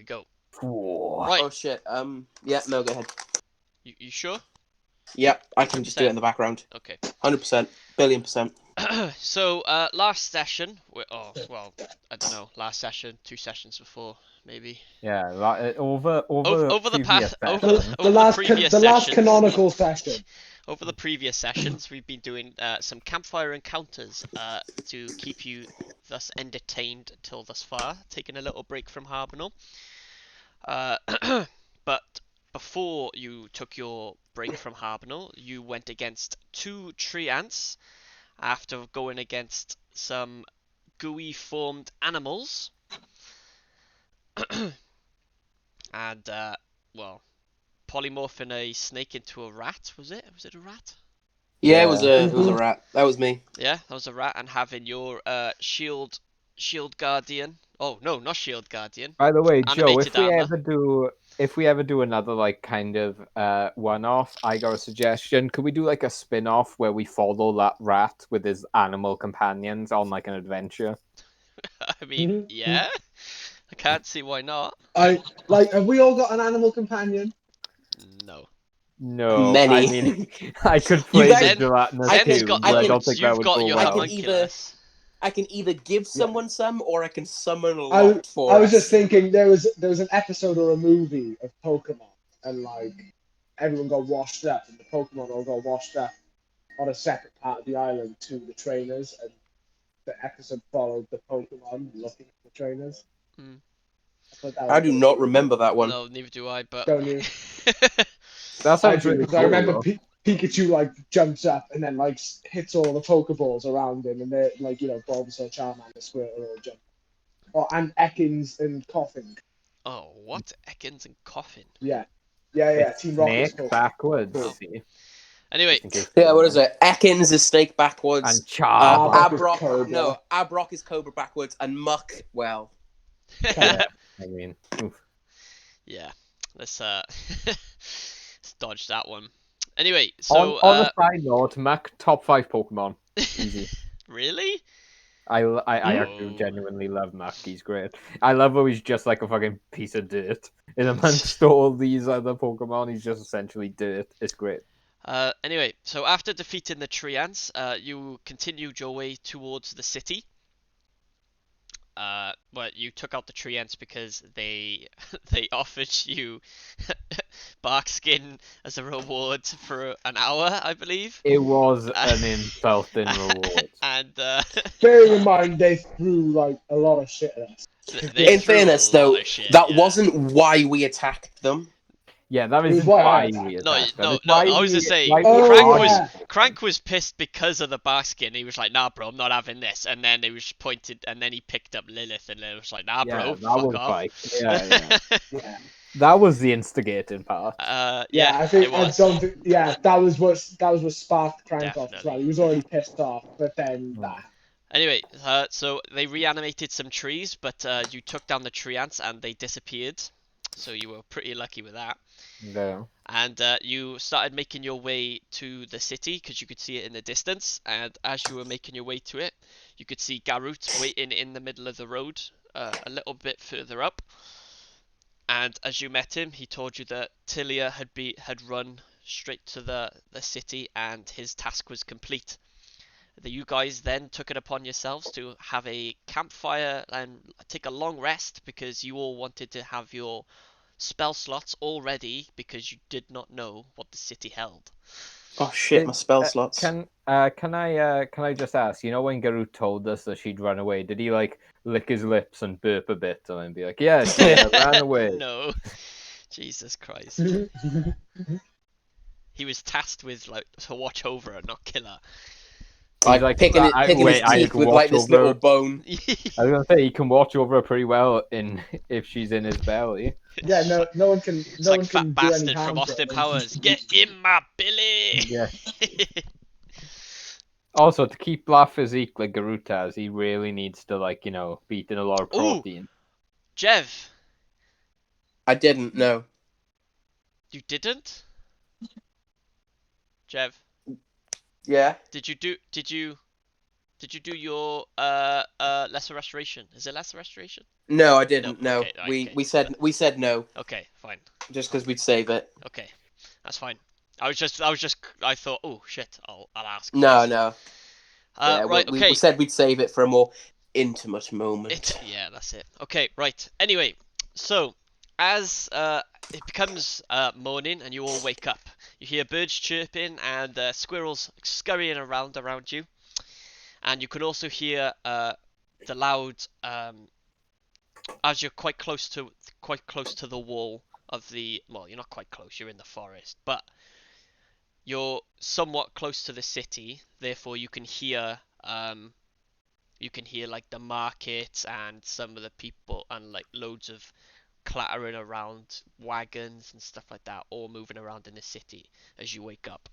go. Whoa. Right. Oh shit. Yeah. No. Go ahead. You sure? Yeah, I can just do it in the background. Okay. 100%, billion%. So, last session. Well, I don't know. Last session, 2 sessions before, maybe. Yeah, over Over the previous past, over sessions. the previous the last sessions. canonical session. Over the previous sessions, we've been doing some campfire encounters to keep you thus entertained till thus far, taking a little break from Harbinel. But before you took your break from Harbinel, you went against 2 tree ants after going against some gooey formed animals. And, well, polymorphing a snake into a rat, was it? Was it a rat? Yeah, it was a rat. That was me. Yeah, that was a rat, and having your shield guardian. Oh no, not shield guardian. By the way, Joe, Animated armor. if we ever do another like kind of one-off, I got a suggestion. Could we do like a spin-off where we follow that rat with his animal companions on like an adventure? I mean, yeah. I can't see why not. Have we all got an animal companion? No. No, Many. I mean, I could play the Zen- gelatinous Zen's too, got but I the- don't think that you've would got go your well. homunculus. I can either give someone some, or I can summon a I lot for was us. just thinking there was an episode or a movie of Pokemon, and like everyone got washed up, and the Pokemon all got washed up on a separate part of the island to the trainers, and the episode followed the Pokemon looking at the trainers. Mm. I do not remember that one. No, neither do I, but... Don't you? That I sounds do, really because cool. I remember though. Pikachu like jumps up and then like hits all the Pokeballs around him, and they're like, Bulbasaur, Charmander, Squirtle all jump. Oh, and Ekans and Coughing. Oh, what? Ekans and Coffin? Yeah, It's Team Rocket's snake Pokemon. backwards. Oh. See? Anyway, Yeah, what is it? Ekans is snake backwards. And Char. Arbok is Cobra. No, Abrok is cobra backwards, and Muck, well. Yeah, I mean, oof. yeah, let's let's dodge that one. Anyway, so on a side note, Mac top 5 Pokemon. Easy. really? I actually genuinely love Mac. He's great. I love how he's just like a fucking piece of dirt in amongst all these other Pokemon. He's just essentially dirt. It's great. Anyway, so after defeating the tree ants, you continued your way towards the city. But you took out the tree ants because they offered you bark skin as a reward for an hour, I believe. It was an insulting reward. And Bearing in mind they threw like a lot of shit at us. In fairness, though, that yeah. wasn't why we attacked them. Yeah, that is why- why we No, attacked them. no, It's no. why I was we- just saying, why we Oh, argued. Crank was pissed because of the bark skin. He was like, "Nah, bro, I'm not having this." And then they was pointed, and then he picked up Lilith, and Lilith was like, "Nah, Yeah, bro, that fuck was off." like, yeah. Yeah, That was the instigating part. Yeah, I think it was. that was what sparked Crank off as Definitely. well. He was already pissed off, but then that. Anyway, so they reanimated some trees, but you took down the tree ants and they disappeared. So you were pretty lucky with that. No. And you started making your way to the city because you could see it in the distance. And as you were making your way to it, you could see Garut waiting in the middle of the road, a little bit further up. And as you met him, he told you that Tilia had run straight to the city and his task was complete. You guys then took it upon yourselves to have a campfire and take a long rest because you all wanted to have your spell slots all ready because you did not know what the city held. Oh shit, my spell slots. Can I just ask? You know, when Garut told us that she'd run away, did he like lick his lips and burp a bit and then be like, "Yes, yeah, ran away"? No, Jesus Christ. He was tasked with like to watch over her, not kill her. Like picking his teeth with like this little bone. I was gonna say he can watch over her pretty well if she's in his belly. Yeah, no one can. It's No like one Fat can do any Bastard harm from to Austin her. Powers. Get in my billy! Yeah. Also, to keep black physique like Garut has, he really needs to be eating a lot of protein. Jev, I didn't know. you didn't? Jev, Yeah. did you Did you do your lesser restoration? Is it lesser restoration? No, I didn't. No, Okay, right, okay. we said no. Okay, fine. Just because we'd save it. Okay, that's fine. I thought, oh shit, I'll ask. No, first. no. Right, okay. We said we'd save it for a more intimate moment. Yeah, that's it. Okay, right. Anyway, so as it becomes morning and you all wake up, you hear birds chirping and squirrels scurrying around you, and you can also hear the loud as you're quite close to the wall of the. Well, you're not quite close. You're in the forest, but you're somewhat close to the city. Therefore, you can hear like the market and some of the people and like loads of clattering around wagons and stuff like that, all moving around in the city as you wake up.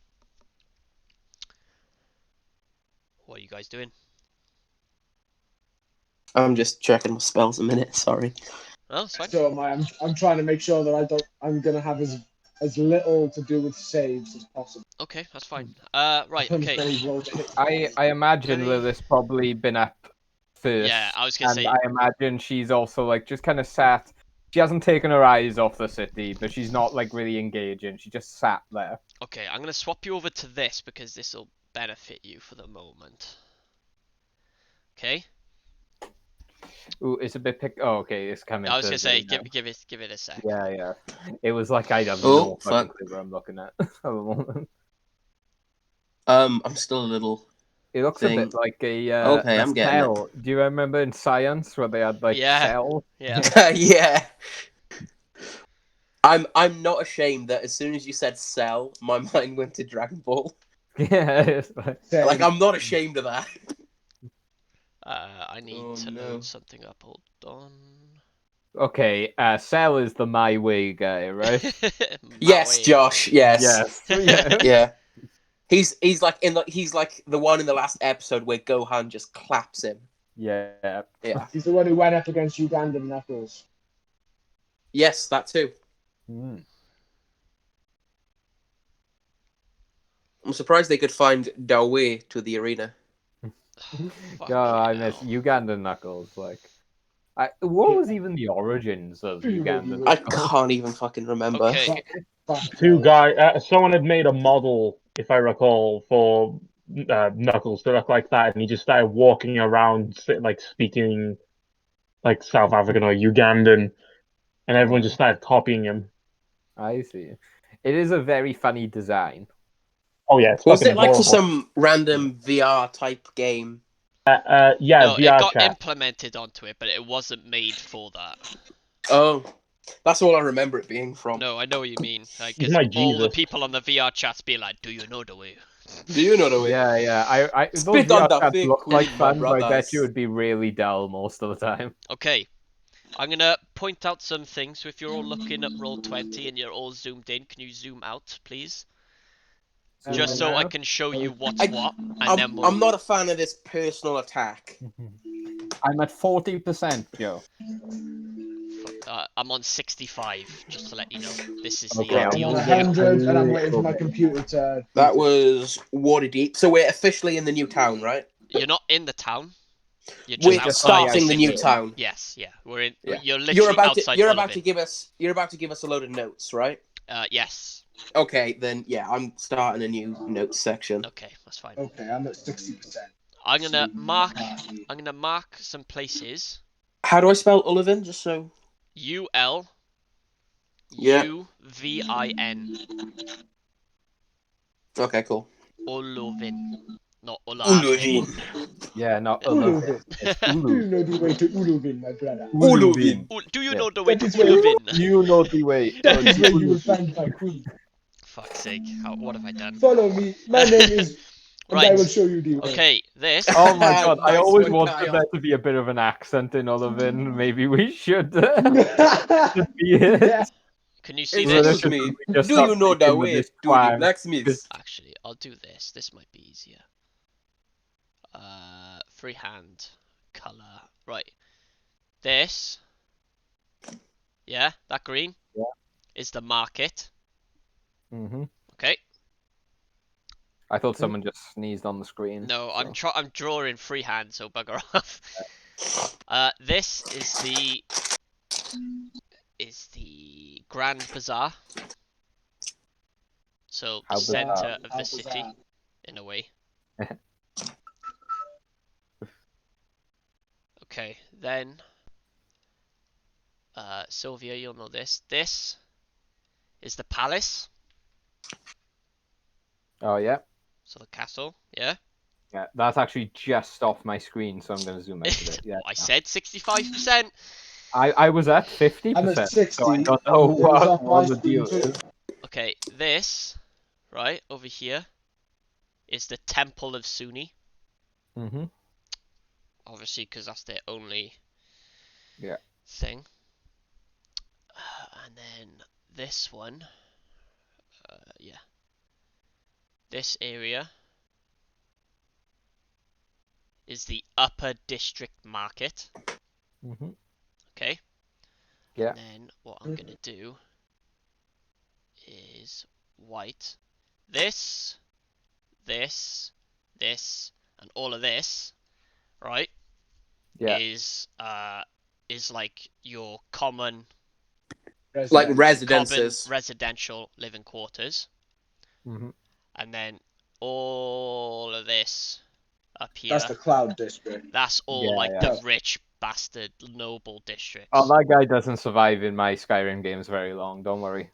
What are you guys doing? I'm just checking my spells a minute. Sorry. Oh, it's fine. So am I. I'm trying to make sure that I'm gonna have as little to do with saves as possible. Okay, that's fine. Right, okay. I imagine Lilith's probably been up first. Yeah, I was gonna say. I imagine she's also like just kind of sat. She hasn't taken her eyes off the city, but she's not like really engaging. She just sat there. Okay, I'm gonna swap you over to this because this will benefit you for the moment. Okay. Ooh, it's a bit Oh, okay, it's coming. I was gonna say, give it a sec. Yeah. It was like I don't Oh, know fuck. where I'm looking at at the moment. I'm still a little. It looks thing. a bit like a Okay, I'm getting it. cell. Do you remember in science where they had like cells? Yeah. Yeah. I'm not ashamed that as soon as you said cell, my mind went to Dragon Ball. Yeah, it's Like I'm not ashamed of that. I need to load something up. Hold on. Okay, Cell is the My Way guy, right? Yes, Josh. Yes. Yeah. Yeah. He's like the one in the last episode where Gohan just claps him. Yeah. Yeah. He's the one who went up against Ugandan Knuckles. Yes, that too. Mm. I'm surprised they could find their way to the arena. God, I miss Ugandan Knuckles. Like, what was even the origins of Ugandan? I can't even fucking remember. Okay. Someone had made a model, if I recall, for Knuckles to look like that, and he just started walking around, like speaking like South African or Ugandan, and everyone just started copying him. I see. It is a very funny design. Oh yeah, it's Was it like horrible. for some random VR type game? Yeah, no, VR it got chat. implemented onto it, but it wasn't made for that. Oh, that's all I remember it being from. No, I know what you mean. Like, He's my all the Jesus. people on the VR chats be like, "Do you know the way?" Do you know the way? Yeah. I those Spit on VR the chats big look like queen, fun, my but I bet brothers. you it would be really dull most of the time. Okay. I'm gonna point out some things. So if you're all looking at Roll20 and you're all zoomed in, can you zoom out, please? Just so I can show you what's what, and then we'll... I'm not a fan of this personal attack. I'm at 40%, Joe. I'm on 65, just to let you know. This is the Okay, ideal I'm on view. 100, and I'm waiting for my computer to... That was Waterdeep. So we're officially in the new town, right? You're not in the town. You're We're just starting the outside new city. town. Yes, yeah. We're in. Yeah. You're literally outside. You're about to give us a load of notes, right? Yes. Okay, then yeah, I'm starting a new notes section. Okay, that's fine. Okay, I'm at 60%. I'm gonna mark some places. How do I spell Uluvin? Just so. ULUVIN. Okay, cool. Uluvin, not Uluvin. Yeah, not Uluvin. Ulu. You know the way to Uluvin, my brother. Uluvin. Do you know the way to That is where- Uluvin? You know the way. That is where you will find my queen. Fuck's sake! What have I done? Follow me. My name is... And I will Right. show you the way. Okay. This. Oh my god, I Nice always one, wanted Kyle. there to be a bit of an accent in Uluvin. Maybe we should be it. Yeah. Can you see Well, this? Excuse me. Just Do stop you know the speaking with way this to the twang. blacksmiths? Actually, I'll do this. This might be easier. Freehand color. Right. This. Yeah, that green. Yeah. Is the market. Mm-hmm. Okay. I thought someone just sneezed on the screen. No, so. I'm drawing freehand, so bugger off. This is the Grand Bazaar. So the How bizarre. center of How the city, bizarre. in a way. Okay, then Sylvia, you'll know this. This is the palace. Oh yeah. So the castle, yeah. Yeah, that's actually just off my screen, so I'm going to zoom into it. Yeah, I said 65%. I was at 50%. I'm at 60. So I don't know and it was off what my the deal screen too. is. Okay, this right over here is the Temple of Suni. Mm-hmm. Obviously, because that's their only thing. And then this one, yeah. This area is the Upper District Market. Mm-hmm. Okay. Yeah. And then what I'm gonna do is white. This, and all of this, right? Yeah. Is like your common Like residences. residential living quarters, Mm-hmm. and then all of this up here. That's the Cloud District. That's all Yeah, like yeah. the rich bastard noble districts. Oh, that guy doesn't survive in my Skyrim games very long. Don't worry.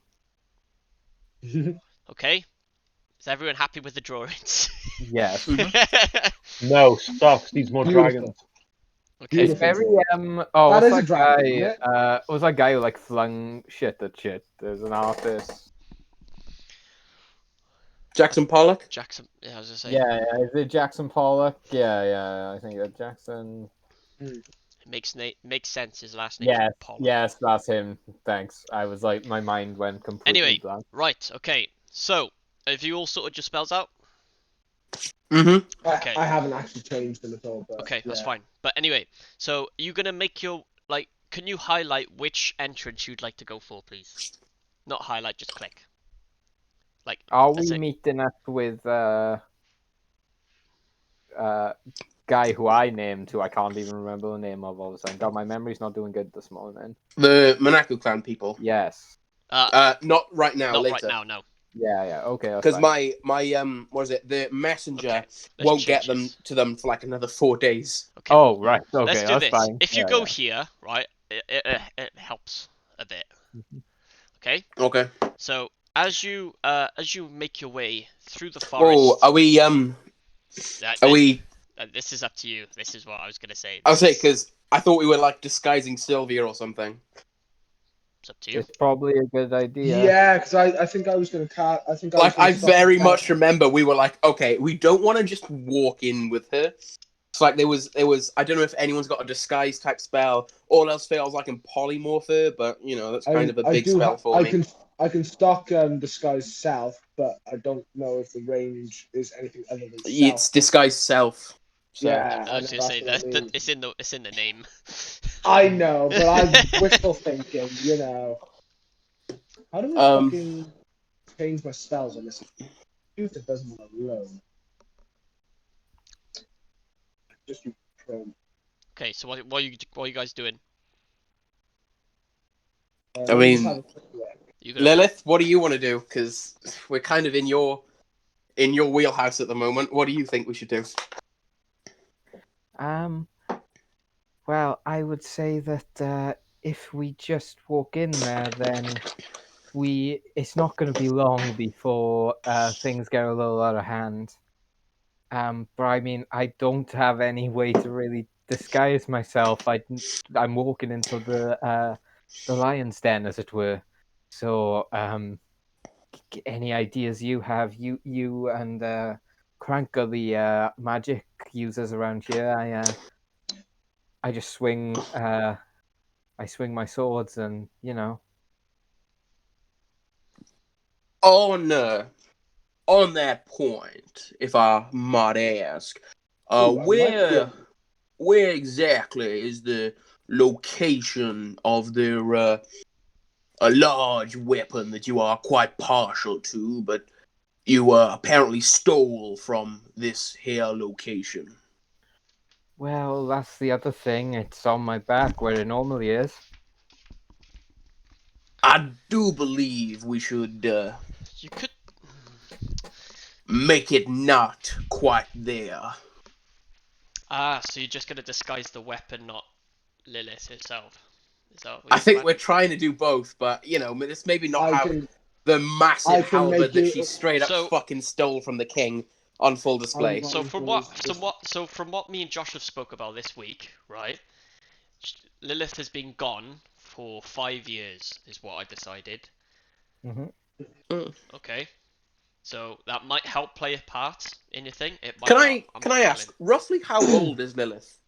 Okay. Is everyone happy with the drawings? Yes. No, stuff. Needs more Beautiful. dragons. Okay. It's very Oh, That what's is a that dragon, guy? isn't it? What was that guy who like flung shit at shit? There's an artist. Jackson Pollock. Jackson. Yeah, I was gonna say. Yeah, is it Jackson Pollock? Yeah, I think it's Jackson. It makes sense. His last name Yes, is Pollock. yes, that's him. Thanks. I was like, my mind went completely Anyway, blank. right. Okay. So, have you all sorted your spells out? Mm-hmm. Okay. I haven't actually changed them at all. But Okay, that's yeah. fine. But anyway, so are you gonna make your can you highlight which entrance you'd like to go for, please? Not highlight, just click. Like, Are that's we it. meeting up with guy who I named, who I can't even remember the name of all of a sudden? God, my memory's not doing good this morning. The Monaco clan people. Yes. Not right now. Not later. right now, no. Yeah. Okay. that's Because fine. my what is it? The messenger Okay, let's won't change get them this. to them for like another 4 days. Okay. Oh right. Okay, Let's do that's this. fine. If you Yeah, go yeah. here, right, it helps a bit. Okay. Okay. So as you make your way through the forest. Oh, are we This is up to you. This is what I was gonna say. I'll say because I thought we were like disguising Sylvia or something. It's up to you. It's probably a good idea. Yeah, because I think I was going to I think Like I was gonna very stop much remember we were like, okay, we don't want to just walk in with her. It's like there was I don't know if anyone's got a disguise type spell. All else fails, I can polymorph her, but you know that's kind of a big spell for me. I can stock disguise self, but I don't know if the range is anything other than self. It's disguise self. So. Yeah, I was know, gonna say that's what it that it's in the name. I know, but I'm wishful thinking, you know. How do I fucking change my spells on this? If it doesn't want to load. Just use Chrome. Okay, so what are you guys doing? I mean, just have a quick look. Lilith, what do you want to do? Because we're kind of in your wheelhouse at the moment. What do you think we should do? Well, I would say that if we just walk in there, then it's not going to be long before things get a little out of hand. But I mean, I don't have any way to really disguise myself. I'm walking into the lion's den, as it were. So, any ideas you have? You and Crank are the magic users around here. I just swing. I swing my swords, and you know. On that point, if I might ask, where exactly is the location of their a large weapon that you are quite partial to, but you apparently stole from this here location. Well, that's the other thing. It's on my back where it normally is. I do believe we should You could. make it not quite there. Ah, so you're just gonna disguise the weapon, not Lilith herself. Is that what I your think plan? we're trying to do both, but it's maybe not I have can the I massive can halberd make that it- she straight up So- fucking stole from the king on full display. I'll- So from what me and Josh have spoke about this week, right? Lilith has been gone for 5 years, is what I decided. Mm-hmm. Okay, so that might help play a part in your thing. It might Can not. I I'm can not I ask telling. roughly how old is Lilith?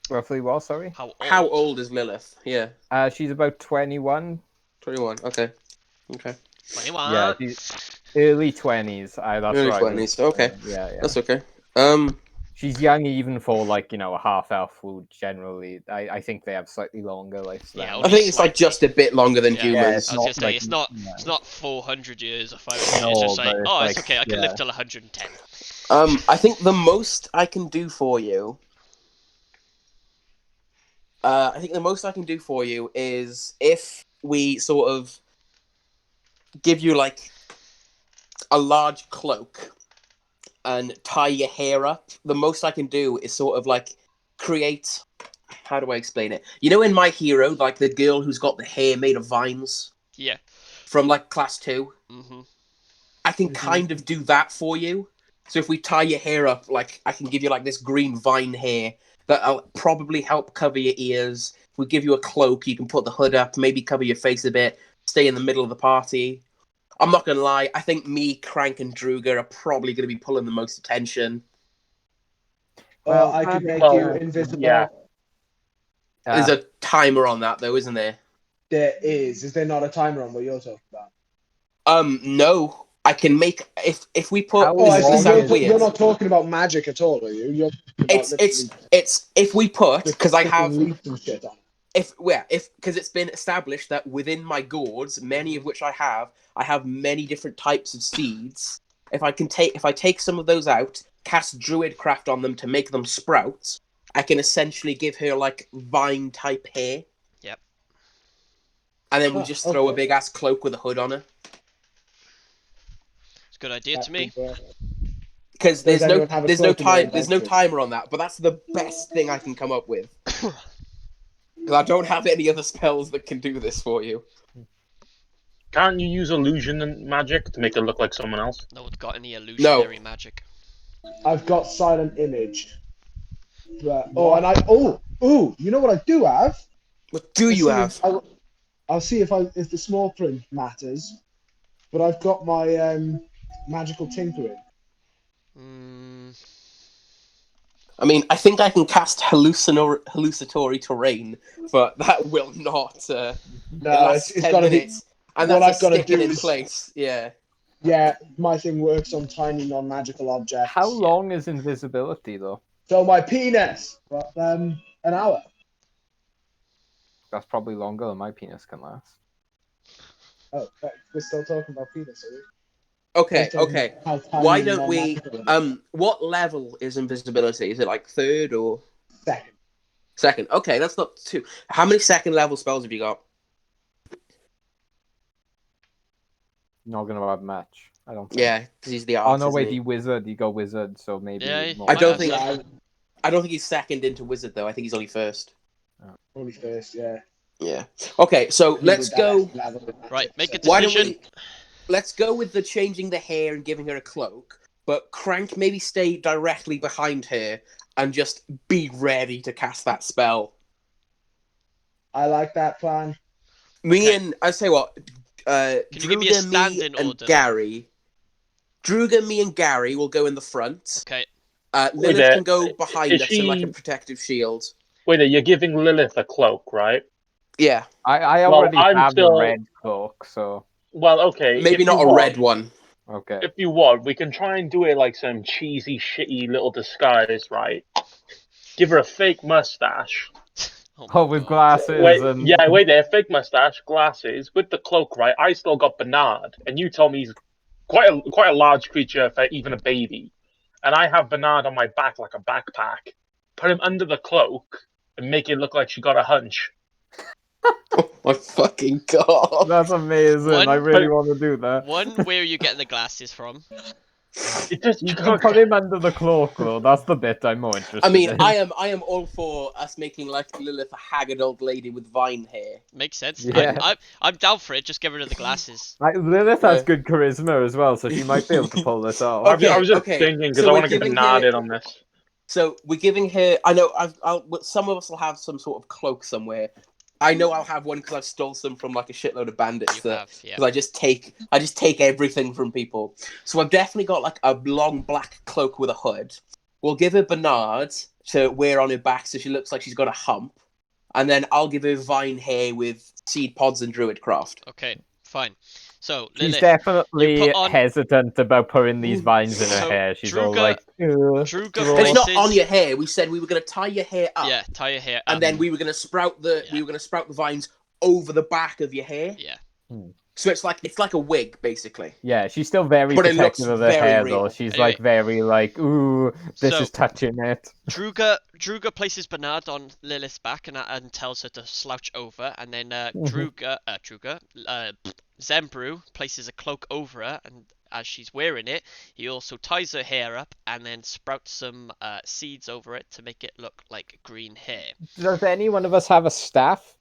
Roughly what, sorry? How old? How old is Lilith? Yeah, She's about 21. 21. Okay. 21. Yeah, early 20s. That's Early right. 20s. Okay. Yeah. That's okay. She's young even for a half-elf food. Generally, I think they have slightly longer lifespans. Yeah, I think it's like just a bit longer than Yeah, humans. I was gonna say like- it's not yeah. it's not 400 years or 500 years. No, It's just like, but it's oh, it's like- okay. I can yeah. live till 110. I think the most I can do for you. I think the most I can do for you is if we sort of give you like a large cloak and tie your hair up. The most I can do is sort of like create. How do I explain it? You know, in My Hero, like the girl who's got the hair made of vines Yeah. from like class 2. Mhm. I can kind of do that for you. So if we tie your hair up, like I can give you like this green vine hair that'll probably help cover your ears. If we give you a cloak, you can put the hood up, maybe cover your face a bit, stay in the middle of the party. I'm not gonna lie, I think me, Crank, and Druga are probably gonna be pulling the most attention. Well, I could make well, you invisible. yeah. There's a timer on that though, isn't there? There is. Is there not a timer on what you're talking about? No. I can make if we put How Oh, this I is long gonna see. sound is weird. You're not talking about magic at all, are you? You're talking about It's if we put because I have leaves and shit on. if because it's been established that within my gourds, many of which I have many different types of seeds. If I take some of those out, cast druidcraft on them to make them sprout, I can essentially give her like vine type hair. Yep. And then we just throw a Okay. big ass cloak with a hood on her. It's a good idea to me. Because Does there's no anyone have a there's no cloak in their time there's no inventory? timer on that, but that's the best thing I can come up with. Because I don't have any other spells that can do this for you. Can't you use illusion and magic to make it look like someone else? No one's got any illusionary magic. I've got silent image. But, you know what I do have? What do you have? I'll see if the small print matters. But I've got my magical tinkering. I mean, I think I can cast hallucinatory terrain, but that will not. No, last it's 10 got to be. minutes, and what that's I've gotta sticking do in is- place. Yeah. Yeah, my thing works on tiny non-magical objects. How long is invisibility though? So my penis. But, an hour. That's probably longer than my penis can last. Oh, we're still talking about penis, are we? Okay. We're talking Okay. about how tiny Why don't we? non-magical it is. What level is invisibility? Is it like third or Second. second? Okay, that's not too. How many second level spells have you got? Not gonna have much. I don't think. Yeah, because he's the Oh artist. no, wait, isn't he? you wizard. You go wizard, so maybe. Yeah, more. I don't might think. have I don't think he's second into wizard though. I think he's only first. Only first, yeah. Yeah. Okay, so let's go. Right, make a Why don't decision. we? Let's go with the changing the hair and giving her a cloak. But Crank maybe stay directly behind her and just be ready to cast that spell. I like that plan. Me Okay. and I say what? Can you give me a Druga, standing and order? Gary. Druga, me, and Gary will go in the front. Okay. Lilith there. can go behind Is us in like a she- protective shield. Wait, you're giving Lilith a cloak, right? Yeah, I Well, already I'm have still- the red cloak, so Well, okay. maybe if not you a want- red one. okay. If you want, we can try and do it like some cheesy, shitty little disguise, right? Give her a fake mustache. Oh, with God. glasses and Wait there, fake mustache, glasses, with the cloak, right? I still got Bernard, and you told me he's quite a large creature for even a baby. And I have Bernard on my back like a backpack. Put him under the cloak and make it look like she got a hunch. Oh my fucking god. That's amazing. I really want to do that. One, where are you getting the glasses from? It just You can put him under the cloak, though. That's the bit I'm more interested I mean, in. I am all for us making like Lilith a haggard old lady with vine hair. Makes sense. Yeah. I'm down for it. Just get rid of the glasses. Like, Lilith has Yeah. good charisma as well, so she might be able to pull this off. Okay, I was just okay. thinking because So I we're want to get giving Bernard her- in on this. So we're giving her. I know. Some of us will have some sort of cloak somewhere. I know I'll have one because I've stole some from like a shitload of bandits. You have, yeah. Because I just take everything from people. So I've definitely got like a long black cloak with a hood. We'll give her Bernard to wear on her back so she looks like she's got a hump, and then I'll give her vine hair with seed pods and druid craft. Okay, fine. So She's Lilith, definitely you put on- hesitant about putting these vines in her So, hair. She's all Druga- like, Druga It's It's not places- on your hair. We said we were going to tie your hair up, Yeah, tie your hair up. and then we were going to sprout the vines over the back of your hair. Yeah. So it's like a wig, basically. Yeah, she's still very But it looks protective of her very hair, real. though. She's Anyway. like very like, ooh, this So- is touching it. Druga places Bernard on Lilith's back and tells her to slouch over, and then Zembru places a cloak over her, and as she's wearing it, he also ties her hair up and then sprouts some seeds over it to make it look like green hair. Does any one of us have a staff?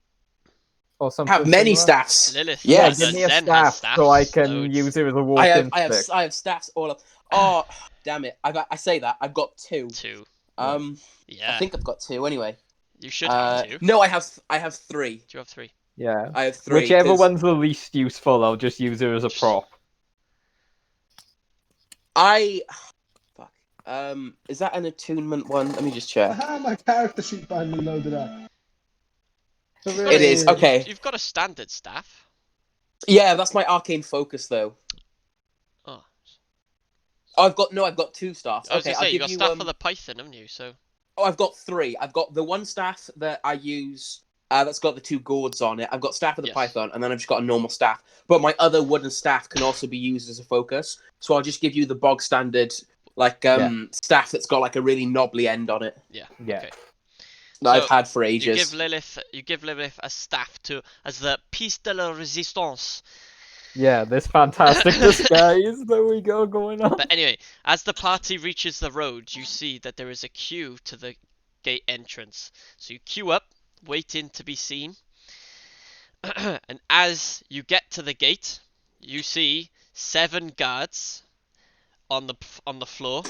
Or something Have many similar? staffs. Lilith, Yeah, has Give me a Zen staff has so I staffs, can loads. use it as a I walking have stick. I have staffs all up. Oh, damn it! I say that I've got two. Two. I Yeah, think I've got two anyway. you should have two. No, I have three. Do you have three? Yeah. I have three. Whichever 'cause one's the least useful, I'll just use her as a prop. Fuck. Is that an attunement one? Let me just check. My character sheet finally loaded up. It is okay. You've got a standard staff. Yeah, that's my arcane focus though. Oh, I've got two staffs. I was Okay, gonna say I'll you give got you. staff for the python, haven't you? So Oh, I've got three. I've got the one staff that I use. That's got the two gourds on it. I've got staff of the Yes. python, and then I've just got a normal staff. But my other wooden staff can also be used as a focus. So I'll just give you the bog standard, like staff that's got like a really knobbly end on it yeah. Yeah. Okay. that So, I've had for You ages. give Lilith a staff as the piece de la résistance. Yeah, this fantastic disguise that we got going on. But anyway, as the party reaches the road, you see that there is a queue to the gate entrance. So you queue up, waiting to be seen. And as you get to the gate, you see 7 guards on the floor,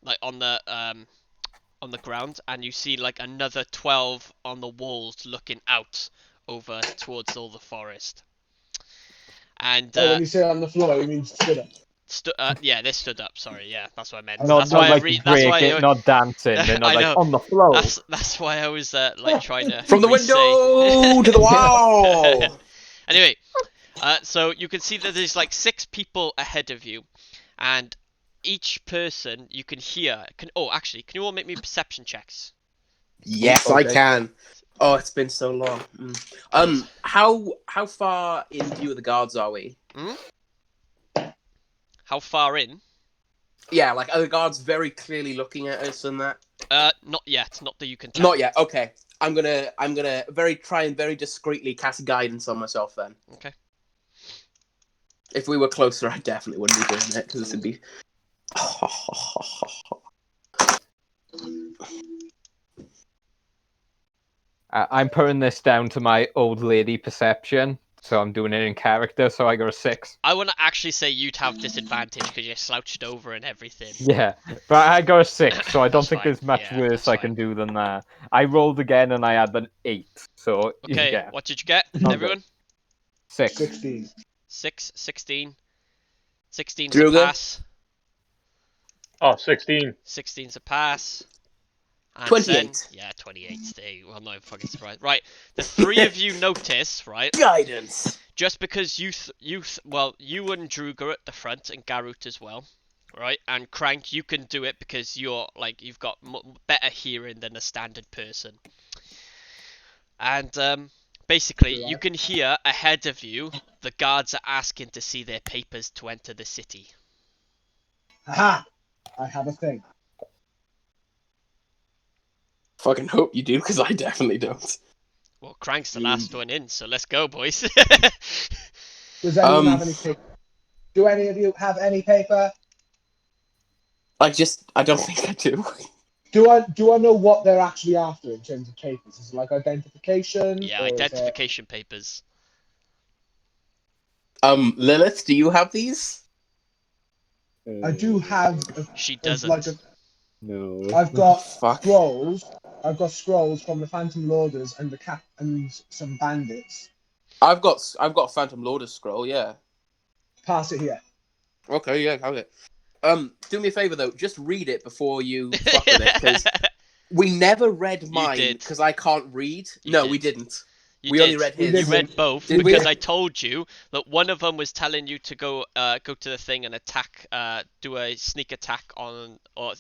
like on the ground, and you see like another 12 on the walls looking out over towards all the forest. And When you say on the floor, you mean stood up. yeah, they stood up. Sorry, yeah, that's what I meant. Not, that's not why like that's why breaking, not dancing. They're not I like know. on the floor. that's why I was like trying to From the re-say. window to the wall. Anyway, so you can see that there's like 6 people ahead of you, and each person you can hear. Can you all make me perception checks? Yes, Okay. I can. Oh, it's been so long. How far in view of the guards are we? How far in? Yeah, like are the guards very clearly looking at us and that? Not yet. Not that you can tell. Not yet. Okay, I'm gonna try and very discreetly cast guidance on myself then. Okay. If we were closer, I definitely wouldn't be doing it because this would be. I'm putting this down to my old lady perception, so I'm doing it in character. So I got a 6. I want to actually say you'd have disadvantage because you're slouched over and everything. Yeah, but I got a 6, so I don't That's think fine. there's much Yeah, worse that's I fine. can do than that. I rolled again and I had an 8, so Okay, yeah, what did you get, Okay. everyone? 6. 16. 6, 16. 16's Drew a again? pass. Oh, 16. 16's a pass. And 28. Zen- yeah, 28. Well, I'm not fucking surprised. Right, the 3 of you notice, right? Guidance. Just because you and Druga are at the front and Garut as well, right? And Crank, you can do it because you've got better hearing than a standard person. And basically, you can hear ahead of you The guards are asking to see their papers to enter the city. Aha! I have a thing. Fucking hope you do, because I definitely don't. Well, Crank's the last one in, so let's go, boys. Does anyone have any paper? Do any of you have any paper? I don't think I do. Do I know what they're actually after in terms of papers? Is it like identification? Yeah, or is it- identification papers. Lilith, do you have these? I do have. She doesn't. No. I've got Fuck. scrolls. I've got scrolls from the Phantom Lorders and and some bandits. I've got Phantom Lorder's scroll, yeah. Pass it here. Okay, yeah, have it. Do me a favor though, just read it before you fuck with it, because we never read mine did. because I can't read. You No, did. we didn't. You We did. only read his. You read both Did we? because I told you that one of them was telling you to go to the thing and attack, do a sneak attack on, or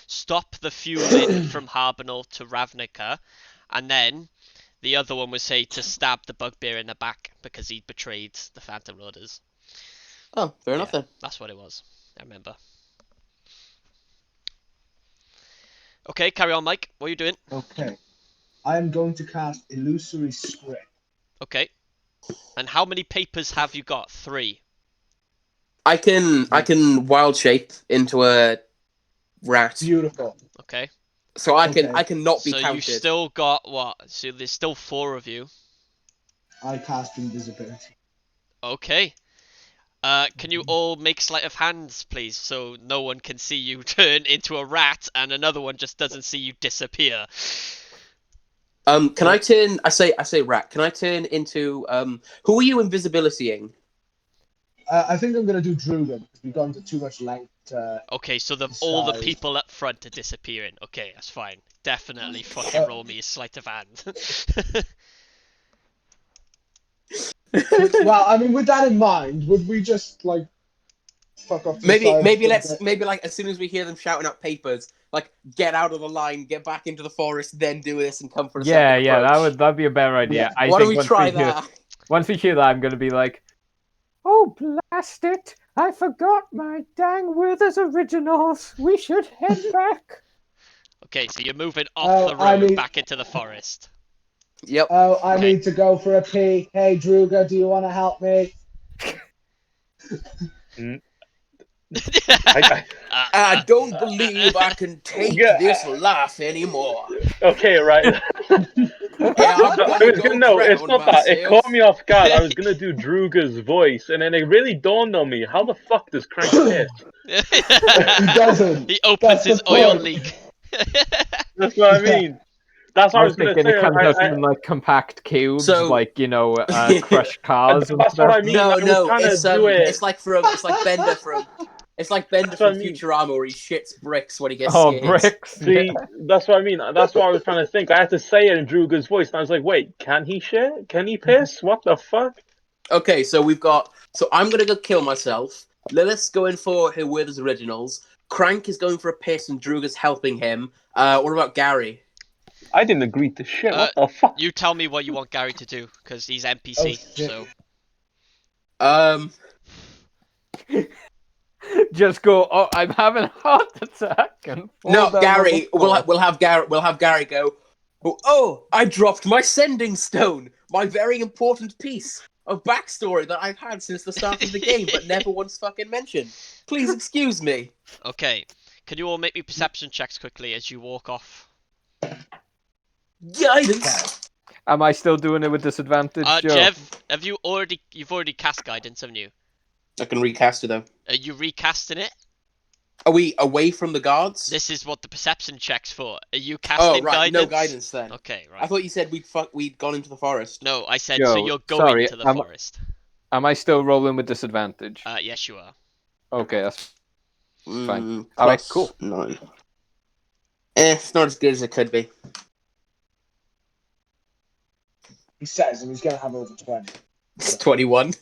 stop the fueling from Harbinel to Ravnica, and then the other one was say to stab the bugbear in the back because he betrayed the Phantom Lorders. Oh, fair enough Yeah. then. That's what it was. I remember. Okay, carry on, Mike. What are you doing? Okay. I am going to cast Illusory Script. Okay. And how many papers have you got? 3. I can wild shape into a rat, Beautiful. Okay. so I Okay. can not be So counted. you still got what? So there's still 4 of you. I cast Invisibility. Okay. Can you all make sleight of hands, please, so no one can see you turn into a rat and another one just doesn't see you disappear? Can I turn? I say rat. Can I turn into Who are you invisibilitying? I think I'm going to do Drugan because we've gone to too much length. Okay, so all the Size. people up front are disappearing. Okay, that's fine. Definitely fucking roll me a sleight of hand. Well, I mean, with that in mind, would we just like fuck off? To the side Maybe like as soon as we hear them shouting out papers, like get out of the line, get back into the forest, then do this and come for a second approach. that'd be a better idea. Yeah. Why don't we once try hear- that? Once we hear that, I'm gonna be like, "Oh blast it! I forgot my dang Withers originals. We should head back." Okay, so you're moving off the road back into the forest. Yep. Oh, I Okay. need to go for a pee. Hey, Druga, do you want to help me? I don't believe I can take this laugh anymore. Okay, right. Yeah, I'm I gonna was go gonna, no, it's drown not that. It myself. caught me off guard. I was gonna do Druga's voice, and then it really dawned on me: how the fuck does Crank piss? He doesn't. He opens That's his the oil point. leak. That's what I mean. That's what I I was was gonna thinking say. it comes out in like compact cubes, So- like crushed cars. and That's what stuff. I mean. No, I was no, trying it's to do it. it's like Bender from That's what I mean. Futurama, where he shits bricks when he gets Oh, scared. bricks! See, that's what I mean. That's what I was trying to think. I had to say it in Druga's voice, and I was like, "Wait, can he shit? Can he piss? What the fuck?" Okay, so I'm gonna go kill myself. Lilith's going for her Withers originals. Crank is going for a piss, and Druga's helping him. What about Gary? I didn't agree to shit. What the fuck? You tell me what you want Gary to do, because he's NPC. Oh, shit. So Just go. Oh, I'm having a heart attack. And fall No, down Gary. the floor. We'll have Gary go. Oh, I dropped my sending stone, my very important piece of backstory that I've had since the start of the game, but never once fucking mentioned. Please excuse me. okay, can you all make me perception checks quickly as you walk off? Guidance. Am I still doing it with disadvantage, Joe? Jev, you've already cast guidance, haven't you? I can recast it though. Are you recasting it? Are we away from the guards? This is what the perception check's for. Are you Oh casting right, guidance? no guidance then. Okay, right. I thought you said we'd gone into the forest. No, I said Joe, so you're going sorry, to the forest. Am I still rolling with disadvantage? Yes, you are. Okay, that's fine. Plus Alright, cool. 9. It's not as good as it could be. He says, and he's going to have over 20. It's 21.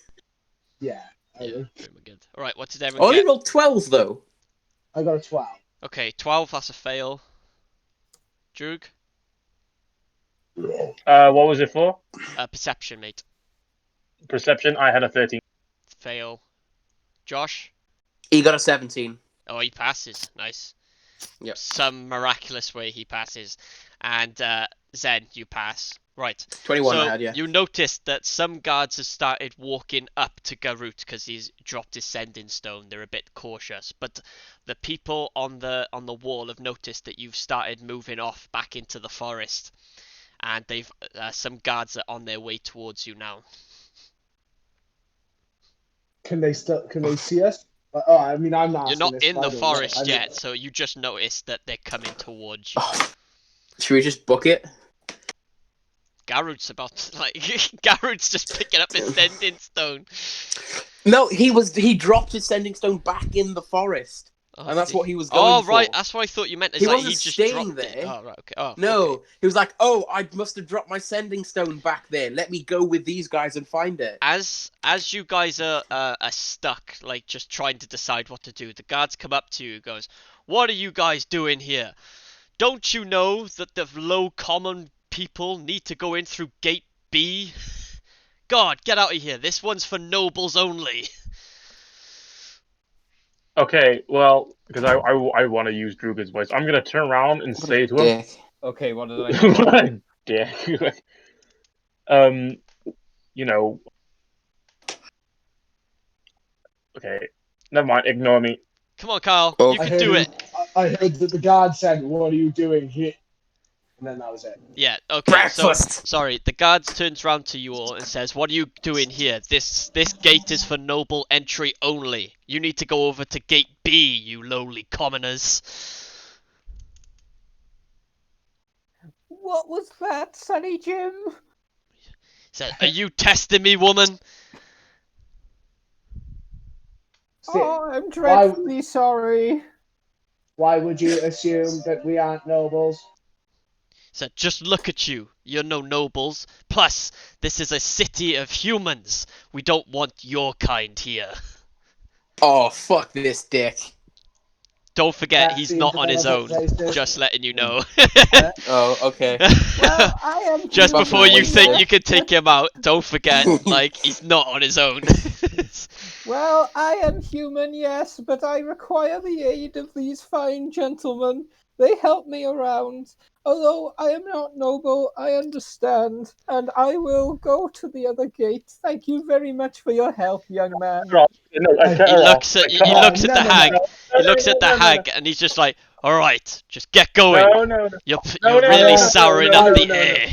Yeah. Yeah, pretty good. Alright, what did I everyone only get? rolled 12 though. I got a 12. Okay, 12, that's a fail. Droog? What was it for? Perception, mate. Perception, I had a 13. Fail. Josh? He got a 17. Oh, he passes. Nice. Yep. Some miraculous way he passes. And Zen, you pass. Right. 21 so I had, yeah. you noticed that some guards have started walking up to Garut because he's dropped his sending stone. They're a bit cautious, but the people on the wall have noticed that you've started moving off back into the forest, and they've some guards are on their way towards you now. Can they see us? Oh, I mean, I'm not. You're not in the forest yet, so you just noticed that they're coming towards you. Should we just book it? Garut's about to, Garut's just picking up his sending stone. No, he dropped his sending stone back in the forest. Oh, and that's what he was going for. Oh, right, that's what I thought you meant. He like wasn't he just staying dropped there. It. Oh, right, okay. Oh, No, okay. he was like, "Oh, I must have dropped my sending stone back there. Let me go with these guys and find it." As you guys are stuck, like just trying to decide what to do, the guards come up to you and goes, "What are you guys doing here? Don't you know that the low common people need to go in through gate B? God, get out of here. This one's for nobles only." Okay, well, because I want to use Druga's voice, I'm gonna turn around and say to him, Okay, what did I "Dick." You know. Okay, never mind. Ignore me. Come on, Kyle. Oh. You can do it. I heard that the guard said, "What are you doing here?" And then that was it. Yeah, okay, Breakfast! so, sorry, the guard turns around to you all and says, "What are you doing here? This gate is for noble entry only. You need to go over to gate B, you lowly commoners." What was that, Sonny Jim? Said, "Are you testing me, woman?" Oh, I'm dreadfully sorry. Why would you assume that we aren't nobles? Said, "Just look at you. You're no nobles. Plus, this is a city of humans. We don't want your kind here." Oh, fuck this dick. Don't forget, That he's seems not a on his little own. bit racist. Just letting you know. Oh, okay. Well, I am Just Fuck before you this think dick. you can take him out, don't forget, he's not on his own. Well, I am human, yes, but I require the aid of these fine gentlemen. They help me around. Although I am not noble, I understand, and I will go to the other gate. Thank you very much for your help, young man. He looks at the hag. He looks at the hag, and he's just like, "All right, just get going. You're really souring up the air."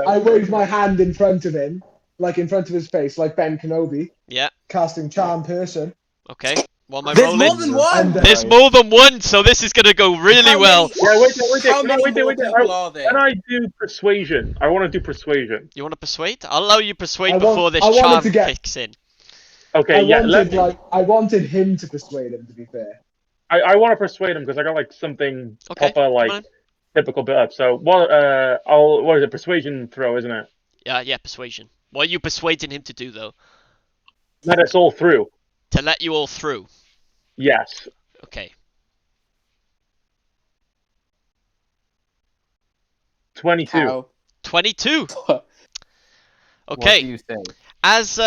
I wave my hand in front of him, like in front of his face, like Ben Kenobi. Yeah. Casting Charm Person. Okay. What am I There's rolling? more than one! There's more than one, so this is gonna go really well. Yeah, wait. How many more people are there? Can I do persuasion? I want to do persuasion. You want to persuade? I'll allow you persuade I before this wanted charm to get- kicks in. Okay, I wanted him to persuade him, to be fair. I want to persuade him because I got like something Okay, proper, come like on. typical bit up. So what is it? Persuasion throw, isn't it? Yeah, persuasion. What are you persuading him to do, though? Let us all through. To let you all through. Yes. Okay. 22. How? 22. What Okay. do you say? As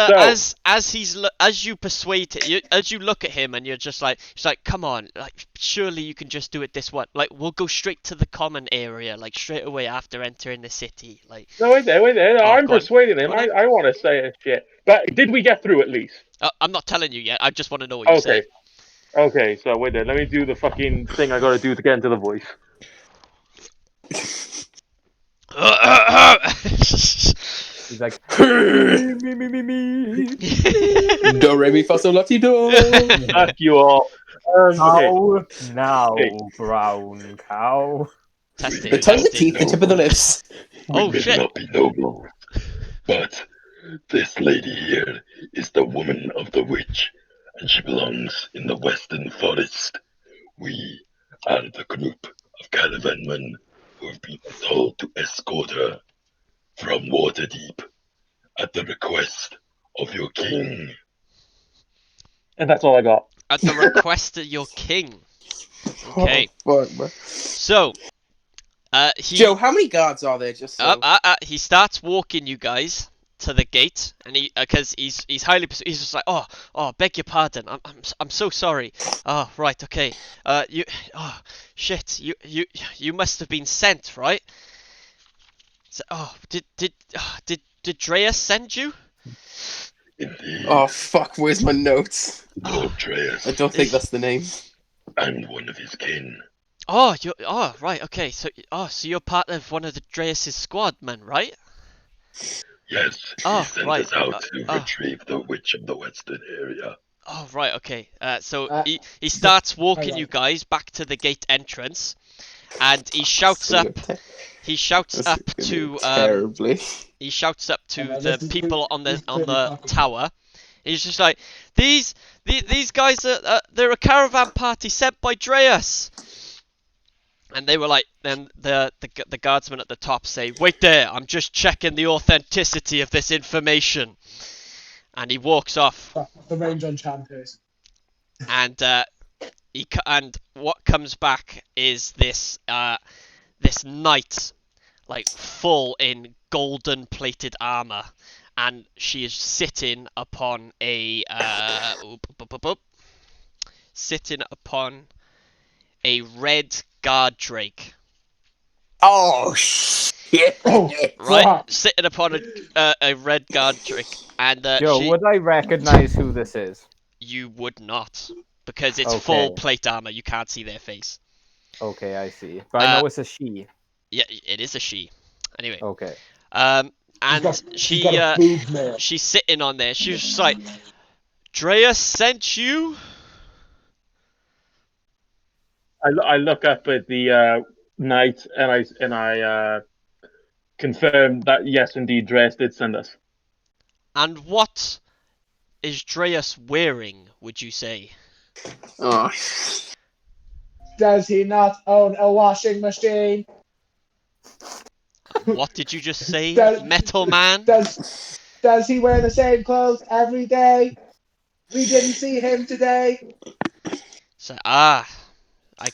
you persuade it, as you look at him and you're just like, he's like, "Come on, like surely you can just do it this one. Like we'll go straight to the common area, like straight away after entering the city." Like, No, wait there. Oh, I'm go on. persuading him. Go on. I want to say it shit. But did we get through at least? I'm not telling you yet. I just want to know what you Okay. say. Okay, so wait there. Let me do the fucking thing I gotta do to get into the voice. He's like, me. Do, re, mi, fa, sol, la, ti, do. Fuck you all. Okay. How now, Okay. brown cow? Testing. The tongue, the testing. teeth, the tip of the lips. Oh, We may shit. not be noble, but this lady here is the woman of the witch, and she belongs in the western forest. We are the group of caravanmen who have been told to escort her from Waterdeep at the request of your king. And that's all I got. At the request of your king. Okay. Oh, fuck, bro. So, he Joe, how many guards are there? Just so... he starts walking you guys to the gate, and because he's he's just like, oh, beg your pardon, I'm so sorry. Oh, right, okay. Shit, you must have been sent, right? So, did Drea send you? Indeed, Oh fuck! Where's my notes? Lord Dreas. I don't think that's the name. I'm one of his kin. Oh, right, okay. So you're part of one of the Dreas' squad men, right? Yes, he Oh, sent right. us out to retrieve the witch of the western area. Oh, right, okay. So Uh, he starts walking hang on. you guys back to the gate entrance, and he shouts up. He shouts up to terribly. He shouts up to Oh, the this is people on this is the clearly talking. tower. He's just like, these guys are they're a caravan party sent by Dreas. And they were like, then the guardsmen at the top say, wait there, I'm just checking the authenticity of this information. And he walks off. The range on charm person. And and what comes back is this this knight, like full in golden plated armor, and she is sitting upon a red guard drake. Oh shit! Oh, Right, fuck. sitting upon a red guard drake, and Joe, would I recognize who this is? you would not, because it's Okay. full plate armor. You can't see their face. Okay, I see. But I know it's a she. Yeah, it is a she. Anyway. Okay. And She's got a boob nail. she's sitting on there. She's just like, Drea sent you? I look up at the knight and I confirm that yes, indeed, Dreas did send us. And what is Dreas wearing, would you say? Oh. Does he not own a washing machine? What did you just say, Does- Metal Man? Does he wear the same clothes every day? We didn't see him today. So, I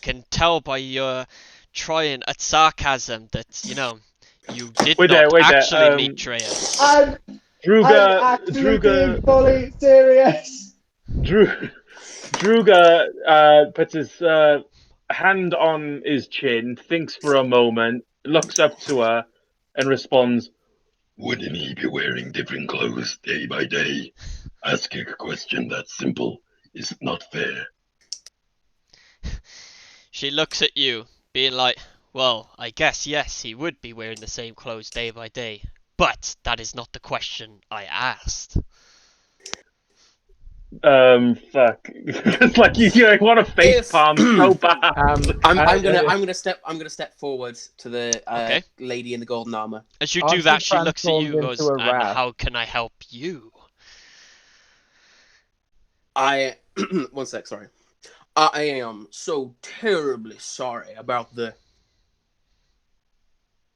can tell by your trying at sarcasm that, you did Wait not there, actually meet Dreas. I'm actually being fully serious. Druga puts his hand on his chin, thinks for a moment, looks up to her, and responds, Wouldn't he be wearing different clothes day by day? Asking a question that simple is not fair. She looks at you, being like, well, I guess yes, he would be wearing the same clothes day by day. But that is not the question I asked. fuck. It's like you want to face palm so bad. I'm gonna step forward to the Okay. lady in the golden armor. As you Aren't do that, you she looks at you and transformed goes, into a and rat? how can I help you? One sec, sorry. I am so terribly sorry about the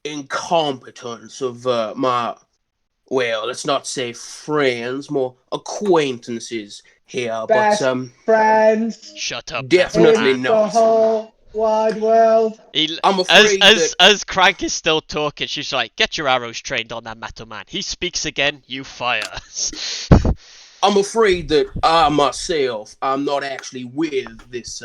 incompetence of my, well, let's not say friends, more acquaintances here, Best but friends Shut up, definitely Metal Man. the not. whole wide world. I'm afraid As Crank is still talking, she's like, get your arrows trained on that Metal Man. He speaks again, you fire. I'm afraid that I myself, I'm not actually with this,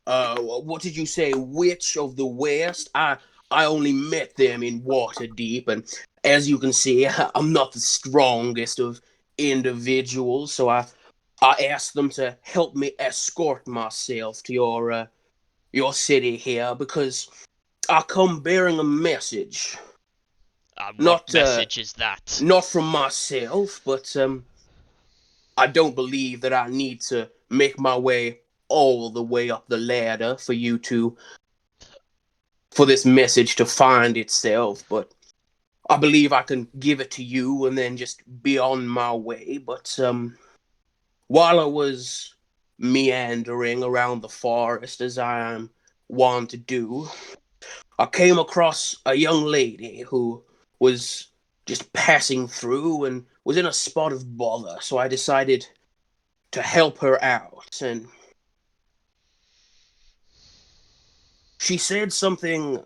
what did you say, Witch of the West? I only met them in Waterdeep, and as you can see, I'm not the strongest of individuals, so I asked them to help me escort myself to your city here, because I come bearing a message. What message is that? Not from myself, but, I don't believe that I need to make my way all the way up the ladder for this message to find itself, but I believe I can give it to you and then just be on my way. But while I was meandering around the forest as I am wont to do, I came across a young lady who was just passing through and was in a spot of bother, so I decided to help her out, and she said something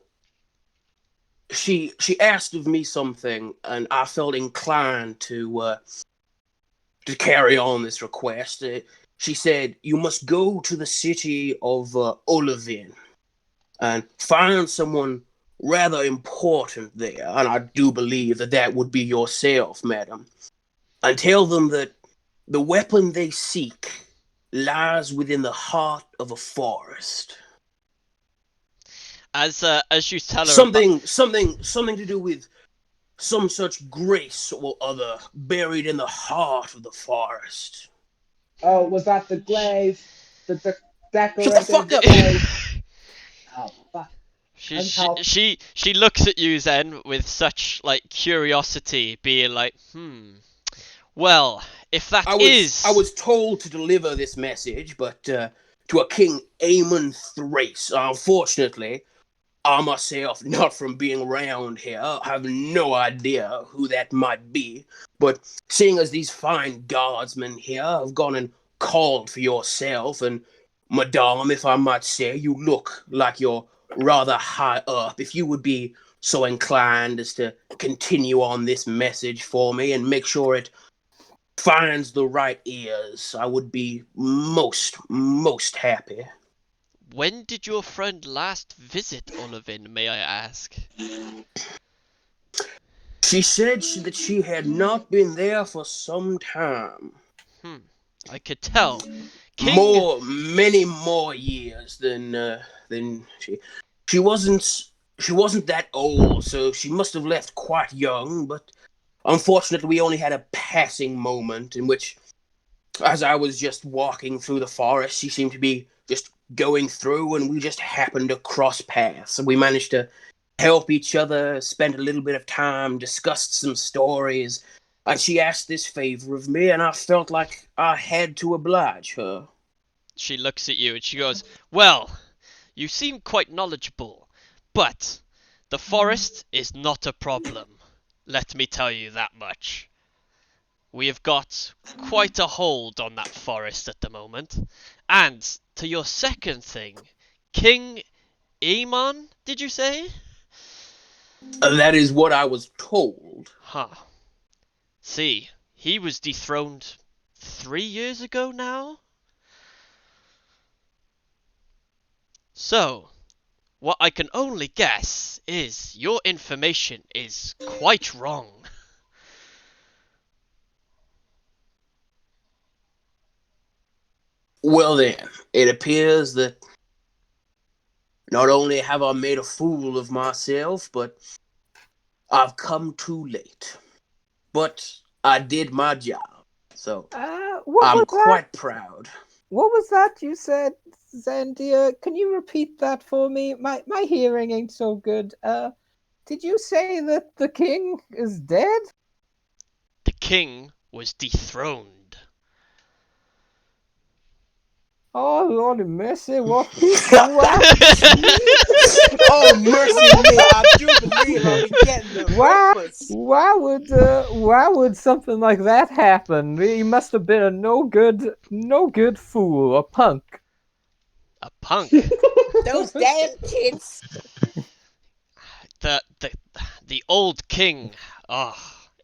she asked of me something, and I felt inclined to carry on this request. She said, "You must go to the city of Uluvin and find someone rather important there, and I do believe that would be yourself, madam, and tell them that the weapon they seek lies within the heart of a forest." As you tell her Something to do with some such grace or other buried in the heart of the forest. Oh, was that the glaive? The Shut the fuck decorative up! glaive? Oh, fuck. she looks at you then with such like curiosity, being like, well, if that I was told to deliver this message, but to a King Aemon Thrace. Unfortunately, I myself, not from being around here, have no idea who that might be. But seeing as these fine guardsmen here have gone and called for yourself, and madame, if I might say, you look like you're rather high up. If you would be so inclined as to continue on this message for me and make sure it finds the right ears, I would be most happy. When did your friend last visit Uluvin, may I ask? She said that she had not been there for some time. I could tell. King... Many more years than she wasn't that old, so she must have left quite young, but unfortunately we only had a passing moment in which, as I was just walking through the forest, she seemed to be just going through, and we just happened to cross paths. We managed to help each other, spend a little bit of time, discussed some stories, and she asked this favor of me, and I felt like I had to oblige her. She looks at you and she goes, well, you seem quite knowledgeable, but the forest is not a problem. Let me tell you that much. We have got quite a hold on that forest at the moment. And to your second thing, King Aemon, did you say? That is what I was told. Huh. See, he was dethroned 3 years ago now? So, what I can only guess is your information is quite wrong. Well then, it appears that not only have I made a fool of myself, but I've come too late. But I did my job, so I'm quite proud. What was that you said, Zandia? Can you repeat that for me? My hearing ain't so good. Did you say that the king is dead? The king was dethroned. Oh, Lord mercy, what? Oh, mercy me, I do believe I'll be getting the breakfast. Why would something like that happen? He must have been a no good fool, a punk. A punk? Those damn kids. The old king.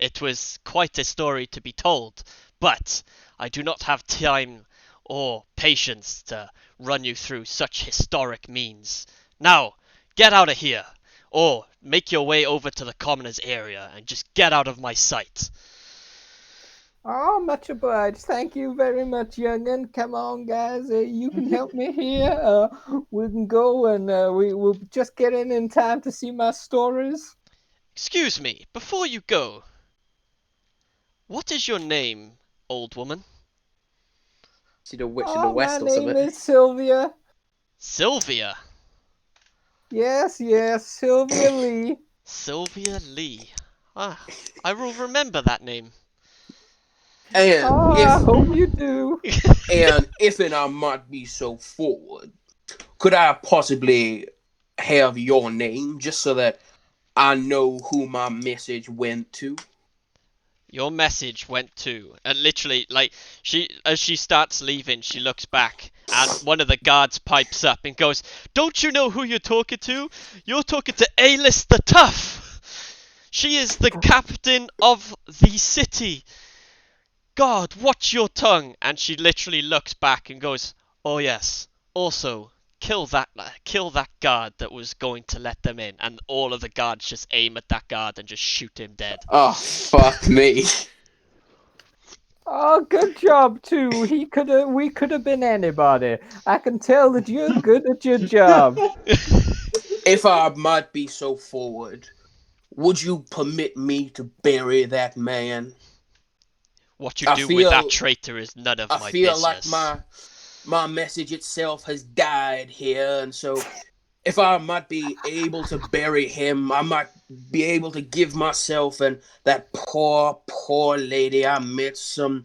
It was quite a story to be told, but I do not have time or patience to run you through such historic means. Now, get out of here, or make your way over to the commoners area and just get out of my sight. Oh, much obliged. Thank you very much, young'un. Come on, guys. You can help me here. We can go and we'll just get in time to see my stories. Excuse me, before you go, what is your name, old woman? See the witch in the west or something. My name is Sylvia. Sylvia? Yes, Sylvia Lee. Sylvia Lee. I will remember that name. And I hope you do. And if I might be so forward, could I possibly have your name just so that I know who my message went to? Your message went to, and literally, like, as she starts leaving, she looks back, and one of the guards pipes up and goes, "Don't you know who you're talking to? You're talking to Alis the Tough. She is the captain of the city. God, watch your tongue." And she literally looks back and goes, "Oh yes. Also, kill that guard that was going to let them in." And all of the guards just aim at that guard and just shoot him dead. Oh, fuck me. Oh, good job too. We could have been anybody. I can tell that you're good at your job. If I might be so forward, would you permit me to bury that man? What you do with that traitor is none of my business. I feel like my message itself has died here, and so if I might be able to bury him, I might be able to give myself and that poor lady I met some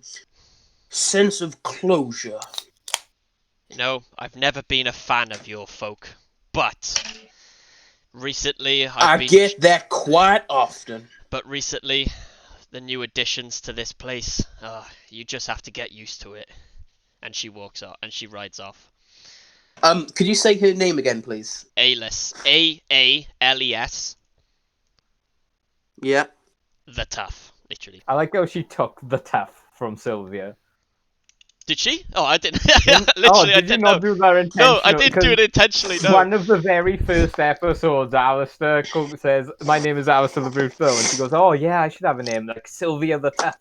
sense of closure. No, I've never been a fan of your folk, but recently I get that quite often. But recently, the new additions to this place, you just have to get used to it. And she walks off, and she rides off. Could you say her name again, please? Alis. A-A-L-E-S. Yeah. The Tough, literally. I like how she took the tough from Sylvia. Did she? Oh, I didn't. Literally, did you not do that intentionally? No, I didn't do it intentionally, no. One of the very first episodes, Alistair says, "My name is Alistair the Brute," and she goes, "Oh yeah, I should have a name like Sylvia the Tough."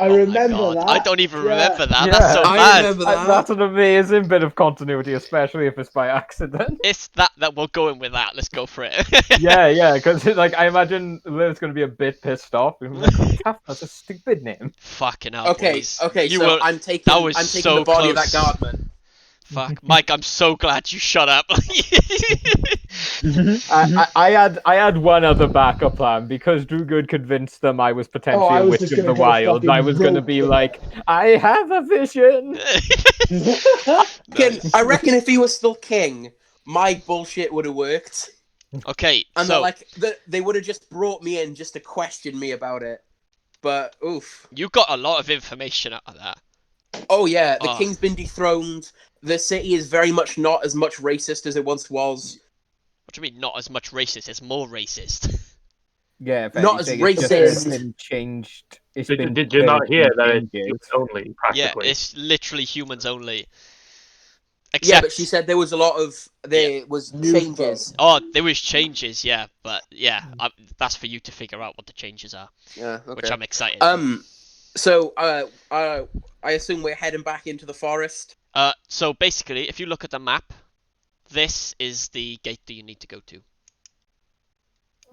I remember that. I don't even remember that. Yeah. That's so bad. I remember that. That's an amazing bit of continuity, especially if it's by accident. It's that we're going with that. Let's go for it. yeah, because like I imagine Liv's gonna be a bit pissed off. Like, Tough, that's a stupid name. Fucking hell, Okay, boys. I'm taking so the body close. of that guardman. Fuck, Mike, I'm so glad you shut up. I had one other backup plan because Drewgood convinced them I was potentially a witch of the wild. I was going to be like, "I have a vision." I reckon if he was still king, my bullshit would have worked. Okay, and so they would have just brought me in just to question me about it. But oof, you got a lot of information out of that. Oh yeah, the king's been dethroned. The city is very much not as much racist as it once was. What do you mean, not as much racist? It's more racist. Yeah, not as racist. It's been changed. Did you not hear that it's only practically? Yeah, it's literally humans only. Except... Yeah, but she said there was a lot of was changes. Oh, there was changes, yeah, but yeah, that's for you to figure out what the changes are. Yeah, okay. Which I'm excited. So I assume we're heading back into the forest. So basically, if you look at the map, this is the gate that you need to go to.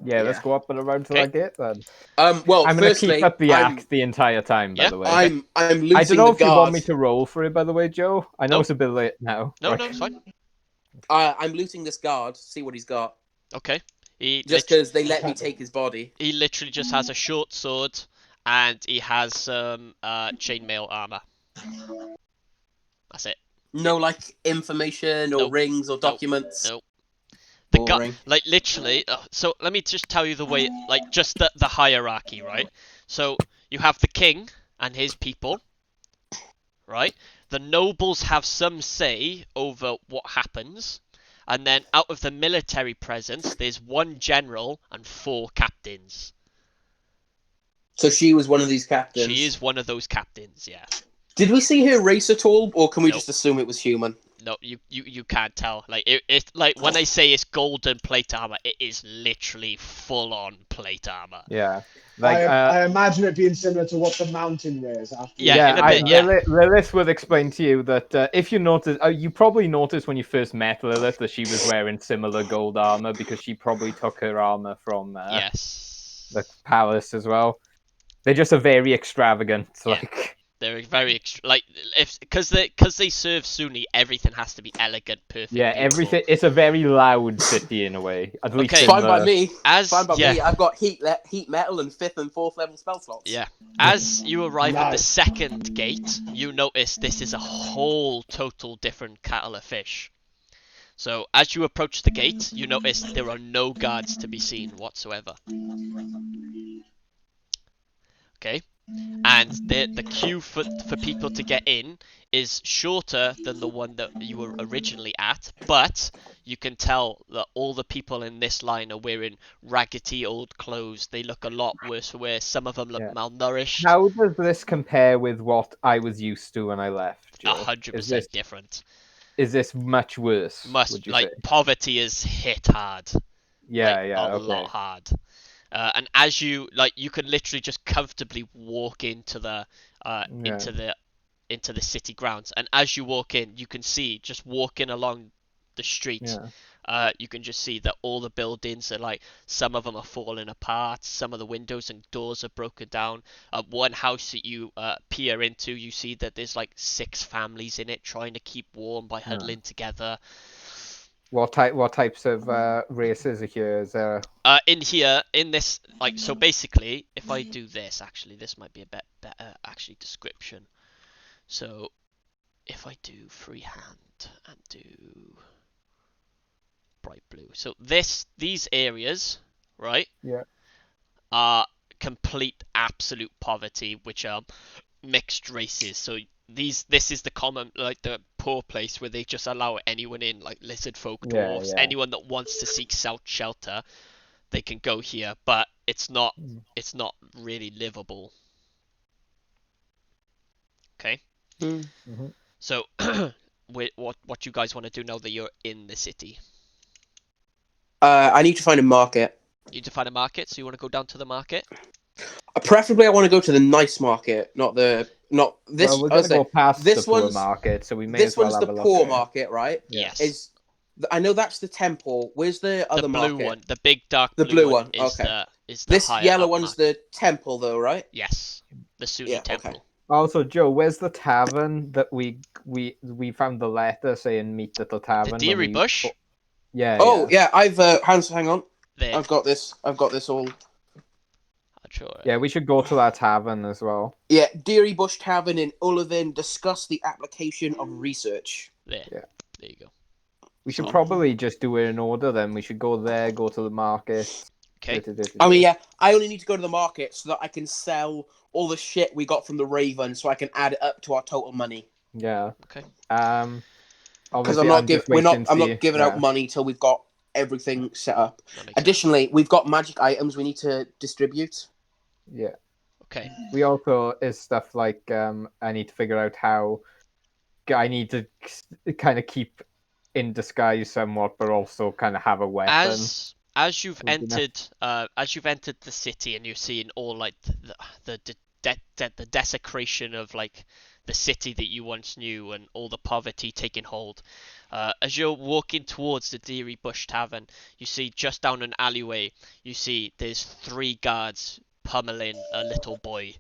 Yeah, let's go up and around to that gate then. Well, I'm going to keep up the act the entire time, by the way. I'm looting I don't know if you want me to roll for it, by the way, Joe. I know it's a bit late now. No, it's fine. I'm looting this guard, see what he's got. Okay. Just because they let me take his body. He literally just has a short sword, and he has some chainmail armor. That's it. No, like, information or rings or documents? Nope. Like, literally, so let me just tell you the way, like, just the hierarchy, right? So, you have the king and his people, right? The nobles have some say over what happens, and then out of the military presence, there's 1 general and 4 captains. So she was one of these captains? She is one of those captains, yeah. Did we see her race at all, or can we just assume it was human? No, you can't tell. Like it like when I say it's golden plate armor, it is literally full on plate armor. Yeah. Like I imagine it being similar to what the mountain wears after. Lilith would explain to you that if you notice, you probably noticed when you first met Lilith that she was wearing similar gold armor because she probably took her armor from the palace as well. They're just a very extravagant, like. They're very because they serve Sunni, everything has to be elegant, perfect. Yeah, beautiful. Everything. It's a very loud city in a way. At least fine by me. Fine by me. I've got heat metal and 5th and 4th level spell slots. Yeah. As you arrive at the second gate, you notice this is a whole total different kettle of fish. So as you approach the gate, you notice there are no guards to be seen whatsoever. Okay, and the queue for people to get in is shorter than the one that you were originally at, but you can tell that all the people in this line are wearing raggedy old clothes. They look a lot worse for wear. Some of them look malnourished. How does this compare with what I was used to when I left, Joe? 100% different. Is this much worse? Would you say? Poverty is hit hard. Yeah, a lot hard. And as you can literally just comfortably walk into the into the city grounds, and as you walk in, you can see, just walking along the street, you can just see that all the buildings are some of them are falling apart, some of the windows and doors are broken down. One house that you peer into, you see that there's 6 families in it trying to keep warm by huddling together. What types of races are here? Is there in here, in this, so basically, if I do this, actually, this might be a better actually description. So if I do freehand and do bright blue, so these areas, right, are complete absolute poverty, which are mixed races. So this is the common, the poor place where they just allow anyone in, lizard folk, dwarves, anyone that wants to seek shelter, they can go here, but it's not really livable. Okay. Mm-hmm. So what you guys want to do now that you're in the city? I need to find a market. You need to find a market, so you want to go down to the market? Preferably, I want to go to the nice market, not this. Well, we're going to go past this the poor one's market, so we may as well have a look. This one's the poor market, right? Yes. I know that's the temple. Where's the other market? The blue one, the big dark blue one. Is okay. Is the this yellow one's market. the temple, though, right? Yes, the Sunni temple. Okay. Also, Joe, where's the tavern that we found the letter saying meet at the tavern? The Deary Bush. Yeah. Oh yeah, I've hang on. There. I've got this all. Sure. Yeah, we should go to that tavern as well. Yeah, Deary Bush Tavern in Uluvin. Discuss the application of research. There. Yeah. There you go. We should probably just do it in order then. We should go there, go to the market. Okay. I mean, yeah, I only need to go to the market so that I can sell all the shit we got from the Raven, so I can add it up to our total money. Yeah. Okay. Because I'm not giving out money till we've got everything set up. Additionally, we've got magic items we need to distribute. Yeah. Okay. We also is stuff like I need to figure out how I need to kind of keep in disguise somewhat, but also kind of have a weapon. As you've entered the city and you've seen all the desecration of the city that you once knew and all the poverty taking hold. As you're walking towards the Deary Bush Tavern, you see just down an alleyway, you see there's 3 guards pummeling a little boy.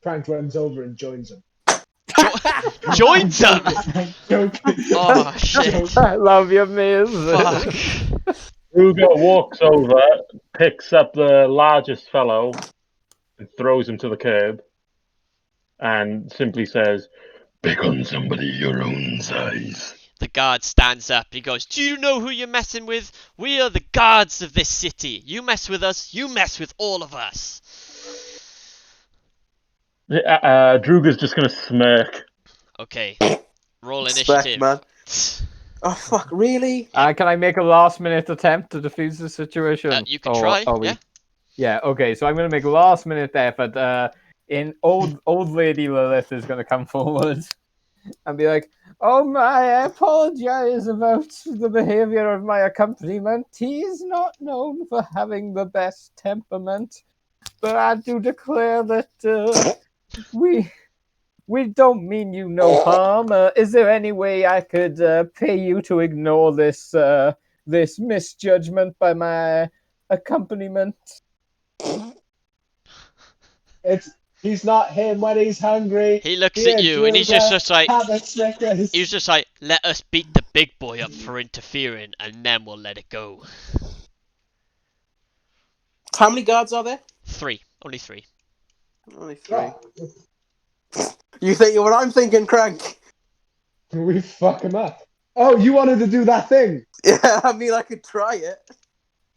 Frank runs over and joins him. Joins him? Joking. Oh, shit. I love your music. Fuck. Ruger walks over, picks up the largest fellow, and throws him to the curb, and simply says, "Pick on somebody your own size." The guard stands up. He goes, "Do you know who you're messing with? We are the guards of this city. You mess with us, you mess with all of us." Druga's just going to smirk. Okay. Roll initiative. Man. Oh, fuck, really? Can I make a last-minute attempt to defuse the situation? You can try, yeah. Yeah, okay, so I'm going to make a last-minute effort. Old Lady Lilith is going to come forward and be like, "Oh my, I apologize about the behavior of my accompaniment. He is not known for having the best temperament, but I do declare that we don't mean you no harm. Is there any way I could pay you to ignore this misjudgment by my accompaniment?" He's not him when he's hungry. He looks at you and he's just like, "Let us beat the big boy up for interfering, and then we'll let it go." How many guards are there? 3. Only 3. Only 3. You think what I'm thinking, Crank? We fuck him up. Oh, you wanted to do that thing? Yeah, I mean, I could try it.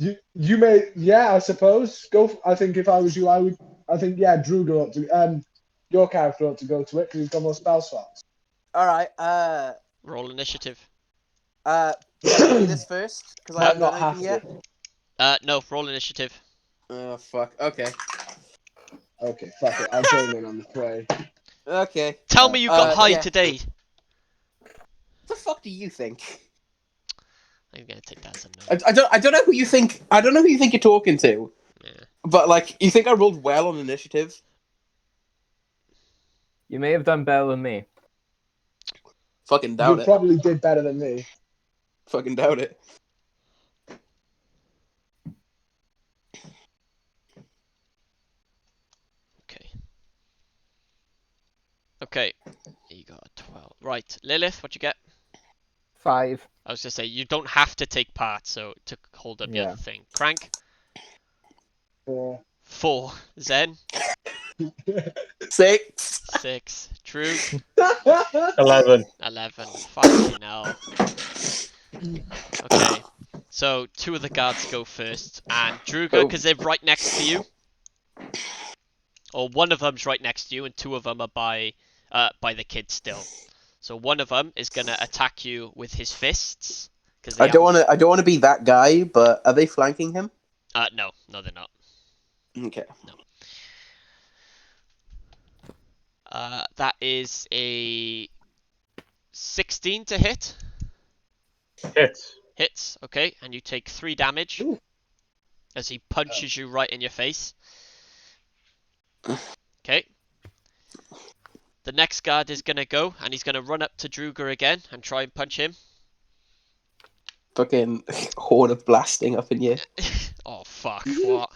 You may, yeah, I suppose. I think if I was you, I would. I think Druga ought to. Your character ought to go to it because he's got more spell slots. All right. Roll initiative. Can I do this first? Because I Might haven't not done have anything yet. No, roll initiative. Oh fuck. Okay. Okay, fuck it. I'll join in on the fray. Okay. Tell me you got high yeah. today. What the fuck do you think? I'm gonna take that as a no. I don't know who you think. I don't know who you think you're talking to. Yeah. But like, you think I rolled well on initiative? You may have done better than me. Fucking doubt You it. probably did better than me. Fucking doubt it. Okay. You got a 12. Right, Lilith, what you get? 5. I was gonna say you don't have to take part, so to hold up the Yeah. other thing. Crank. 4. 4. Zen. 6. 6. Drew. 11. 11. Fucking hell. Okay. So 2 of the guards go first, and Druga, because they're right next to you, or one of them's right next to you, and 2 of them are by the kid still. So one of them is gonna attack you with his fists. I don't want to be that guy, but are they flanking him? No, they're not. Okay. No. That is a 16 to hit. Hits. Hits, okay, and you take 3 damage. Ooh. As he punches you right in your face. Okay. The next guard is gonna go, and he's gonna run up to Druga again and try and punch him. Fucking horde of blasting up in you. Oh fuck! What?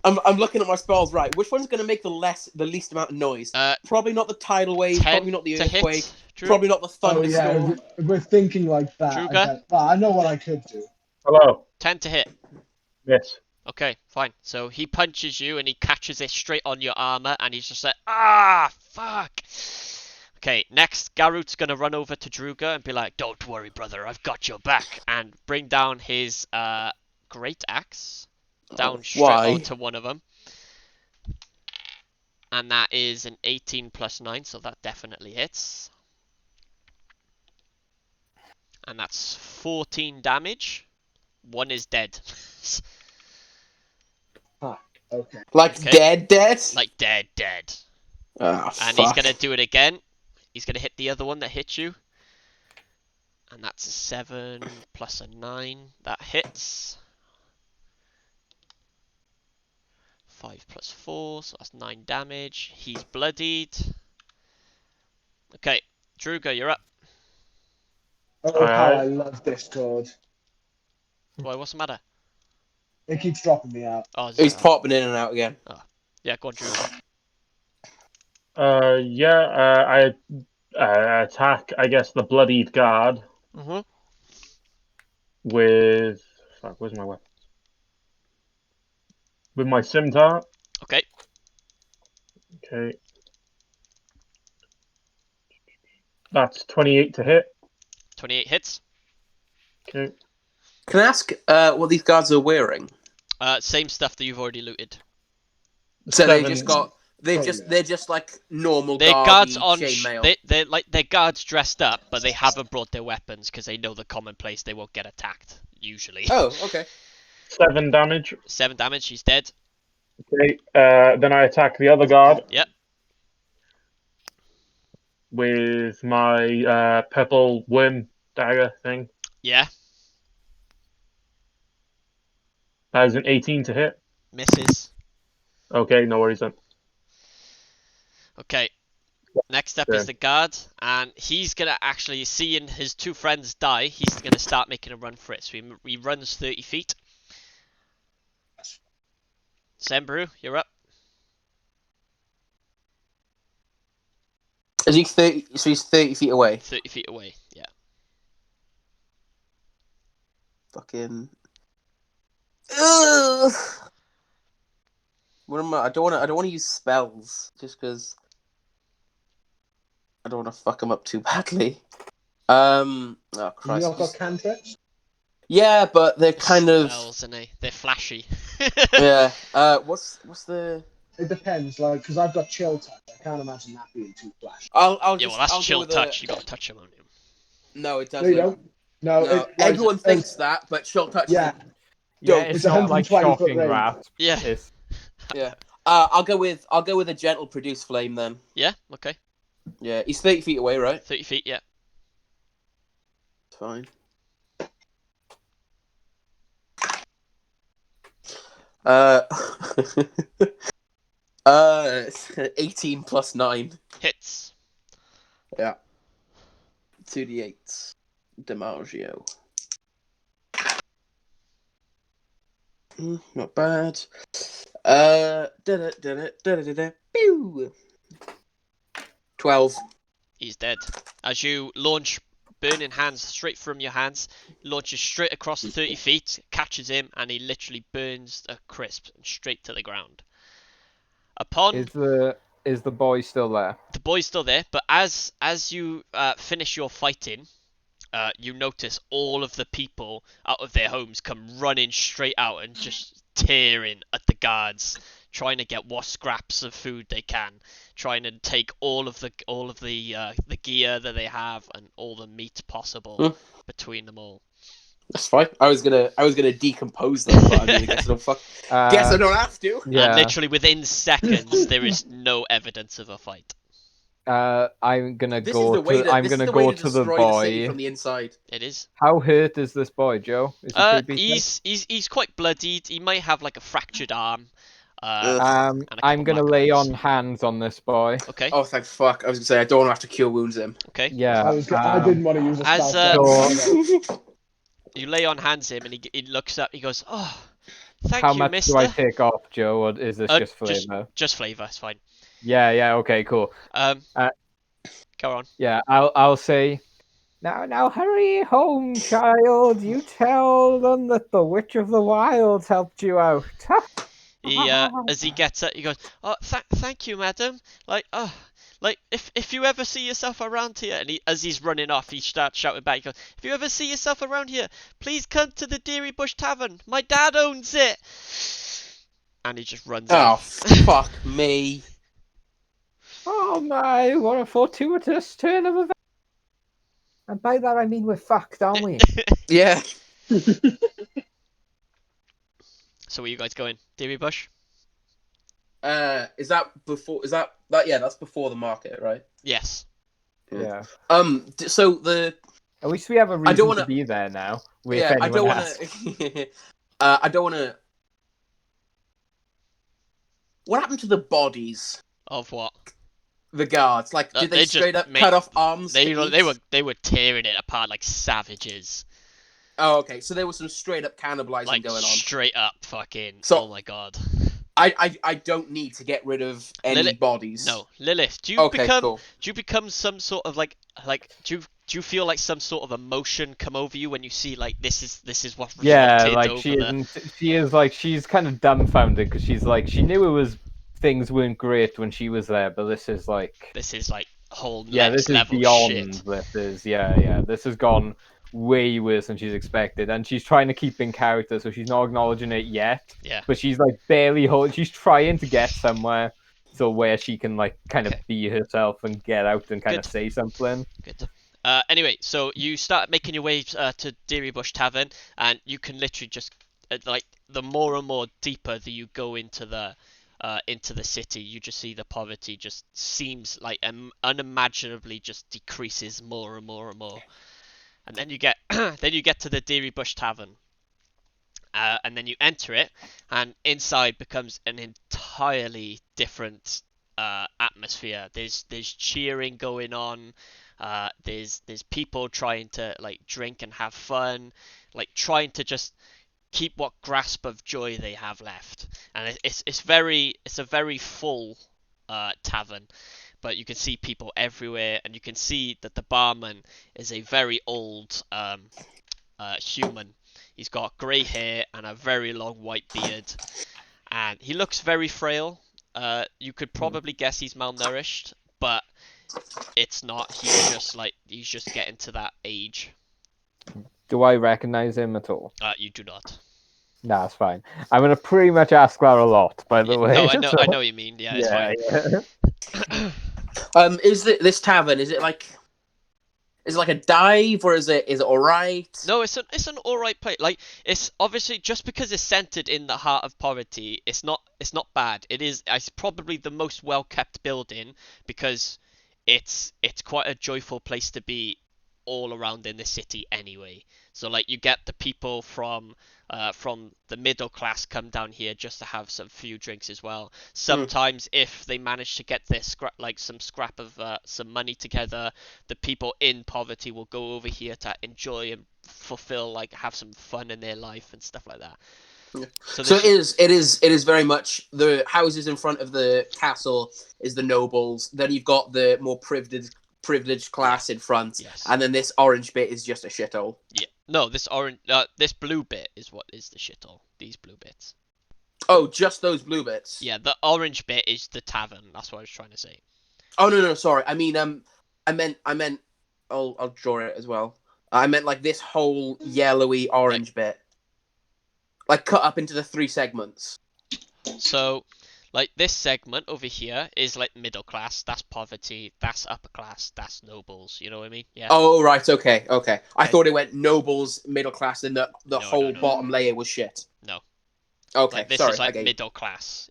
I'm looking at my spells. Right, which one's gonna make the least amount of noise? Probably not the tidal wave. 10 Probably not the to hit, earthquake. Drew? Probably not the Oh yeah, thunderstorm. we're thinking like that. Druga? Well, I know what I could do. Hello. 10 to hit. Yes. Okay, fine. So he punches you and he catches it straight on your armor, and he's just like, ah, fuck. Okay, next, Garut's gonna run over to Druga and be like, don't worry, brother, I've got your back, and bring down his great axe down straight onto one of them. And that is an 18 plus 9, so that definitely hits. And that's 14 damage. One is dead. Okay. Like Okay. dead? Like dead. Ah, And fuck. he's gonna do it again. He's gonna hit the other one that hit you. And that's a 7 plus a 9. That hits. 5 plus 4, so that's 9 damage. He's bloodied. Okay, Druga, you're up. Oh, how I love Discord. Why, what's the matter? It keeps dropping me out. Oh, He's popping in and out again. Oh. Yeah, go on, Druga. I attack, I guess, the bloodied guard with... Fuck, where's my weapon? With my scimitar. Okay. Okay. That's 28 to hit. 28 hits. Okay. Can I ask what these guards are wearing? Same stuff that you've already looted. So Seven. they just got... They're just like normal Their guards Garvey on chainmail. they're like their guards dressed up, but they haven't brought their weapons because they know the commonplace they won't get attacked usually. Oh, okay. 7 damage. 7 damage. He's dead. Okay. Then I attack the other guard. Yep. With my purple worm dagger thing. Yeah. That is an 18 to hit. Misses. Okay, no worries then. Okay. Next up is the guard, and he's gonna actually, seeing his 2 friends die, he's gonna start making a run for it. So he runs 30 feet. Sembru, you're up. Is he 30? So he's 30 feet away. 30 feet away. Yeah. Fucking. Ugh. What am I? I don't want to use spells just because I don't want to fuck him up too badly. Oh You Christ! not got cantrips? Yeah, but they're kind of Spells, and they're flashy. yeah. What's the? It depends, like, because I've got chill touch. I can't imagine that being too flashy. I'll Yeah, just well, that's I'll go chill with touch. You gotta touch him on him. No, it No, you doesn't. don't. No, No, everyone thinks that, but chill touch. Yeah, Yeah, Don't. it's It's not like 120 foot shocking range. grasp. Yeah. It's Yeah. I'll go with a gentle produce flame then. Yeah. Okay. Yeah, he's 30 feet away, right? 30 feet. Yeah. Fine. 18 plus 9. Hits. Yeah. 2d8. DiMaggio. Not bad. Pew. 12. He's dead. As you launch burning hands straight from your hands, launches straight across 30 feet, catches him, and he literally burns a crisp and straight to the ground. Upon is the boy still there? the boy's still there, but as you finish your fighting, you notice all of the people out of their homes come running straight out and just tearing at the guards, trying to get what scraps of food they can, trying to take all of the gear that they have and all the meat possible between them all. That's fine. I was gonna decompose them, but I mean, I guess I don't guess I don't have to. Yeah. And literally within seconds, there is no evidence of a fight. I'm gonna This go is the way to. to. I'm This is gonna the way go to to the destroy the city boy. from the inside. It is. How hurt is this boy, Joe? Is he pretty beaten? He's quite bloodied. He might have like a fractured arm. Ugh. And a I'm couple gonna black lay eyes. on hands on this boy. Okay. Oh, thank fuck! I was gonna say I don't want to have to cure wounds him. Okay. Yeah. I didn't want to use a as, spell. You lay on hands him, and he looks up. He goes, "Oh, thank How you, much mister." do I take off, Joe, or is this just flavor? Just flavor. It's fine. Yeah. Okay. Cool. Go on. Yeah. I'll say. Now hurry home, child. You tell them that the Witch of the Wilds helped you out. He as he gets it, he goes, "Oh, thank you, madam. Like if you ever see yourself around here," and as he's running off, he starts shouting back. He goes, "If you ever see yourself around here, please come to the Deary Bush Tavern. My dad owns it." And he just runs off. Fuck me! Oh my! What a fortuitous turn of events. And by that I mean we're fucked, aren't we? Yeah. So where you guys going? Deary Bush? Is that before? Is that? Yeah, that's before the market, right? Yes. Yeah. So the. At least we have a reason don't wanna... to be there now. Yeah, I don't want to. I don't want to. What happened to the bodies? Of what? The guards. Like, did they straight up cut off arms? They were tearing it apart like savages. Oh, okay. So there was some straight up cannibalizing going on. Straight up fucking. So, oh my god. I don't need to get rid of any bodies. No, Lilith. Do you become some sort of like do you feel like some sort of emotion come over you when you see like this is what like she's kind of dumbfounded because she's like she knew it was things weren't great when she was there, but this is like whole this is level beyond shit. This is this has gone way worse than she's expected, and she's trying to keep in character, so she's not acknowledging it yet. Yeah. But she's like barely she's trying to get somewhere so where she can like kind of be herself and get out and kind of say something. Good. Anyway, so you start making your way to Deary Bush Tavern, and you can literally just like the more and more deeper that you go into the city, you just see the poverty just seems like unimaginably just decreases more and more and more. And then you get to the Deary Bush Tavern, and then you enter it, and inside becomes an entirely different atmosphere. There's cheering going on. There's people trying to like drink and have fun, like trying to just keep what grasp of joy they have left. And it's a very full tavern. But you can see people everywhere, and you can see that the barman is a very old human. He's got grey hair and a very long white beard, and he looks very frail. You could probably guess he's malnourished, but it's not. He's just getting to that age. Do I recognize him at all? You do not. Nah, it's fine. I'm gonna pretty much ask that a lot, by the way. No, I know. so- I know what you mean. Yeah, it's fine. Yeah. Is this tavern? Is it like a dive, or is it all right? No, it's an alright place. Like, it's obviously just because it's centered in the heart of poverty, it's not bad. It's probably the most well kept building because it's quite a joyful place to be all around in the city anyway. So like you get the people from the middle class come down here just to have some few drinks as well. Sometimes if they manage to get their some scrap of some money together, the people in poverty will go over here to enjoy and fulfill, like, have some fun in their life and stuff like that. Yeah. So it is very much the houses in front of the castle is the nobles. Then you've got the more privileged class in front, Yes. and then this orange bit is just a shithole. Yeah. No, this blue bit is what is the shithole. These blue bits. Oh, just those blue bits. Yeah, the orange bit is the tavern. That's what I was trying to say. Oh no, sorry. I mean, I meant. I'll draw it as well. I meant like this whole yellowy orange bit, like cut up into the 3 segments. So, like, this segment over here is like middle class. That's poverty. That's upper class. That's nobles. You know what I mean? Yeah. Oh right, okay. I thought it went nobles, middle class, and the whole no. bottom layer was shit. No. Okay, Like, this sorry. is like I middle class.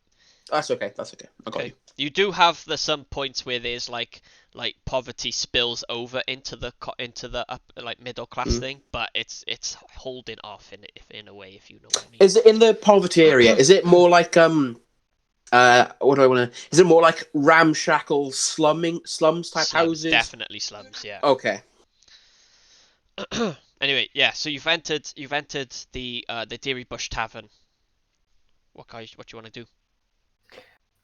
That's okay. I got you. You do have some points where there's like poverty spills over into the up, like middle class thing, but it's holding off in a way, if you know what I mean. Is it in the poverty area? Is it more like what do I want to? Is it more like ramshackle slums type houses? Definitely slums, yeah. Okay. Anyway, yeah. So you've entered the Deary Bush Tavern. What do you want to do?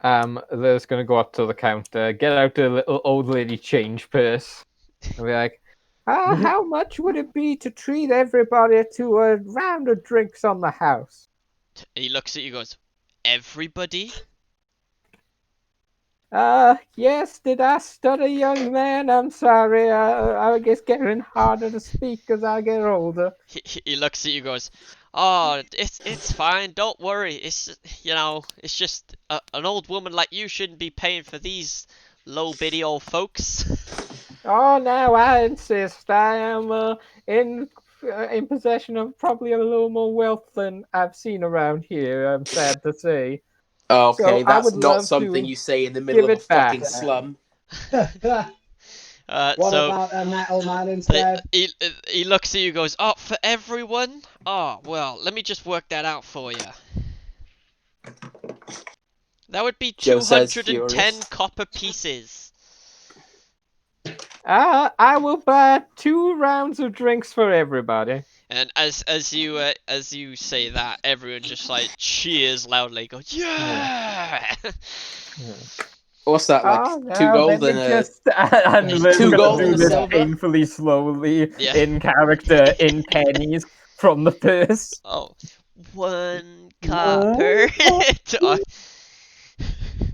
They're just gonna go up to the counter, get out a little old lady change purse, and be like, how much would it be to treat everybody to a round of drinks on the house? He looks at you and goes, everybody? Yes, did I stutter, young man? I'm sorry, I guess getting harder to speak as I get older. He looks at you and goes, oh, it's fine, don't worry. It's just an old woman like you shouldn't be paying for these low biddy old folks. Oh, now I insist. I am in possession of probably a little more wealth than I've seen around here, I'm sad to say. Okay, So I that's would not love something to you say in the middle of give a it back. fucking slum. What So about a metal man instead? he looks at you and goes, oh, for everyone? Oh, well, let me just work that out for you. That would be Joe says 210 furious. copper pieces. I will buy 2 rounds of drinks for everybody. And as you say that, everyone just like cheers loudly, go, yeah! What's that, like Oh, 2 no, gold let me and just and we're 2 gonna gold do and a this silver? painfully slowly Yeah. in character in pennies from the purse. Oh, 1 copper.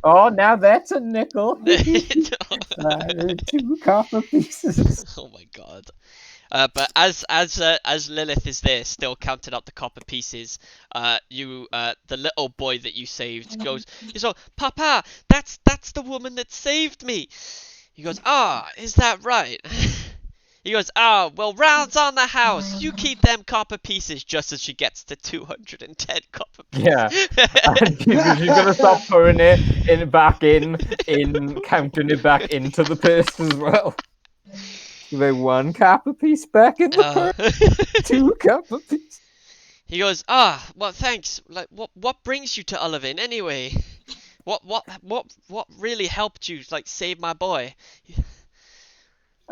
Oh, now that's a nickel. 2 copper pieces. Oh my god. But as Lilith is there, still counting up the copper pieces, the little boy that you saved goes, he's all, Papa, that's the woman that saved me. He goes, is that right? He goes, well, rounds on the house. You keep them copper pieces, just as she gets to 210 copper pieces. Yeah. And she's gonna stop putting it back in counting it back into the purse as well. They 1 copper piece back in the purse. 2 copper piece. He goes, well, thanks. Like, what brings you to Uluvin anyway? What really helped you, like, save my boy?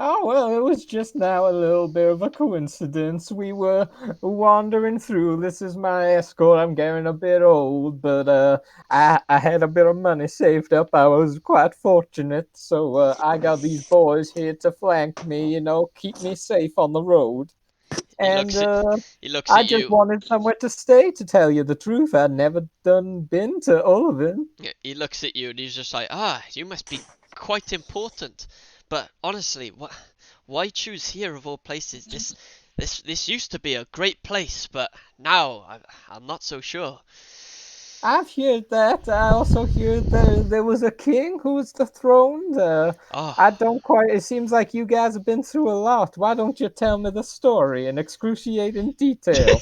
Oh, well, it was just now a little bit of a coincidence. We were wandering through. This is my escort. I'm getting a bit old, but I had a bit of money saved up. I was quite fortunate, so I got these boys here to flank me, keep me safe on the road. And He looks I at just you. wanted somewhere to stay, to tell you the truth. I'd never been to Uluvin. He looks at you and he's just like, you must be quite important. But honestly, why choose here of all places? this used to be a great place, but now I'm not so sure. I've heard that. I also heard there was a king who was dethroned. Oh, I don't quite. It seems like you guys have been through a lot. Why don't you tell me the story in excruciating detail?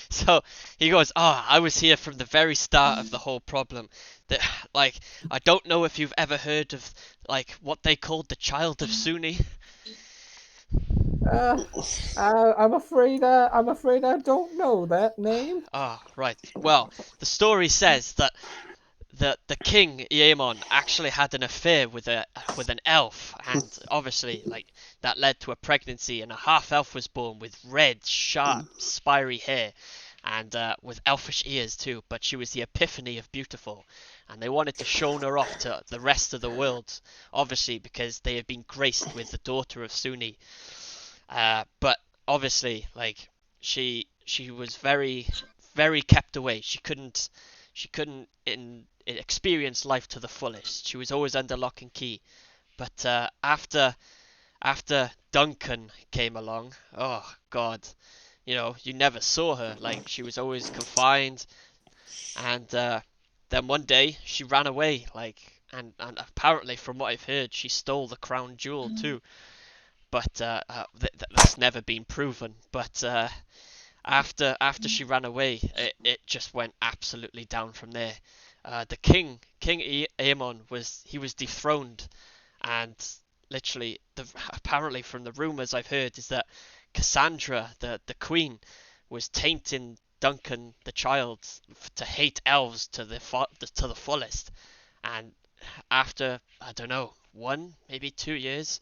so he goes, "Oh, I was here from the very start of the whole problem. That, like, I don't know if you've ever heard of like what they called the child of Sunni." I'm afraid. I'm afraid I don't know that name. Ah, right. Well, the story says that the king Aemon actually had an affair with an elf, and obviously, like, that led to a pregnancy, and a half elf was born with red, sharp, spiry hair, and with elfish ears too. But she was the epiphany of beautiful, and they wanted to show her off to the rest of the world, obviously because they had been graced with the daughter of Sunni. But obviously, like, she was very kept away. She couldn't experience life to the fullest. She was always under lock and key. But after Duncan came along, oh God, you never saw her. Like, she was always confined, and then one day she ran away. Like, and apparently, from what I've heard, she stole the crown jewel too. But that's never been proven. But after she ran away, it just went absolutely down from there. The King Aemon was dethroned, and literally, apparently from the rumors I've heard, is that Cassandra, the queen, was tainting Duncan the child to hate elves to the fullest. And after, I don't know, 1 maybe 2 years,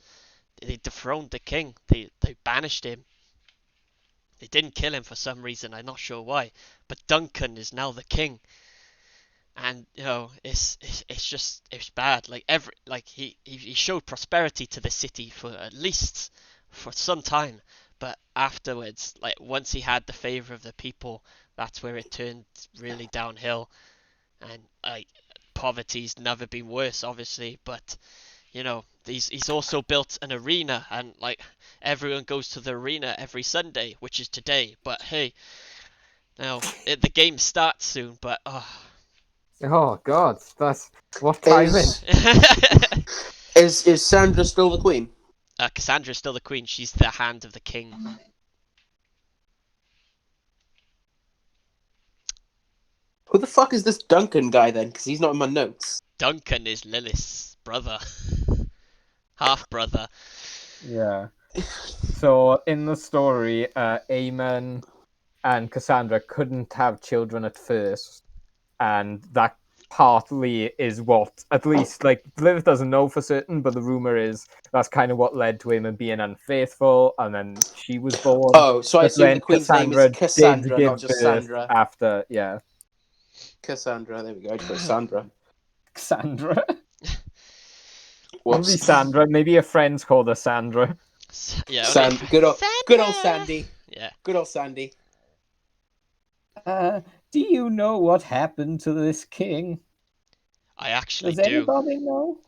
they dethroned the king. They banished him. They didn't kill him for some reason. I'm not sure why. But Duncan is now the king, and it's bad. Like, he showed prosperity to the city for some time, but afterwards, like, once he had the favor of the people, that's where it turned really downhill. And like, poverty's never been worse, obviously, but he's also built an arena, and like, everyone goes to the arena every Sunday, which is today. But hey, now the game starts soon. But Oh God, that's what time Is is. is Sandra still the queen? Cassandra's still the queen. She's the hand of the king. Who the fuck is this Duncan guy then? Because he's not in my notes. Duncan is Lilith's brother, half brother. Yeah. So in the story, Aemon and Cassandra couldn't have children at first, and that partly is what, at least, like, Lilith doesn't know for certain, but the rumor is that's kind of what led to Aemon being unfaithful, and then she was born. Oh, so I But assume then the queen's name is Cassandra did Cassandra, give not just birth Sandra. after, yeah. Cassandra, there we go. I just wrote Sandra. Cassandra. Whoops. Maybe Sandra. Maybe your friends called her Sandra. Yeah, Good old Sandy. Yeah. Good old Sandy. Do you know what happened to this king? I actually Does do. anybody know?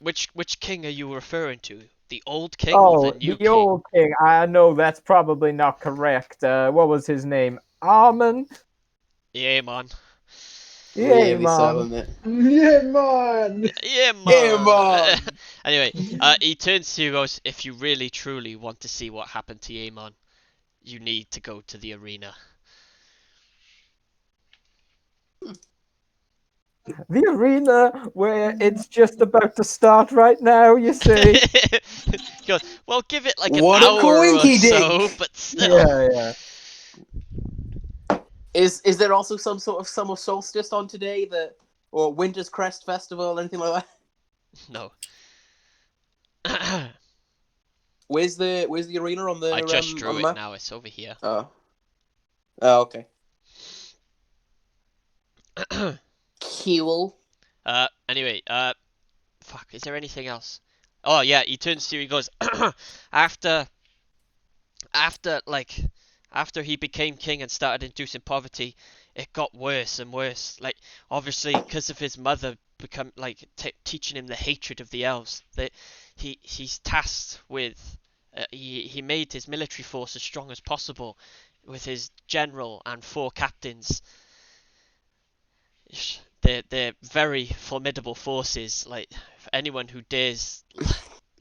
Which king are you referring to? The old king Oh, or the new the king? old king. I know that's probably not correct. What was his name? Armin? Yeah, man. Really man. selling it. Yeah, man. Yeah, man. Yeah, man. Anyway, he turns to you and goes, "If you really truly want to see what happened to Aemon, you need to go to the arena." The arena where it's just about to start right now, you see. He goes, "Well, give it like an What a hour or coinky so, dink. but still." Yeah. Is there also some sort of summer solstice on today, or Winter's Crest Festival, anything like that? No. Where's the arena on the? I just on drew the it map? now. It's over here. Oh, okay. Cool. Anyway, fuck. Is there anything else? Oh yeah, he turns to you. He goes, after he became king and started inducing poverty, it got worse and worse. Like, obviously, because of his mother become like teaching him the hatred of the elves. That he's tasked with He made his military force as strong as possible with his general and 4 captains. They're very formidable forces. Like, for anyone who dares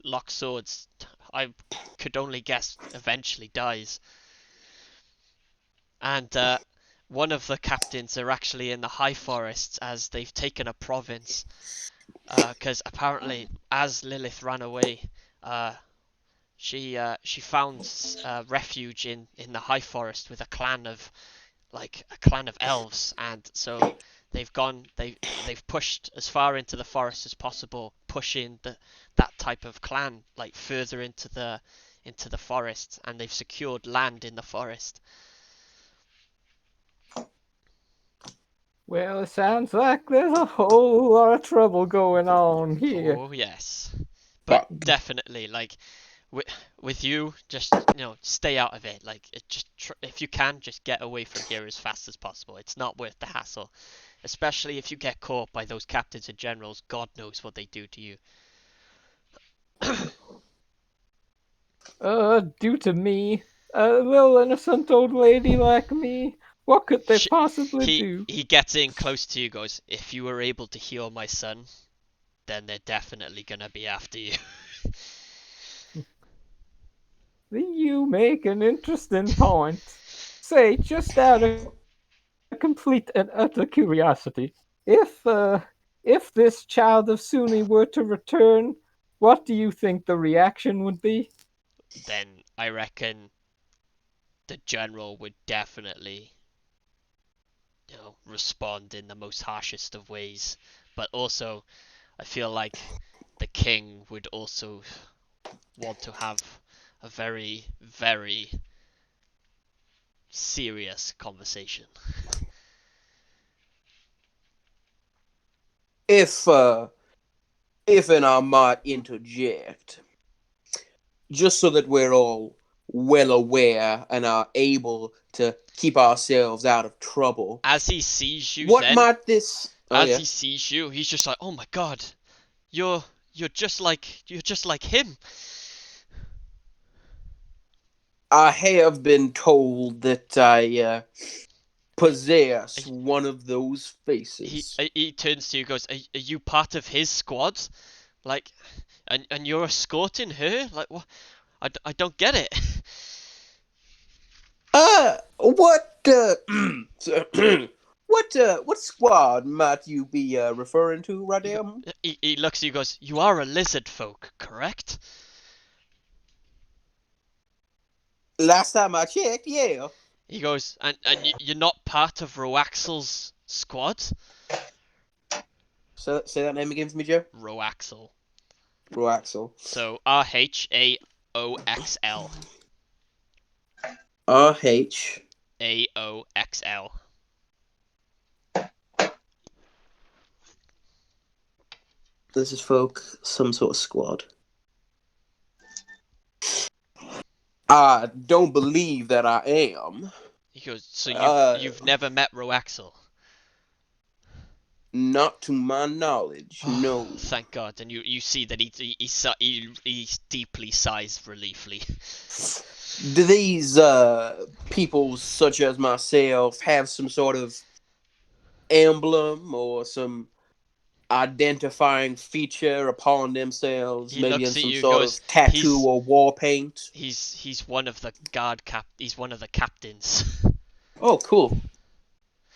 lock swords, I could only guess eventually dies. And one of the captains are actually in the high forests, as they've taken a province. Because apparently, as Lilith ran away, she found refuge in the high forest with a clan of elves, and so they've pushed as far into the forest as possible, pushing that type of clan like further into the forest, and they've secured land in the forest. Well, it sounds like there's a whole lot of trouble going on here. Oh yes, but definitely, like, with you, just stay out of it. Like, if you can, just get away from here as fast as possible. It's not worth the hassle, especially if you get caught by those captains and generals. God knows what they do to you. Due to me, a little innocent old lady like me. What could they possibly do? He gets in close to you, goes, "If you were able to heal my son, then they're definitely gonna be after you." You make an interesting point. Say, just out of complete and utter curiosity, if this child of Sunni were to return, what do you think the reaction would be? Then I reckon the general would definitely, respond in the most harshest of ways. But also, I feel like the king would also want to have a very, very serious conversation. If and I might interject, just so that we're all well aware and are able to keep ourselves out of trouble. As he sees you, what might this? He sees you, he's just like, "Oh my god, you're just like him." I have been told that I possess one of those faces. He turns to you, goes, "Are you part of his squad? Like, and you're escorting her? Like, what? I don't get it." What squad might you be referring to, Radam? He looks at you, goes, "You are a lizard folk, correct?" Last time I checked, yeah. He goes, and you're not part of Roaxel's squad? So say that name again for me, Joe. Roaxel. Roaxel. So RHAOXL. RHAOXL. This is folk, some sort of squad. I don't believe that I am. He goes, "So you've never met Roaxel?" Not to my knowledge, no. Thank God. And you see that he deeply sighs reliefly. Do these people such as myself have some sort of emblem or some identifying feature upon themselves, maybe in some sort of tattoo or war paint? He's one of the he's one of the captains. Oh, cool.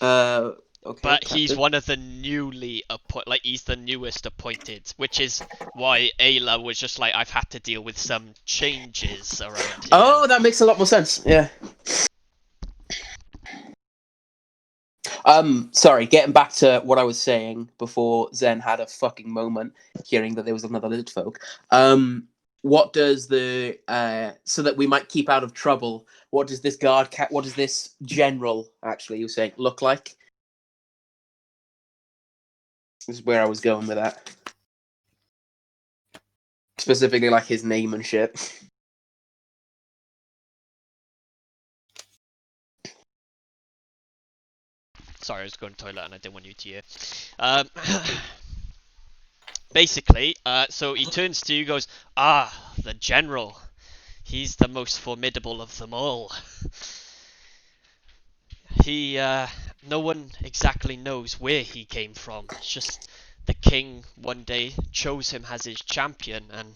Okay, but captain. He's one of the newly he's the newest appointed, which is why Ayla was just like, "I've had to deal with some changes around here." Oh, that makes a lot more sense. Yeah. Sorry, getting back to what I was saying before Zen had a fucking moment hearing that there was another lizard folk. What does so that we might keep out of trouble, what does this what does this general, actually, you were saying, look like? This is where I was going with that. Specifically, like, his name and shit. Sorry, I was going to the toilet and I didn't want you to hear. Basically, so he turns to you, goes, "Ah, the general. He's the most formidable of them all. No one exactly knows where he came from. It's just the king one day chose him as his champion, and,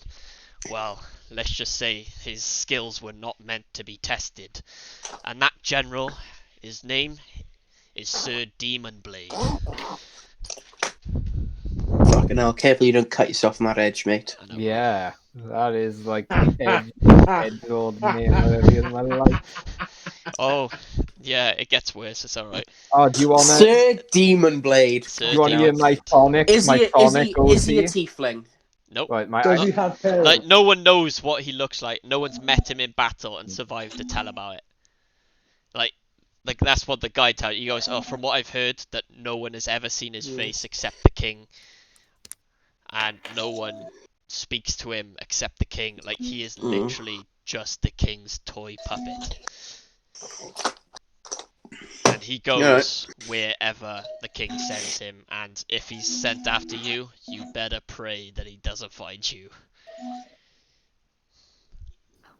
well, let's just say his skills were not meant to be tested. And that general, his name is Sir Demonblade. Fucking hell, careful you don't cut yourself on that edge, mate. I know. Yeah, that is like the edge of the name I've ever in my life. Oh, yeah, it gets worse. It's all right. Oh, do you want to? Sir Demonblade. Sir Do you want to hear my Demonblade. tonic? Is my he tonic OC? is he a tiefling? Nope. Right, my Does he have tails? Like, no one knows what he looks like. No one's met him in battle and survived to tell about it. Like that's what the guy tells you. He goes, "Oh, from what I've heard, that no one has ever seen his face except the king, and no one speaks to him except the king. Like, he is literally just the king's toy puppet, and he goes wherever the king sends him. And if he's sent after you, you better pray that he doesn't find you."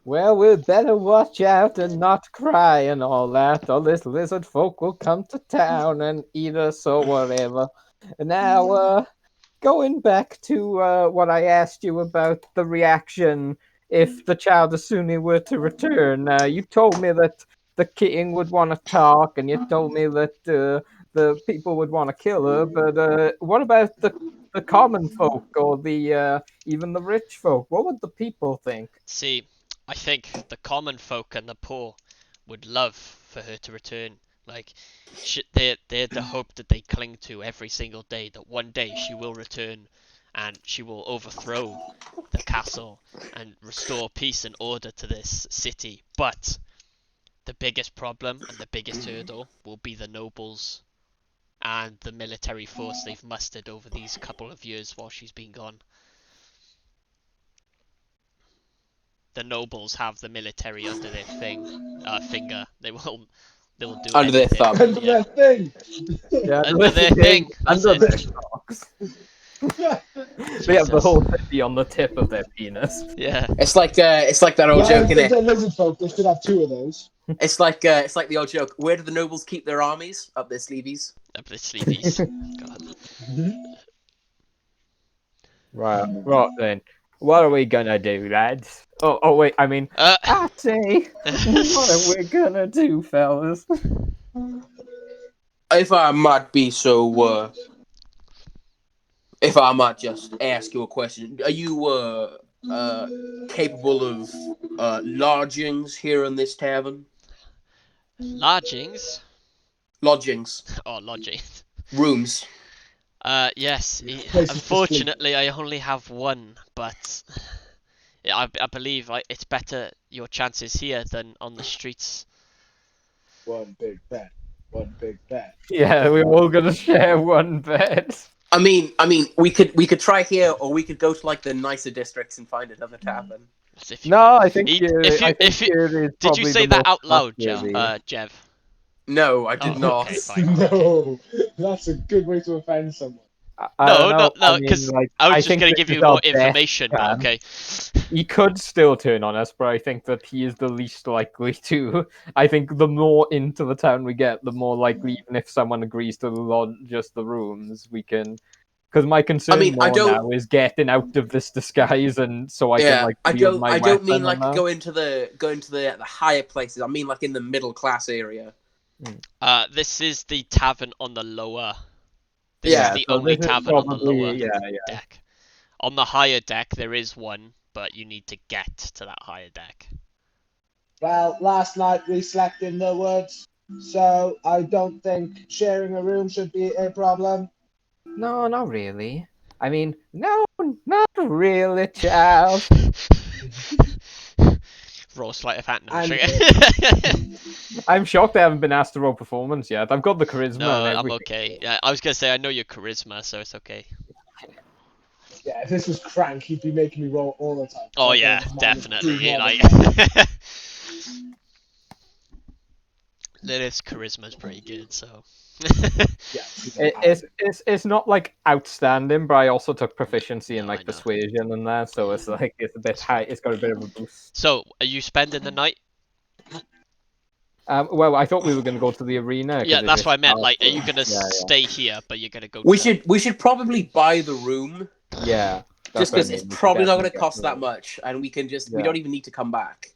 Well, we better watch out and not cry and all that, or this lizard folk will come to town and eat us or whatever. Now, going back to what I asked you about the reaction if the Child of Sunni were to return, you told me that the king would want to talk, and you told me that the people would want to kill her. But what about the common folk or the even the rich folk? What would the people think? See, I think the common folk and the poor would love for her to return. Like, they're the hope that they cling to every single day, that one day she will return and she will overthrow the castle and restore peace and order to this city. But the biggest problem and the biggest hurdle will be the nobles and the military force they've mustered over these couple of years while she's been gone. The nobles have the military under their finger. They will do Under their anything. thumb. Under Yeah. that thing. Yeah, Under their thing. That's Under it. their cocks. They have the whole city on the tip of their penis. Yeah. It's like that old joke, If innit? they're lizard folk, they should have 2 of those. It's like the old joke. Where do the nobles keep their armies? Up their sleeveys. Up the sleeveys. God. Right then. What are we gonna do, lads? Oh wait, I mean, I say, what are we gonna do, fellas? If I might just ask you a question, are you capable of lodgings here in this tavern? Lodgings? Lodgings. Oh, lodgings. Rooms. Yes. Places to Unfortunately, I only have one, but I believe it's better your chances here than on the streets. One big bet. One big bet. Yeah, we're all gonna share one bed. I mean, we could try here, or we could go to like the nicer districts and find another tavern. No, I think Did you say that out loud, Jev? No, I did not. Okay, fine. No, that's a good way to offend someone. No, because I was just going to give you more information, but okay. He could still turn on us, but I think that he is the least likely to. I think the more into the town we get, the more likely, even if someone agrees to lodge just the rooms, we can. Because my concern now is getting out of this disguise, and so I can like. I don't mean like go into the higher places. I mean like in the middle class area. This is the tavern on the lower. This is the only tavern on the lower deck. On the higher deck, there is one, but you need to get to that higher deck. Well, last night we slept in the woods, so I don't think sharing a room should be a problem. No, not really. I mean, no, not really, child. Roll sleight of hand. No, I'm shocked I haven't been asked to roll performance yet. I've got the charisma. No, and I'm okay. Yeah, I was gonna say I know your charisma, so it's okay. Yeah, if this was Crank, he'd be making me roll all the time. Oh yeah, definitely. Like, Lilith's charisma's pretty good, so. Yeah, It's not like outstanding, but I also took proficiency in No, I like know. persuasion and that, so it's like it's a bit high. It's got a bit of a boost. So, are you spending the night? Well, I thought we were going to go to the arena. 'cause Yeah, it that's just what I meant. starts. Like, are you gonna Yeah, stay here, but you're gonna go? We to... should probably buy the room yeah. just That's what I because it's mean. We should probably not going definitely to get cost to that it. much, and we can just we Yeah. don't even need to come back.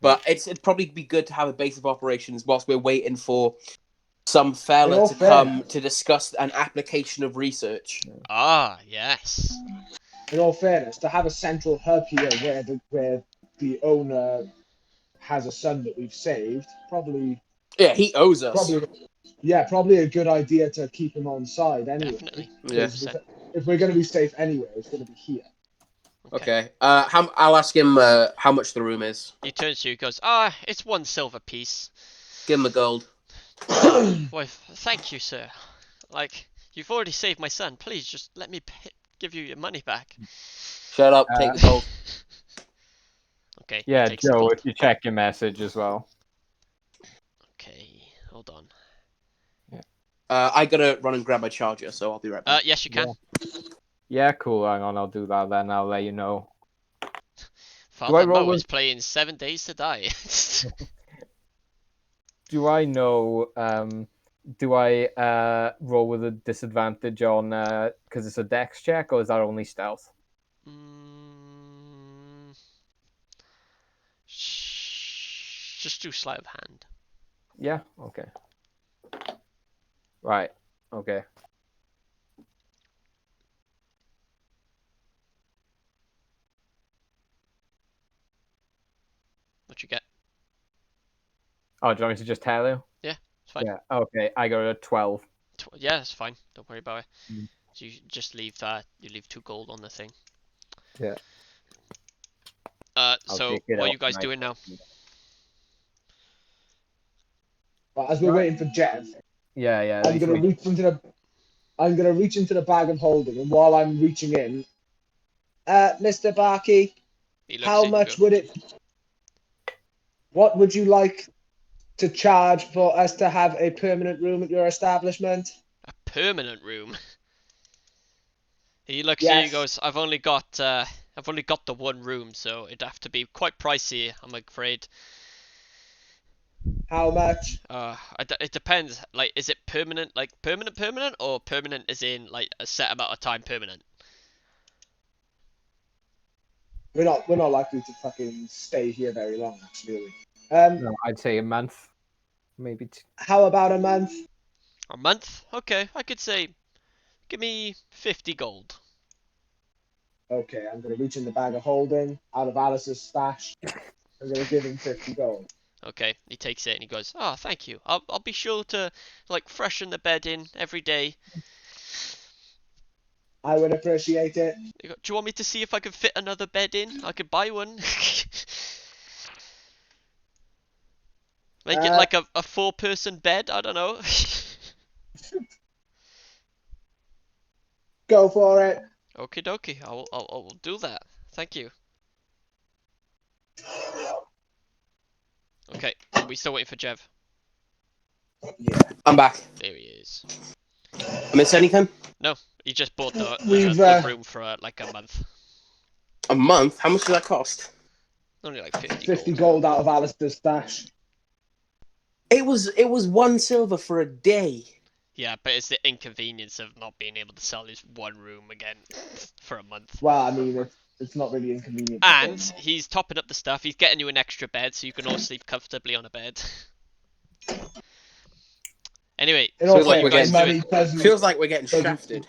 But it'd probably be good to have a base of operations whilst we're waiting for some fella all to come fair. to discuss an application of research. Ah, yes. In all fairness, to have a central hub here where the owner has a son that we've saved, probably Yeah, he owes us. probably a good idea to keep him on side anyway. Definitely. Yeah. 100%. If we're going to be safe anyway, it's going to be here. Okay. I'll ask him how much the room is. He turns to you, goes, it's 1 silver piece. Give him the gold. Why, thank you, sir. Like, you've already saved my son. Please, just let me give you your money back. Shut up. Take the gold. Okay. he Yeah, takes the Joe, gold. if you check your message as well. Okay, hold on. I gotta run and grab my charger, so I'll be right back. Yes, you can. Yeah, cool. Hang on, I'll do that then. I'll let you know. Father roll Mo is with- playing 7 Days to Die. Do I know? Do I roll with a disadvantage on because it's a dex check, or is that only stealth? Just do sleight of hand. Yeah. Okay. Right. Okay. What you get? Oh, do you want me to just tell you? It's fine. Yeah. Okay. I got a 12. Yeah, it's fine. Don't worry about it. Mm. So you just leave that. You leave 2 gold on the thing. Yeah. So take it what are out you guys tonight. doing now? But as we're waiting for Jeff, Yeah. I'm gonna reach into the bag of holding, and while I'm reaching in, Mr. Barkey, He looks how at you much and would it? What would you like to charge for us to have a permanent room at your establishment? a permanent room. He looks at you and Yes. goes, I've only got the 1 room, so it'd have to be quite pricey, I'm afraid. How much? It depends. Like, is it permanent, like permanent, or permanent as in like a set amount of time permanent? We're not likely to fucking stay here very long, actually. No, I'd say a month, maybe. How about a month? A month? Okay, I could say, give me 50 gold. Okay, I'm gonna reach in the bag of holding out of Alice's stash. I'm gonna give him 50 gold. Okay, he takes it and he goes, "Oh, thank you. I'll be sure to like freshen the bed in every day." I would appreciate it. Do you want me to see if I can fit another bed in? I could buy one. Make it like a 4-person bed. I don't know. Go for it. Okie dokie. I'll do that. Thank you. Okay, we still waiting for Jev. Yeah. I'm back. There he is. Miss anything? He just bought the room for like a month. A month? How much does that cost? Only like 50 50 gold. gold out of Alice's stash. It was 1 silver for a day. Yeah, but it's the inconvenience of not being able to sell his 1 room again for a month. Well, I mean, it's not really inconvenient. And he's topping up the stuff. He's getting you an extra bed so you can all sleep comfortably on a bed. Anyway, In so all Feels what like you we're guys getting- doing? Feels like we're getting shafted.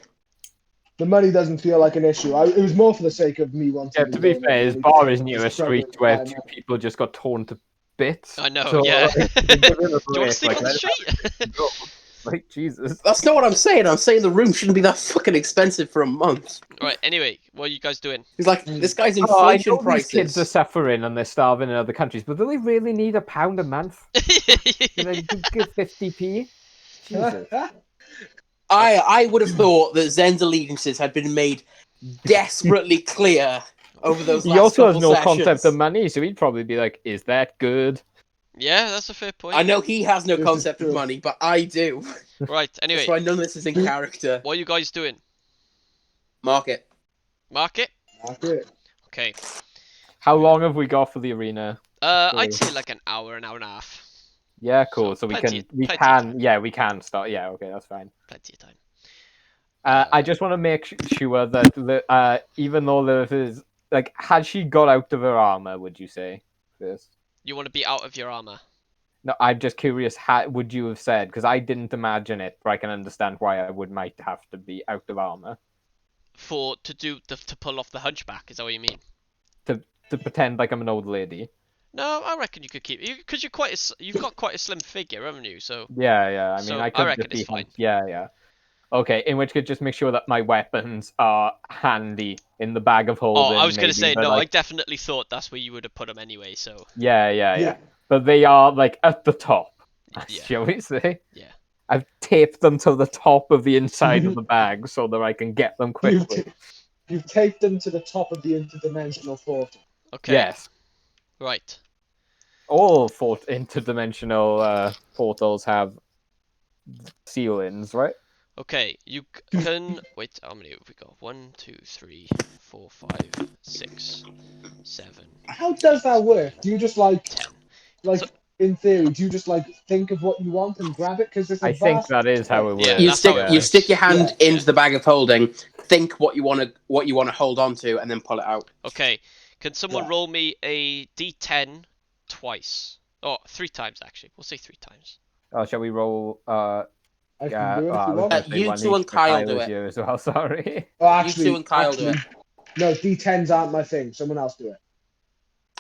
The money doesn't feel like an issue. It was more for the sake of me wanting Yeah, to be go fair, his and bar is near a just street struggle where to 2 find- people just got torn to bits. I know, So, yeah. like, Do give him a you want to break, sleep on the let him street? go. Like, Jesus. That's not what I'm saying. I'm saying the room shouldn't be that fucking expensive for a month. Right, anyway, what are you guys doing? He's like, this guy's Oh, I inflation know these kids are prices. suffering and they're starving in other countries, but do they really need £1 a month? Can they give 50p? Jesus. I would have thought that Zen's allegiances had been made desperately clear over those He last also has couple no sessions. concept of money, so he'd probably be like, is that good? Yeah, that's a fair point. I know he has no This is concept of true. money, but I do. Right, That's anyway, why none of this is in character. what are you guys doing? Market. Market? Market. Okay. How long have we got for the arena? I'd say like an hour and a half. Yeah, cool. So So we plenty can, of we can start. Yeah, okay, that's fine. Plenty of time. I just want to make sure that even though Lilith is like, had she got out of her armor? Would you say first? You want to be out of your armor. No, I'm just curious. Would you have said? Because I didn't imagine it, but I can understand why I might have to be out of armor To pull off the hunchback. Is that what you mean? to pretend like I'm an old lady. No, I reckon you could keep because you've got quite a slim figure, haven't you? So Yeah. I mean, So I I could reckon just be it's fine. Yeah. Okay, in which case, just make sure that my weapons are handy in the bag of holding. I was gonna maybe, say but, no. like, I definitely thought that's where you would have put them anyway. So Yeah. But they are like at the top, Yeah. shall we say? Yeah. I've taped them to the top of the inside of the bag so that I can get them quickly. You've taped them to the top of the interdimensional portal. okay. Yes. Right. All interdimensional portals have ceilings, right? Okay. You can wait. How many have we got? 1, 2, 3, 4, 5, 6, 7. How does that work? Do you just 10. So- in theory, do you just think of what you want and grab it? Because I think that is how it works. Yeah, You that's how stick it you works. stick your hand Yeah. into the bag of holding, think what you want to hold on to, and then pull it out. Okay. Can someone Yeah. roll me a D10 twice? Oh, 3 times actually. We'll say 3 times. Oh, shall we roll? I can do it if you want. You two and Kyle do it. You as well. Sorry. Oh, actually, You two and Kyle do it. No, D10s aren't my thing. Someone else do it.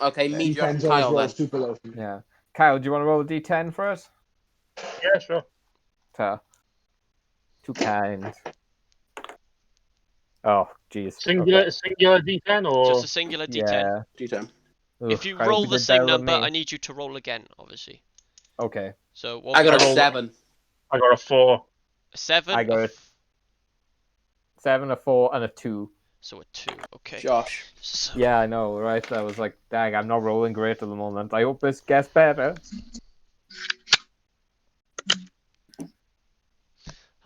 Okay, me, Josh, D10s and always Kyle roll then. super low. for me. Yeah. Kyle, do you want to roll a d10 for us? Yeah, sure. Too kind. Oh, jeez. Singular D10 or Just a singular D10. Yeah. D10. If you Kyle's roll a the good same better than number, me. I need you to roll again, obviously. Okay. So what I got a rolled- 7. I got a 4. A 7. I got a 7, a 4, and a 2. So a 2. Okay. Josh. So, Yeah, I know, right? I was like, dang, I'm not rolling great at the moment. I hope this gets better.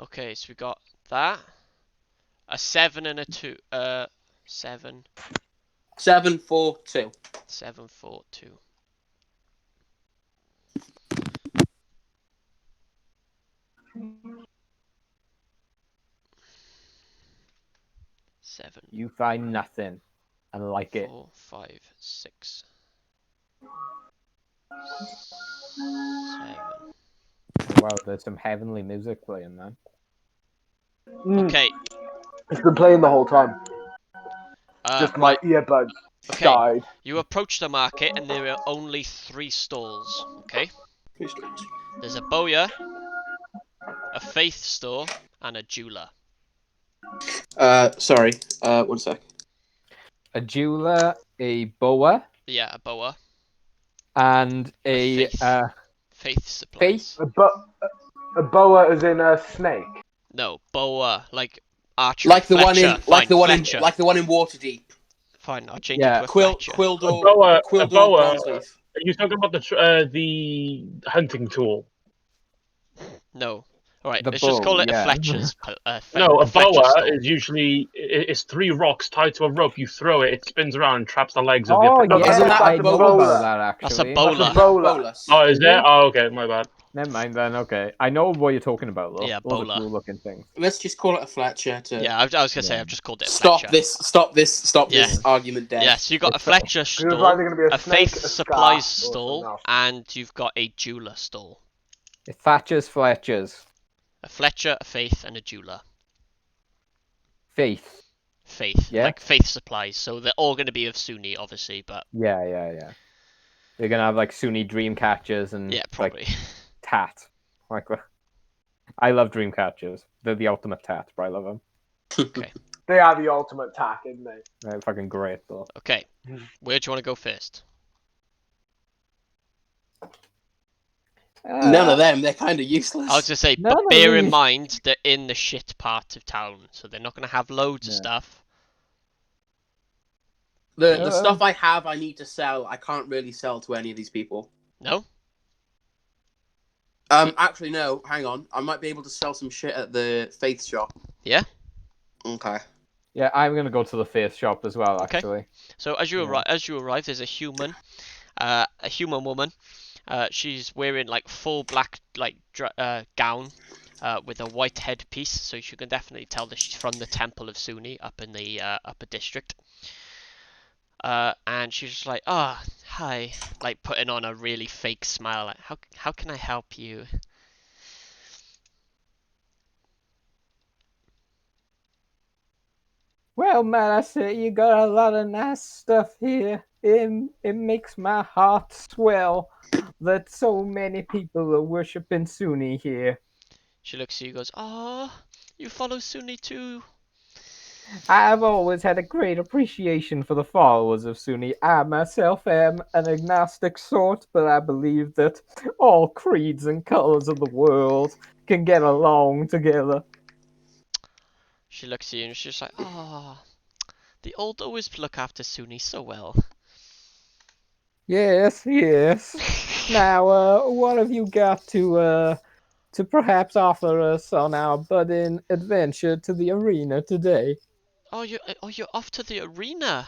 okay, so we got that. A 7 and a 2. 7. 7, 4, 2. 7, 4, 2. Seven. You find nothing. And like it. 4, 5, 6. 7. Wow, there's some heavenly music playing, man. Okay. It's been playing the whole time. Just my Right. earbuds Okay. died. You approach the market and there are only 3 stalls. Okay. Who's strange? There's a bowyer, a faith store, and a jeweler. Sorry. 1 sec. A jeweler, a boa, Yeah, a bower. and A a faith supplies. A boa is in a snake. No, bower, like archer. Like the Fletcher. Fine, Fletcher. one in Waterdeep. Fine, I'll change Yeah. it to a Fletcher. Quildor A boa. Bronzeleaf. Are you talking about the hunting tool? No. Alright, The let's just bow, call it yeah. a Fletcher's. No, a Fletcher's boa stall. is usually it's 3 rocks tied to a rope. You throw it, it spins around and traps the legs of Oh, your. yeah, Isn't that a I know bowler? about that, actually. That's a bowler. Bolus. Oh, is there? Oh, okay, my bad. Never mind then, okay. I know what you're talking about, though. Yeah, Those are bowler. cool-looking things. Let's just call it a Fletcher to Yeah, I was gonna say I've just called it a stop Fletcher. this argument dead. Yeah, so you've got a Fletcher It's stall, either going to be a a snake, faith a supplies scarf, or something stall, else. and you've got a jeweler stall. Thatcher's Fletcher's. A Fletcher, a faith, and a jeweler. Faith. Faith, Yeah? like faith supplies. So they're all going to be of Sunni, obviously, but Yeah. They're gonna have, like, Sunni dream catchers and, yeah, probably. like, tat. Like, I love dream catchers. They're the ultimate tat, but I love them. Okay, They are the ultimate tack, isn't they? They're fucking great, though. okay. Where do you want to go first? None of them. They're kind of useless. I was gonna say, No, but no, bear really. in mind they're in the shit part of town, so they're not going to have loads of Yeah. stuff. The stuff I have, I need to sell. I can't really sell to any of these people. No? Actually, no. Hang on. I might be able to sell some shit at the Faith shop. Yeah. Okay. Yeah, I'm gonna go to the faith shop as well. Okay. Actually. So as you Yeah. arrive, there's a human woman. She's wearing like full black gown with a white headpiece, so you can definitely tell that she's from the Temple of Suni up in the upper district. And she's just like, "Ah, oh, hi," like putting on a really fake smile, like, "How can I help you?" Well, man, I say you got a lot of nice stuff here. It makes my heart swell that so many people are worshiping Sunni here. She looks at you, and goes, "Ah, you follow Sunni too?" I've always had a great appreciation for the followers of Sunni. I myself am an agnostic sort, but I believe that all creeds and colors of the world can get along together. She looks at you and she's like, "Ah, the old always look after Sunni so well." Yes, yes. Now, what have you got to perhaps offer us on our budding adventure to the arena today? You're off to the arena.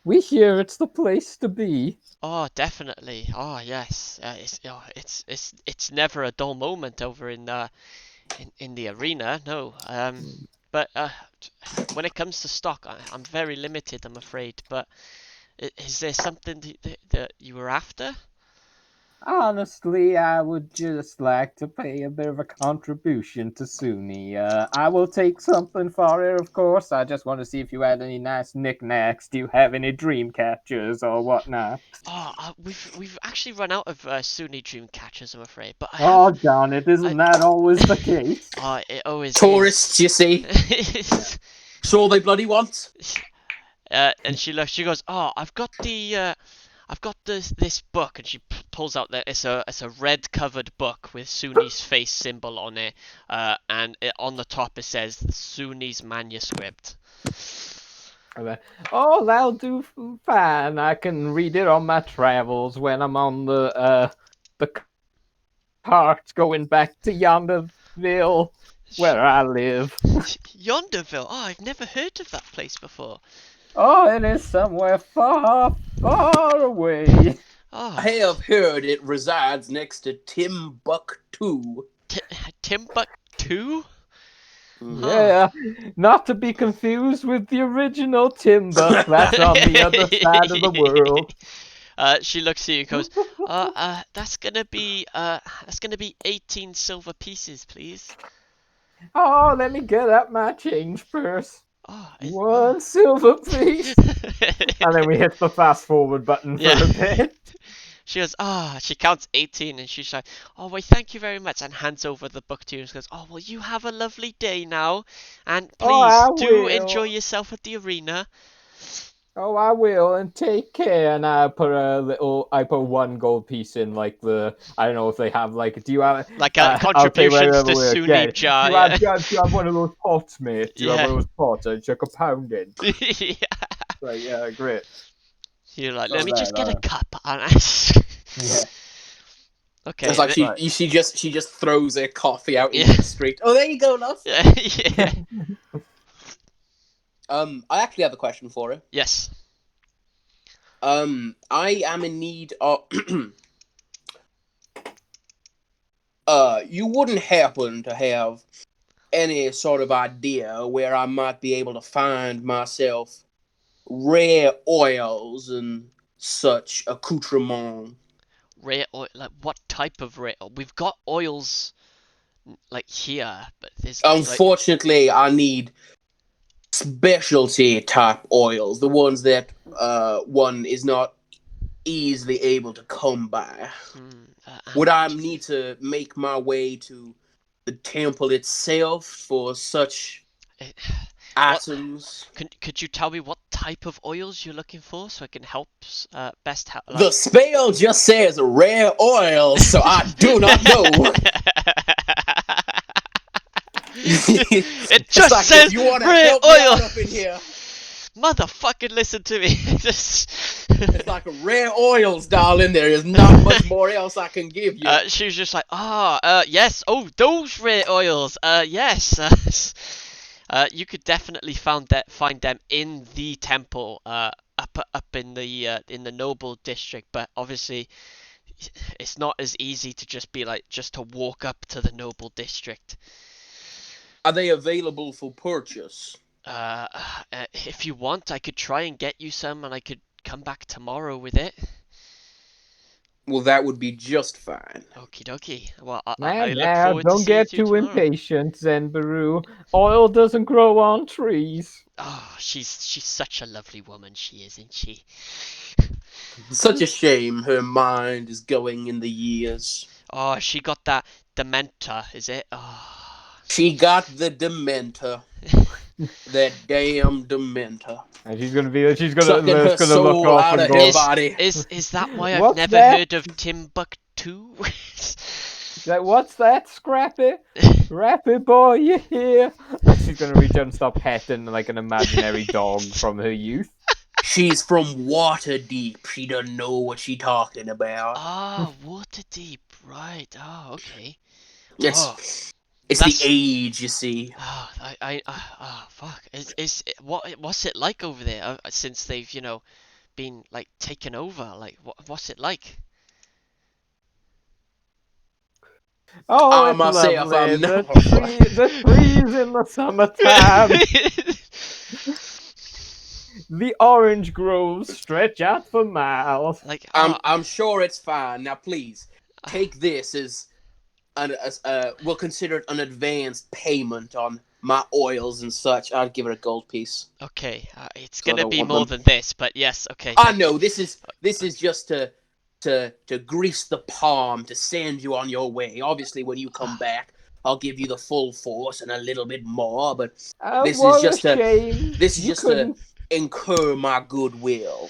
We hear it's the place to be. Oh, definitely. Oh, yes. It's never a dull moment over in the arena. No. But when it comes to stock, I'm very limited, I'm afraid. But is there something that you were after? Honestly, I would just like to pay a bit of a contribution to Sunni. I will take something for it, of course. I just want to see if you had any nice knickknacks. Do you have any dream catchers or whatnot? Oh, we've actually run out of Sunni dream catchers, I'm afraid. But Oh, darn it, isn't that always the case? Oh, it always Tourists, you see. is. That's all they bloody want. And she goes, "Oh, I've got this book," and she pulls out that it's a red covered book with Sunni's face symbol on it, and on the top it says Sunni's manuscript. Oh, that'll do fine. I can read it on my travels when I'm on the cart going back to Yonderville, where I live. Yonderville? Oh, I've never heard of that place before. Oh, it is somewhere far, far away. Oh, I have heard it resides next to Timbuktu. Timbuktu? Yeah, not to be confused with the original timber. That's on the other side of the world. She looks at you and goes, that's gonna be 18 silver pieces, please." Oh, let me get out my change purse. Oh, 1 silver, please. And then we hit the fast forward button for a bit. She goes, she counts 18 and she's like, "Oh, well, thank you very much," and hands over the book to you and goes, "Oh, well, you have a lovely day now, and please do enjoy yourself at the arena." Oh, I will, and take care. And I put 1 gold piece in, like I don't know if they have, like, do you have like contributions to Sunni jar? Do you have one of those pots, mate? Do you have one of those pots? I chuck a pound in. Yeah. Like, yeah, great. You're like, "Let me just get a cup." Yeah. Okay. It's like she just throws her coffee out into the street. Oh, there you go, love. Yeah. I actually have a question for her. Yes. I am in need of. You wouldn't happen to have any sort of idea where I might be able to find myself rare oils and such accoutrement? Rare oil? Like, what type of rare? We've got oils, like, here, but there's. Unfortunately, I need specialty type oils, the ones that one is not easily able to come by. Would I need to make my way to the temple itself for such items? Could you tell me what type of oils you're looking for so I can help best help? The spell just says rare oils, so I do not know. It just says you want to rare help oil. me out up in here? motherfucking listen to me. Just... It's like rare oils, darling. There is not much more else I can give you. She was just like, yes. Oh, those rare oils. Yes. You could definitely find them in the temple, up in the noble district. But obviously, it's not as easy to just to walk up to the noble district. Are they available for purchase? If you want, I could try and get you some, and I could come back tomorrow with it. Well, that would be just fine. Okie dokie. Well, I Now, look forward to don't seeing get you too tomorrow. impatient, Zenbaru. Oil doesn't grow on trees. Oh, she's such a lovely woman, she is, isn't she? Such a shame her mind is going in the years. Oh, she got that Dementor, is it? Oh. She got the Dementor. That damn Dementor. And she's gonna Sucking her look soul off out and of go, her body. Is that why I've What's never that? heard of Timbuktu? What's that, Scrappy? Scrappy boy, you here? She's gonna reach out and start petting like an imaginary dog from her youth. She's from Waterdeep. She doesn't know what she's talking about. Ah, Waterdeep, right? Oh, okay. It's the age, you see. Oh, fuck. What's it like over there since they've been like taken over? Like, what's it like? Oh, I it's must say, if lovely. I'm The not- trees in the summertime. The orange groves stretch out for miles. Like, I'm sure it's fine. Now, please take this as we'll consider it an advanced payment on my oils and such. I'd give it a gold piece. okay, it's So I gonna don't be want more them. than this, but yes, okay. I know this is just to grease the palm to send you on your way. Obviously, when you come back, I'll give you the full force and a little bit more. But this is just to incur my goodwill.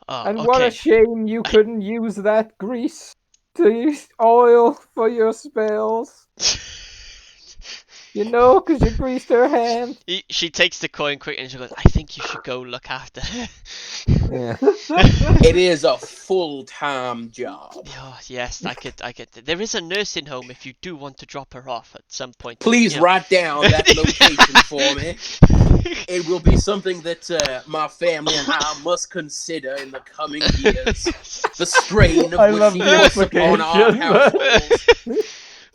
And okay. what a shame you couldn't use that grease to use oil for your spells. You know, because you greased her hand. She takes the coin quick and she goes, I think you should go look after her. Yeah. It is a full-time job. Oh, yes, I could. There is a nursing home if you do want to drop her off at some point. Please write down that location for me. It will be something that my family and I must consider in the coming years. The strain of what she puts upon our household.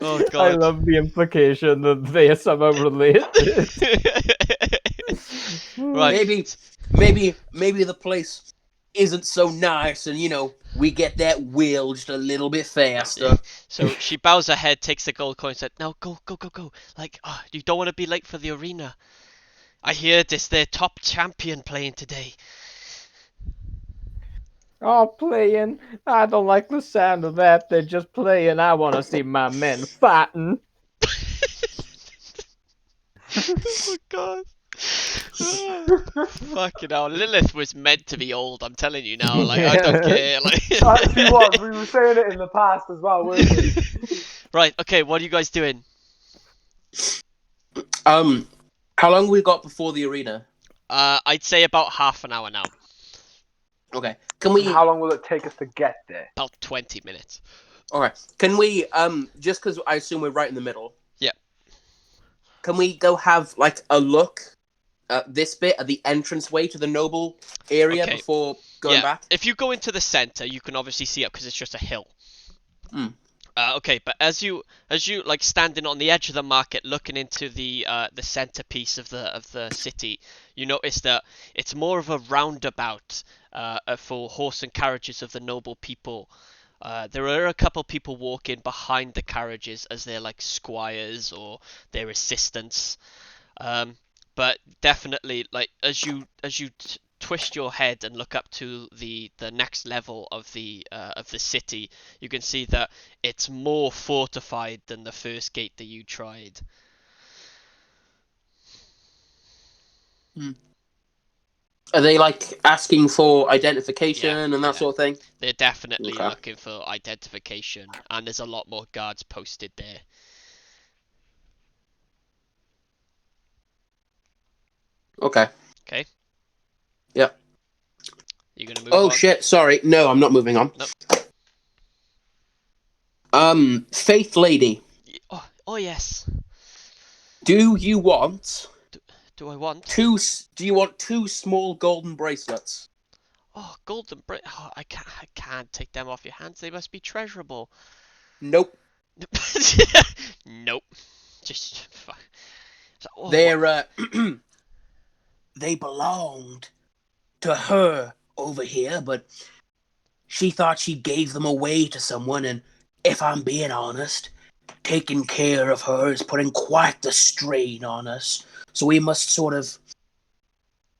Oh God! I love the implication that they are somehow related. Right. Maybe the place isn't so nice, and we get that will just a little bit faster. So she bows her head, takes the gold coin, and said, "No, go. Like, you don't want to be late for the arena. I hear this their top champion playing today." Oh, playing. I don't like the sound of that. They're just playing. I want to see my men fighting. Oh God. Fucking hell, Lilith was meant to be old, I'm telling you now, like, I don't care, like... She was, we were saying it in the past as well, weren't we? Right, okay, what are you guys doing? How long we got before the arena? I'd say about half an hour now. Okay, can we... And how long will it take us to get there? About 20 minutes. Alright, can we, just because I assume we're right in the middle... Yeah. Can we go have, like, a look at this bit, at the entranceway to the noble area before going back? If you go into the center, you can obviously see it because it's just a hill. Okay, but as you like standing on the edge of the market, looking into the centerpiece of the city, you notice that it's more of a roundabout for horse and carriages of the noble people. There are a couple people walking behind the carriages as they're like squires or their assistants. But definitely, like as you twist your head and look up to the next level of the city, you can see that it's more fortified than the first gate that you tried. Are they like asking for identification and that sort of thing? They're definitely looking for identification, and there's a lot more guards posted there. Okay. Okay. Yeah. You gonna move Oh on? shit! Sorry, no, I'm not moving on. Nope. Faith Lady, Oh yes. do you want Do I want? two? Do you want 2 small golden bracelets? Oh, golden brick. Oh, I can't take them off your hands. They must be treasurable. Nope. Nope. Just fuck. So, oh, They're they belonged to her over here, but she thought she gave them away to someone, and if I'm being honest, taking care of her is putting quite the strain on us. So we must sort of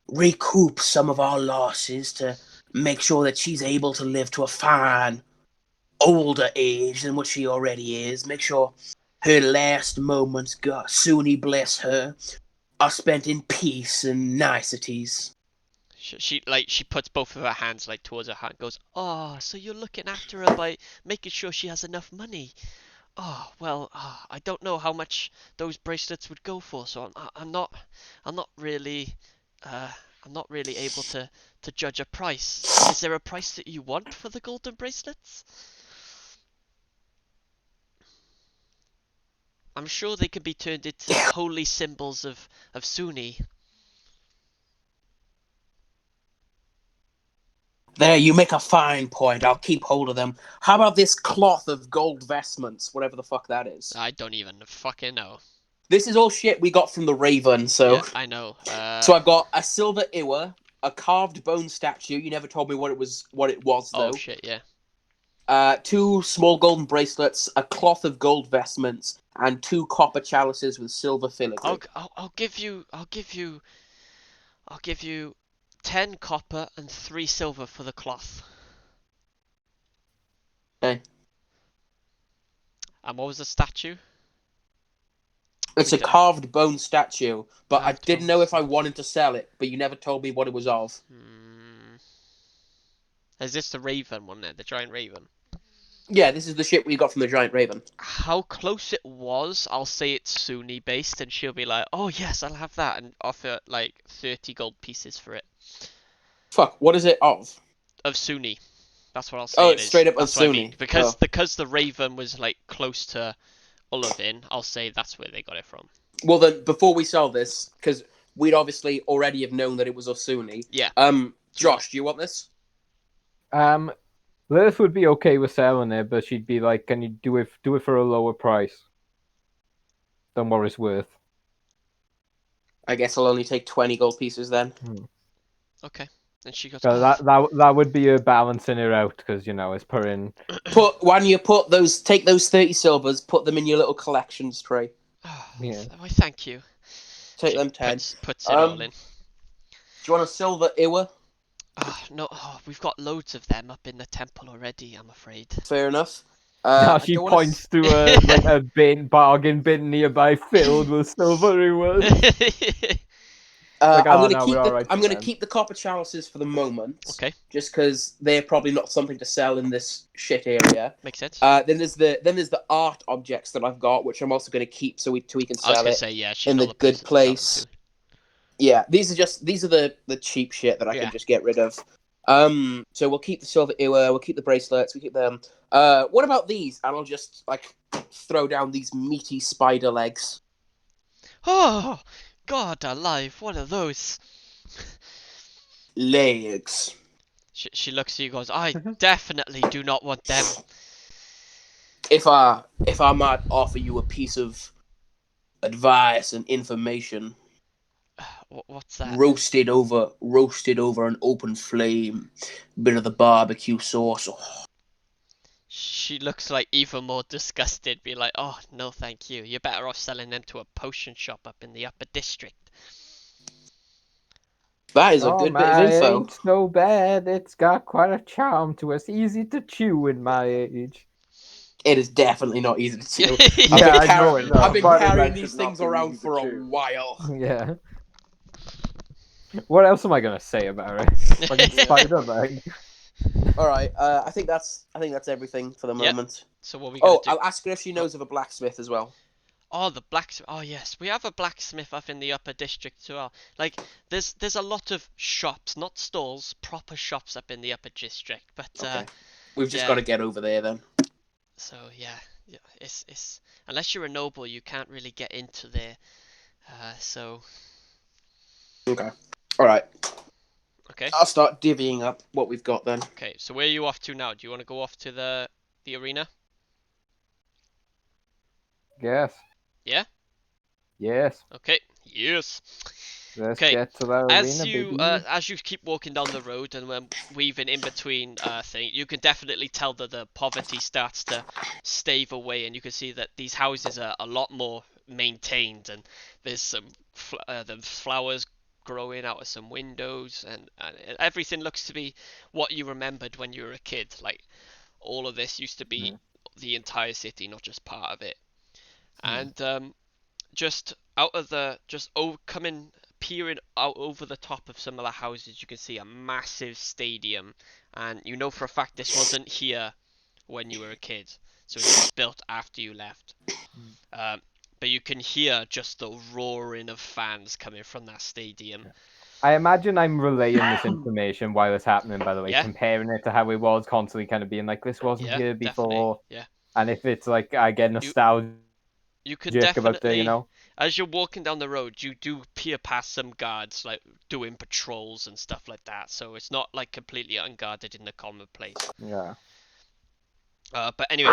recoup some of our losses to make sure that she's able to live to a fine older age than what she already is. Make sure her last moments, God, Suni bless her, are spent in peace and niceties. she puts both of her hands like towards her heart and goes, "Oh, so you're looking after her by making sure she has enough money. Oh, well, I don't know how much those bracelets would go for, so I'm not really I'm not really able to judge a price. Is there a price that you want for the golden bracelets? I'm sure they can be turned into holy symbols of Suni." There, you make a fine point. I'll keep hold of them. How about this cloth of gold vestments, whatever the fuck that is? I don't even fucking know. This is all shit we got from the Raven, so... Yeah, I know. So I've got a silver ewer, a carved bone statue. You never told me what it was, though. Oh shit, yeah. 2 small golden bracelets, a cloth of gold vestments, and 2 copper chalices with silver filigree. I'll give you 10 copper and 3 silver for the cloth. Okay. And what was the statue? It's a carved bone statue, but I Carved didn't know if I wanted to sell it, but you never told me what it was of. Is this the raven one there, the giant raven? Yeah, this is the shit we got from the giant raven. How close it was, I'll say it's Suni based, and she'll be like, "Oh yes, I'll have that," and offer like 30 gold pieces for it. Fuck, what is it of? Of Suni. That's what I'll say. Oh, it it's is. straight up That's of what Suni. I mean. Because the raven was like close to Uluvin, I'll say that's where they got it from. Well then, before we sell this, because we'd obviously already have known that it was of Suni. Yeah. Josh, do you want this? Lilith would be okay with selling it, but she'd be like, "Can you do it for a lower price than what it's worth?" I guess I'll only take 20 gold pieces then. Okay. And she goes, So that would be her balancing her out, because it's putting. Take those 30 silvers, put them in your little collections tray. Yeah. Why, thank you. Take She them 10. Puts it all in. Do you want a silver ewer? No, we've got loads of them up in the temple already, I'm afraid. Fair enough. Now she points to a bargain bin nearby filled with silver ewers. I'm gonna keep the copper chalices for the moment. Okay. Just because they're probably not something to sell in this shit area. Makes sense. Then there's the art objects that I've got, which I'm also gonna keep so we can sell I was gonna it say, yeah, in the good place. Yeah, these are the cheap shit that I can just get rid of. So we'll keep the silver ewer, we'll keep the bracelets, we keep them. What about these? And I'll just throw down these meaty spider legs. Oh, God alive! What are those? Legs. She looks at you and goes, "I definitely do not want them." If I might offer you a piece of advice and information. What's that? Roasted over an open flame, bit of the barbecue sauce. Oh. She looks like even more disgusted, be like, "Oh no, thank you. You're better off selling them to a potion shop up in the upper district." That is a good bit of info. It ain't so bad. It's got quite a charm to us. Easy to chew in my age. It is definitely not easy to chew. I've been carrying these things around for a while. Yeah. What else am I gonna say about it? Fucking spider leg. All right. I think that's everything for the moment. So what we gonna do? I'll ask her if she knows of a blacksmith as well. Oh, the blacksmith. Oh yes, we have a blacksmith up in the upper district as well. Like, there's a lot of shops, not stalls, proper shops up in the upper district. But Okay. We've just yeah. got to get over there then. So yeah, it's unless you're a noble, you can't really get into there. So Okay. All right. okay. I'll start divvying up what we've got then. Okay, so where are you off to now? Do you want to go off to the arena? Yes. Yeah? Yes. Okay. Yes. Let's Okay, get to that As arena, you baby. as you keep walking down the road and when weaving in between things, you can definitely tell that the poverty starts to stave away, and you can see that these houses are a lot more maintained, and there's some the flowers growing out of some windows, and everything looks to be what you remembered when you were a kid. Like, all of this used to be the entire city, not just part of it. And just out of the coming peering out over the top of some of the houses, you can see a massive stadium, and you know for a fact this wasn't here when you were a kid, so it was built after you left. But you can hear just the roaring of fans coming from that stadium. I imagine I'm relaying this information while it's happening, by the way, Yeah. comparing it to how it was, constantly kind of being like, this wasn't Yeah, here before. definitely. Yeah. And if it's like, I get nostalgia You could about definitely, the, you know. as you're walking down the road, you do peer past some guards, like, doing patrols and stuff like that, so it's not, like, completely unguarded in the common place. Yeah. But anyway,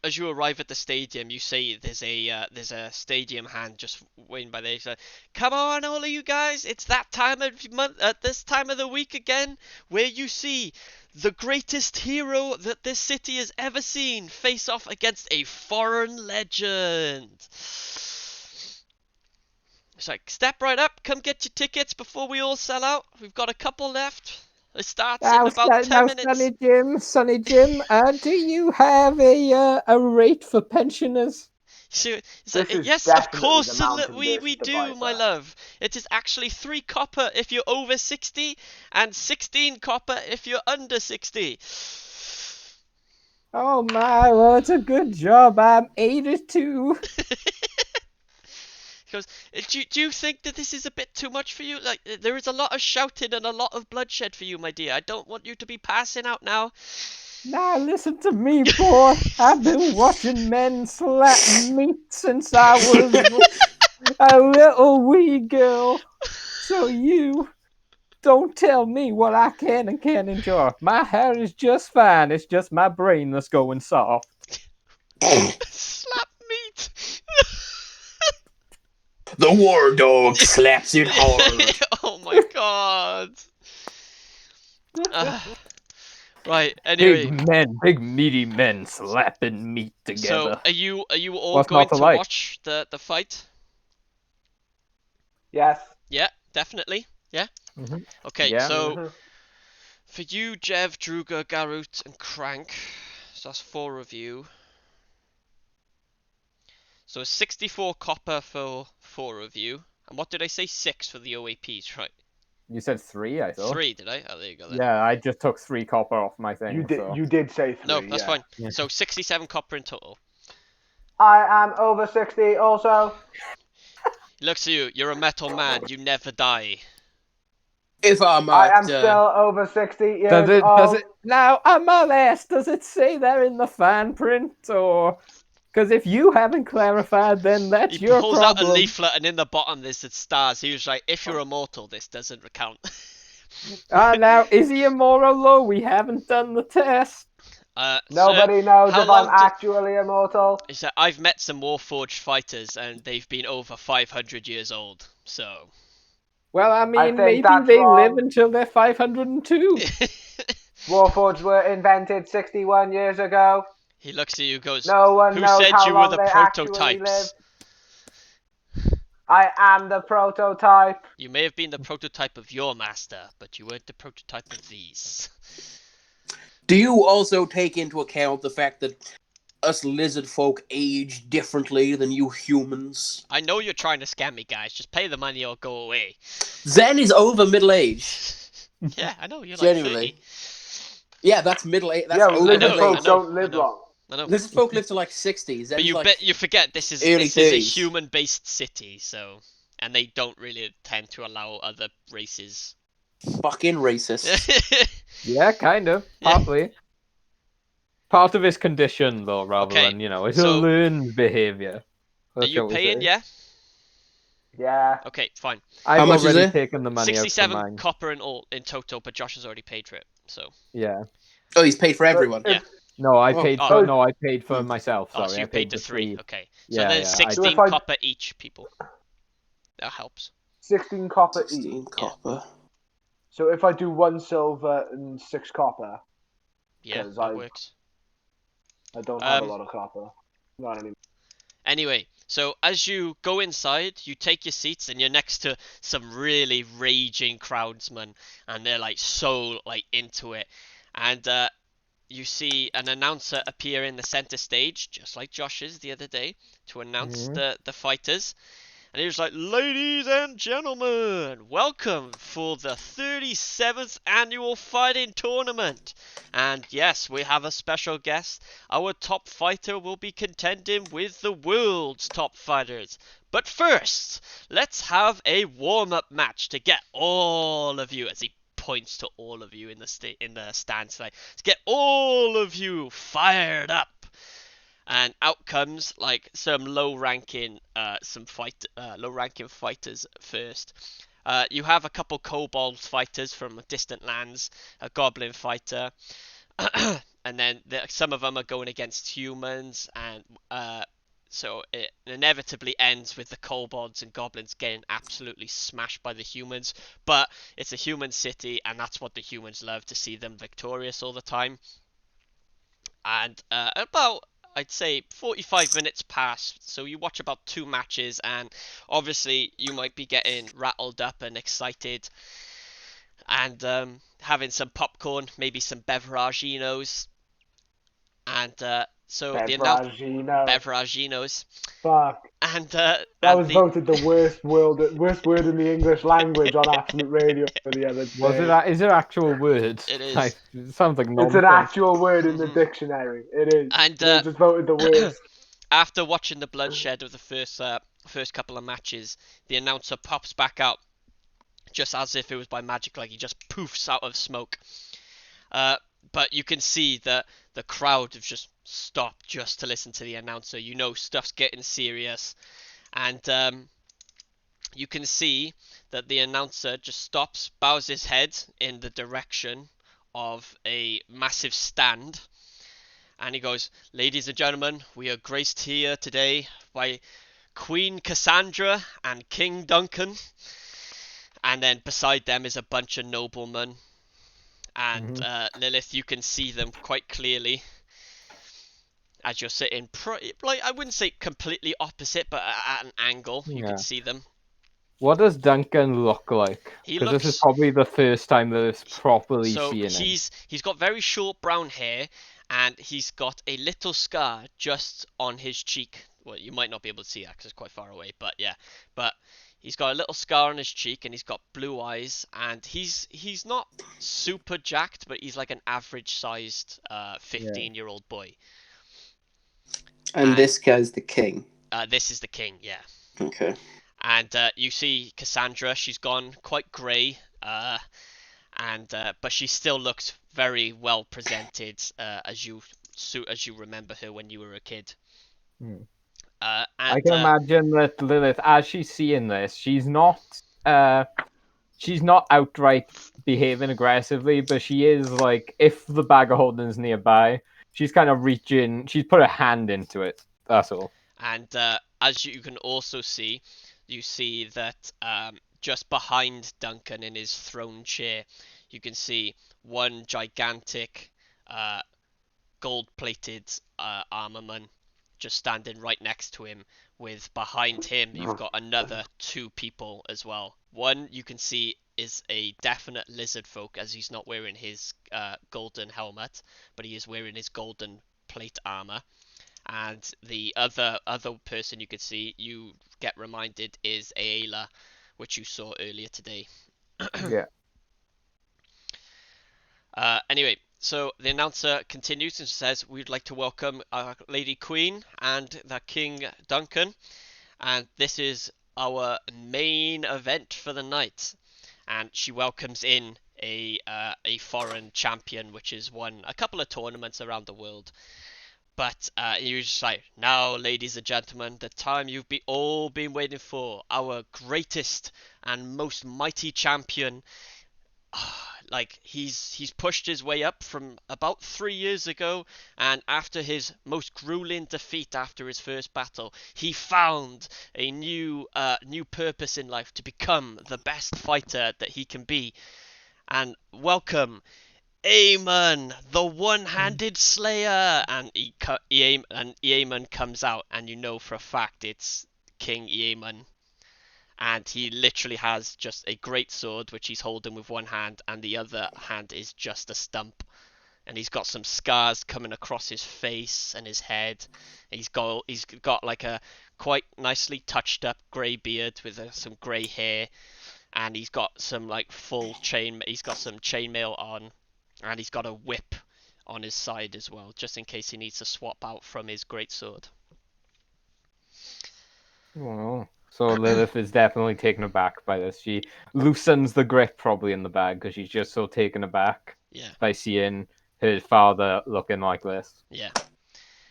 as you arrive at the stadium, you see there's a stadium hand just waiting by there. He's like, "Come on, all of you guys! It's that time of month, at this time of the week again, where you see the greatest hero that this city has ever seen face off against a foreign legend." It's like, "Step right up, come get your tickets before we all sell out. We've got a couple left. It starts in about 10 minutes." Sonny Jim, do you have a rate for pensioners? So it's This like, is yes, of definitely course, the mountain we dish do, device, my that. love. It is actually 3 copper if you're over 60, and 16 copper if you're under 60. Oh my, well, it's a good job. I'm 82. He goes, do you think that this is a bit too much for you? Like, there is a lot of shouting and a lot of bloodshed for you, my dear. I don't want you to be passing out now. Now listen to me, boy. I've been watching men slap meat since I was a little wee girl. So you don't tell me what I can and can't enjoy. My hair is just fine. It's just my brain that's going soft. Slap meat. The war dog slaps it hard. Oh my god. Right, anyway. Big meaty men slapping meat together. So, are you all What's going not to to like? watch the fight? Yes. Yeah, definitely. Yeah. Mhm. Okay, Yeah. so for you, Jev, Druga, Garut, and Crank, so that's 4 of you. So 64 copper for 4 of you. And what did I say? 6 for the OAPs, right? You said 3, I thought. 3, did I? Oh, there you go then. Yeah, I just took 3 copper off my thing. You did. So. You did say 3. No, that's yeah. fine. Yeah. So 67 copper in total. I am over 60 also. Looks at you. You're a metal man. You never die. If I'm I at, am still over 60 years Does old. it? Now, I must ask, does it say there in the fine print, or? Because if you haven't clarified, then that's He your pulls problem. out a leaflet, and in the bottom there's the stars. He was like, "If you're immortal, this doesn't count." Now, is he immoral though? We haven't done the test. Nobody knows how if I'm long do- actually immortal. He said, "I've met some Warforged fighters, and they've been over 500 years old. So." Well, I mean, think maybe that's they wrong. live until they're 502. Warforged were invented 61 years ago. He looks at you, and goes, No one "Who knows said how you were long the they actually prototypes?" live. I am the prototype. You may have been the prototype of your master, but you weren't the prototype of these. do you also take into account the fact that us lizard folk age differently than you humans? I know you're trying to scam me, guys. Just pay the money or go away. Zen is over middle age. Yeah, I know, you're like Genuinely. 30. Yeah, that's middle age. That's Yeah, over lizard know, middle folk age. know, don't live I know. long. I know. Lizard folk live to like 60s. But you forget this is early this is a 30s. human-based city, so and they don't really tend to allow other races. Fucking racist. Yeah, kind of. Partly. Part of his condition, though, rather Okay, than, it's a so- learned behavior. Are you paying? Yeah. Yeah. Okay, fine. I've How much is already it? taken the money out for 67 mine. copper in total, but Josh has already paid for it. So Yeah. Oh, he's paid for everyone. Yeah. No, I Oh. paid Oh. for no, I paid for myself. oh, Sorry, so you I paid the the 3. Okay, so Yeah, there's yeah, 16 So if I- copper each, people. That helps. 16 copper 16 each. copper. So if I do 1 silver and 6 copper, Yeah, 'Cause that works. I don't have a lot of copper. Not anymore. Anyway, so as you go inside, you take your seats and you're next to some really raging crowdsmen, and they're like so like into it. And you see an announcer appear in the center stage, just like Josh's the other day, to announce the fighters. And he was like, "Ladies and gentlemen, welcome for the 37th annual fighting tournament. And yes, we have a special guest. Our top fighter will be contending with the world's top fighters. But first, let's have a warm-up match to get all of you," as he points to all of you in the stand tonight, "to get all of you fired up." And out comes like some low-ranking fighters first. You have a couple kobold fighters from distant lands, a goblin fighter, and then some of them are going against humans, and so it inevitably ends with the kobolds and goblins getting absolutely smashed by the humans. But it's a human city, and that's what the humans love, to see them victorious all the time. And about, I'd say, 45 minutes pass, so you watch about 2 matches, and obviously you might be getting rattled up and excited, and having some popcorn, maybe some beveraginos, and so beveraginos. Fuck. And That was voted the worst word in the English language on Absolute Radio for the other day. Is it actual words? It is. It sounds like nonsense. It's an actual word in the dictionary. It is. And They just voted the worst. after watching the bloodshed of the first couple of matches, the announcer pops back out, just as if it was by magic, like he just poofs out of smoke. But you can see that the crowd have just stopped just to listen to the announcer. You know stuff's getting serious. And you can see that the announcer just stops, bows his head in the direction of a massive stand. And he goes, "Ladies and gentlemen, we are graced here today by Queen Cassandra and King Duncan." And then beside them is a bunch of noblemen. And Lilith, you can see them quite clearly as you're sitting, like, I wouldn't say completely opposite, but at an angle. You can see them. What does Duncan look like? Because this is probably the first time that it's properly seen him. He's got very short brown hair, and he's got a little scar just on his cheek. Well, you might not be able to see that because it's quite far away, but yeah. But he's got a little scar on his cheek, and he's got blue eyes, and he's not super jacked, but he's like an average-sized 15-year-old boy. And this guy's the king. This is the king, yeah. Okay. And you see Cassandra, she's gone quite grey, but she still looks very well presented, as you remember her when you were a kid. I can imagine that Lilith, as she's seeing this, she's not outright behaving aggressively, but she is like, if the bag of holding's nearby, she's kind of reaching. She's put her hand into it. That's all. And as you can also see, you see that just behind Duncan in his throne chair, you can see one gigantic gold-plated armorman just standing right next to him, with behind him you've got another 2 people as well. One you can see is a definite lizard folk, as he's not wearing his golden helmet, but he is wearing his golden plate armor. And the other person you could see, you get reminded, is Aela, which you saw earlier today. Yeah. Anyway, So the announcer continues and says, "We'd like to welcome our Lady Queen and the King Duncan, and this is our main event for the night." And she welcomes in a foreign champion, which has won a couple of tournaments around the world. But he just like, "Now, ladies and gentlemen, the time you've all been waiting for, our greatest and most mighty champion." Like he's pushed his way up from about 3 years ago, and after his most grueling defeat after his first battle, he found a new purpose in life to become the best fighter that he can be. And welcome, Aemon, the one-handed slayer. And Aemon comes out, and you know for a fact it's King Aemon. And he literally has just a great sword which he's holding with one hand, and the other hand is just a stump. And he's got some scars coming across his face and his head. He's got like a quite nicely touched up grey beard with some grey hair, and he's got some like full chain. He's got some chainmail on, and he's got a whip on his side as well, just in case he needs to swap out from his greatsword. Oh, so Lilith is definitely taken aback by this. She loosens the grip probably in the bag because she's just so taken aback Yeah, by seeing her father looking like this. yeah.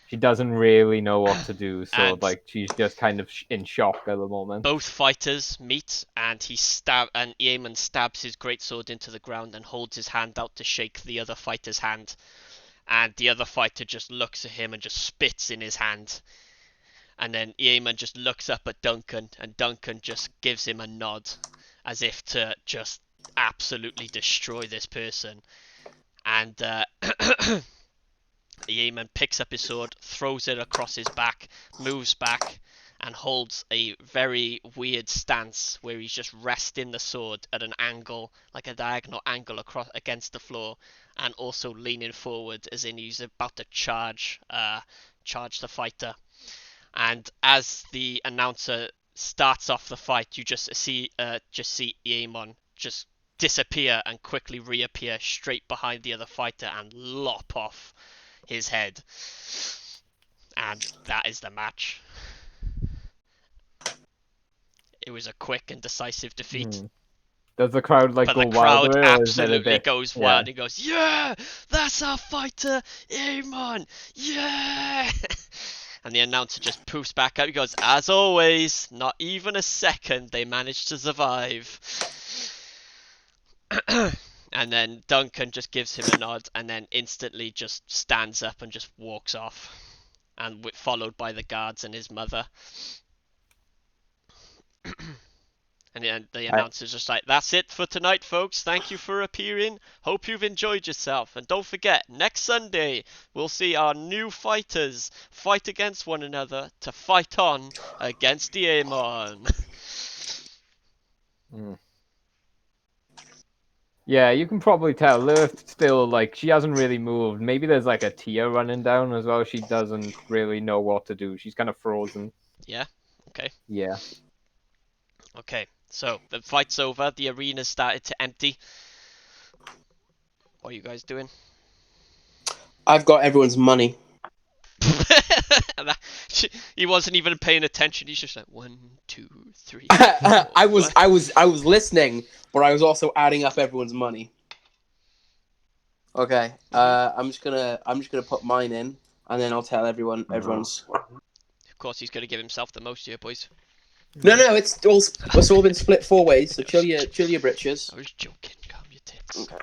She doesn't really know what to do, so And like she's just kind of in shock at the moment. both fighters meet, and Aemon stabs his greatsword into the ground and holds his hand out to shake the other fighter's hand. And the other fighter just looks at him and just spits in his hand. And then Aemon just looks up at Duncan, and Duncan just gives him a nod, as if to just absolutely destroy this person. And Aemon picks up his sword, throws it across his back, moves back, and holds a very weird stance where he's just resting the sword at an angle, like a diagonal angle across against the floor, and also leaning forward as in he's about to charge the fighter. And as the announcer starts off the fight, you just see Aemon just disappear and quickly reappear straight behind the other fighter and lop off his head. And that is the match. It was a quick and decisive defeat. Does the crowd like But go the crowd wilder, or is it a absolutely bit... goes wild. He goes, "Yeah, that's our fighter, Aemon, yeah!" And the announcer just poofs back up. He goes, "As always, not even a second they managed to survive." And then Duncan just gives him a nod, and then instantly just stands up and just walks off, and followed by the guards and his mother. And the announcer's just like, "That's it for tonight, folks. Thank you for appearing. Hope you've enjoyed yourself. And don't forget, next Sunday, we'll see our new fighters fight against one another to fight on against Aemon." Yeah, you can probably tell Lilith still, like, she hasn't really moved. Maybe there's like a tear running down as well. She doesn't really know what to do. She's kind of frozen. Yeah? Okay. Yeah. Okay. So, the fight's over. The arena's started to empty. What are you guys doing? I've got everyone's money. He wasn't even paying attention. He's just like 1, 2, 3. I was listening, but I was also adding up everyone's money. Okay. I'm just gonna put mine in, and then I'll tell everyone's. Of course, he's gonna give himself the most here, boys. No, it's all been split 4 ways. So chill your britches. I was joking. Calm your tits. Okay.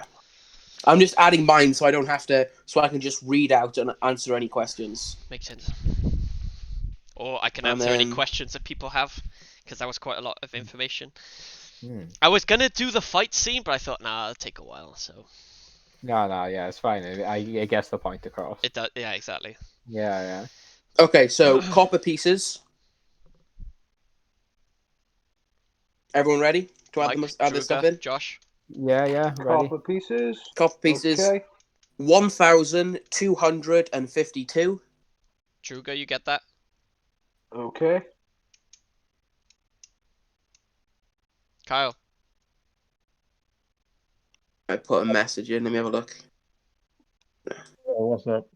I'm just adding mine so I don't have to, so I can just read out and answer any questions. Makes sense. Or I can answer any questions that people have, because that was quite a lot of information. I was gonna do the fight scene, but I thought, nah, it'll take a while. So. No, yeah, it's fine. I guess the point across. It does. Yeah, exactly. Yeah. Okay, so copper pieces. Everyone ready to add this stuff in? Josh. Yeah, ready. Copper pieces. Copper pieces. Okay. 1,252. Druga, you get that? Okay. Kyle. I put a message in. Let me have a look. What's up?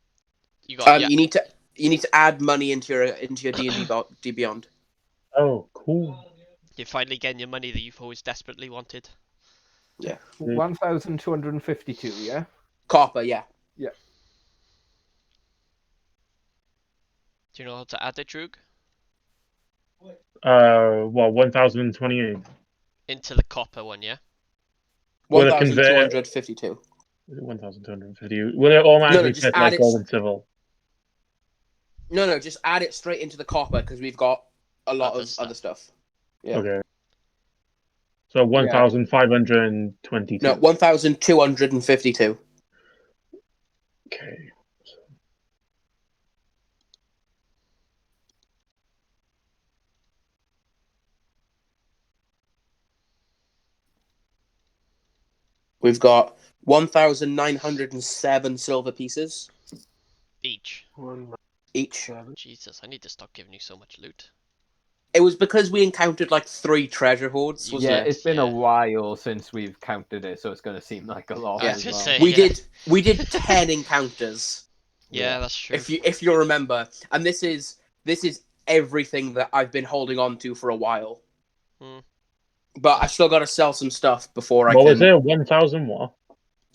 You got You need to add money into your D&D Beyond. Oh, cool. You're finally getting your money that you've always desperately wanted. Yeah. 1,252. Yeah. Copper, yeah. Yeah. Do you know how to add it, Droog? Well, 1,028. Into the copper one, yeah? Will it convert 1,252. 1,250? Will it No, automatically just fit add like it. gold and silver? No, just add it straight into the copper because we've got a lot Other of stuff. other stuff. Yeah. Okay. So 1,522. No, 1,252. Okay. We've got 1,907 silver pieces Each. each. Jesus, I need to stop giving you so much loot. It was because we encountered like 3 treasure hoards. You Was Yeah, it? it's been a Yeah. while since we've counted it, so it's going to seem like a lot. I Yeah. was as gonna well. say, We yeah. did 10 encounters. Yeah, that's true. If you remember, and this is everything that I've been holding on to for a while. Hmm. But I still got to sell some stuff before I What can. was it? 1,000 what?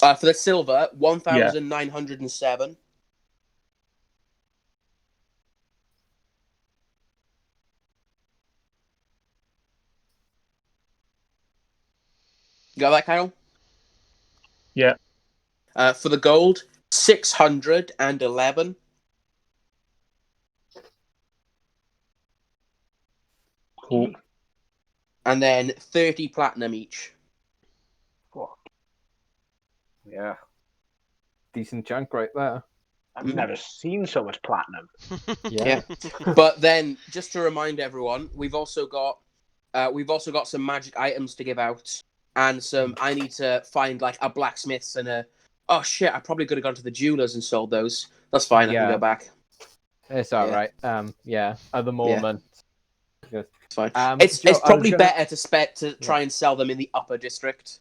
For the silver, 1,907. You got that, Kyle? Yeah. For the gold, 611. Cool. And then 30 platinum each. Yeah. Decent chunk right there. I've never seen so much platinum. Yeah. But then, just to remind everyone, we've also got some magic items to give out, and some. I need to find like a blacksmith's and a. Oh shit! I probably could have gone to the jewelers and sold those. That's fine. I can Yeah. go back. It's all Yeah. right. Yeah. At the moment, It's fine. Joe, It's probably better to try Yeah. and sell them in the upper district.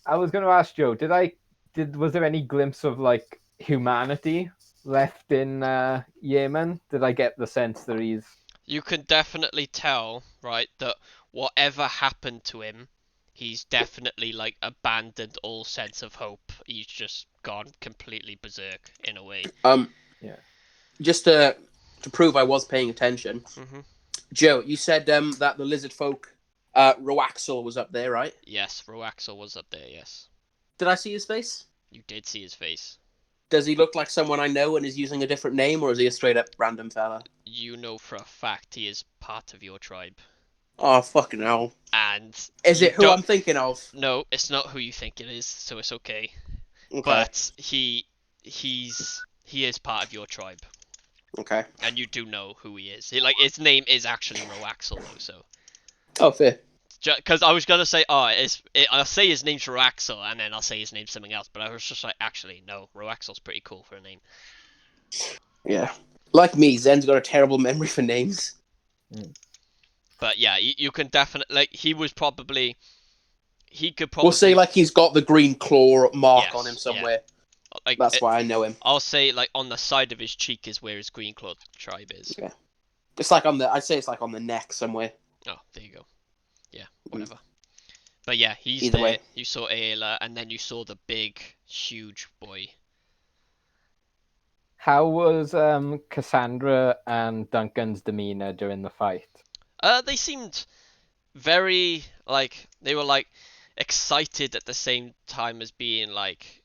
I was going to ask Joe. Was there any glimpse of like humanity left in Yemen? Did I get the sense that he's? You can definitely tell, right, that whatever happened to him, he's definitely like abandoned all sense of hope. He's just gone completely berserk in a way. Yeah. Just to prove I was paying attention, Mhm. Joe, you said that the lizard folk, Roaxel was up there, right? Yes, Roaxel was up there. Yes, Did I see his face? you did see his face. Does he look like someone I know and is using a different name, or is he a straight up random fella? You know for a fact he is part of your tribe. Oh fucking hell! And Is you it who don't- I'm thinking of? No, it's not who you think it is, so it's okay. Okay. But he is part of your tribe, Okay. and you do know who he is. His name is actually Roaxel though, so. Oh, fair. Because I was gonna say, I'll say his name's Roaxel, and then I'll say his name's something else. But I was just like, actually, no, Roaxel's pretty cool for a name. Yeah. Like me, Zen's got a terrible memory for names. But yeah, you can definitely he could probably. We'll say like he's got the green claw mark Yes, on him yeah. somewhere. Like That's why I know him. I'll say like on the side of his cheek is where his green claw tribe is. Yeah. It's like I'd say it's like on the neck somewhere. Oh, there you go. Yeah, whatever. But yeah, he's Either there. way. You saw Ayla, and then you saw the big, huge boy. How was Cassandra and Duncan's demeanor during the fight? They seemed very they were like excited at the same time as being like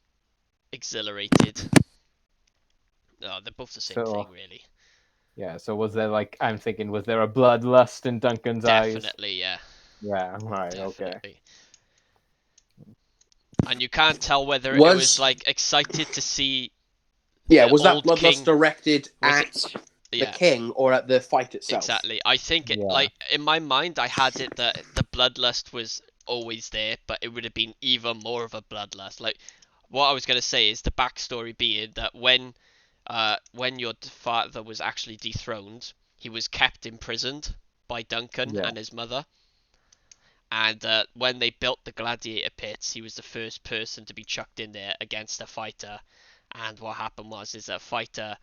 exhilarated. No, they're both the same thing, really. Yeah, so was there I'm thinking, was there a bloodlust in Duncan's eyes? Definitely, yeah. Yeah, right, Definitely. okay. And you can't tell whether it was like excited to see. Yeah, the was that old bloodlust king- directed was at the Yeah, king or at the fight itself? exactly. I think it Yeah. in my mind I had it that the bloodlust was always there, but it would have been even more of a bloodlust. Like what I was gonna say is the backstory being that when your father was actually dethroned, he was kept imprisoned by Duncan Yeah. and his mother. And when they built the gladiator pits, he was the first person to be chucked in there against a fighter. And what happened was, is a fighter,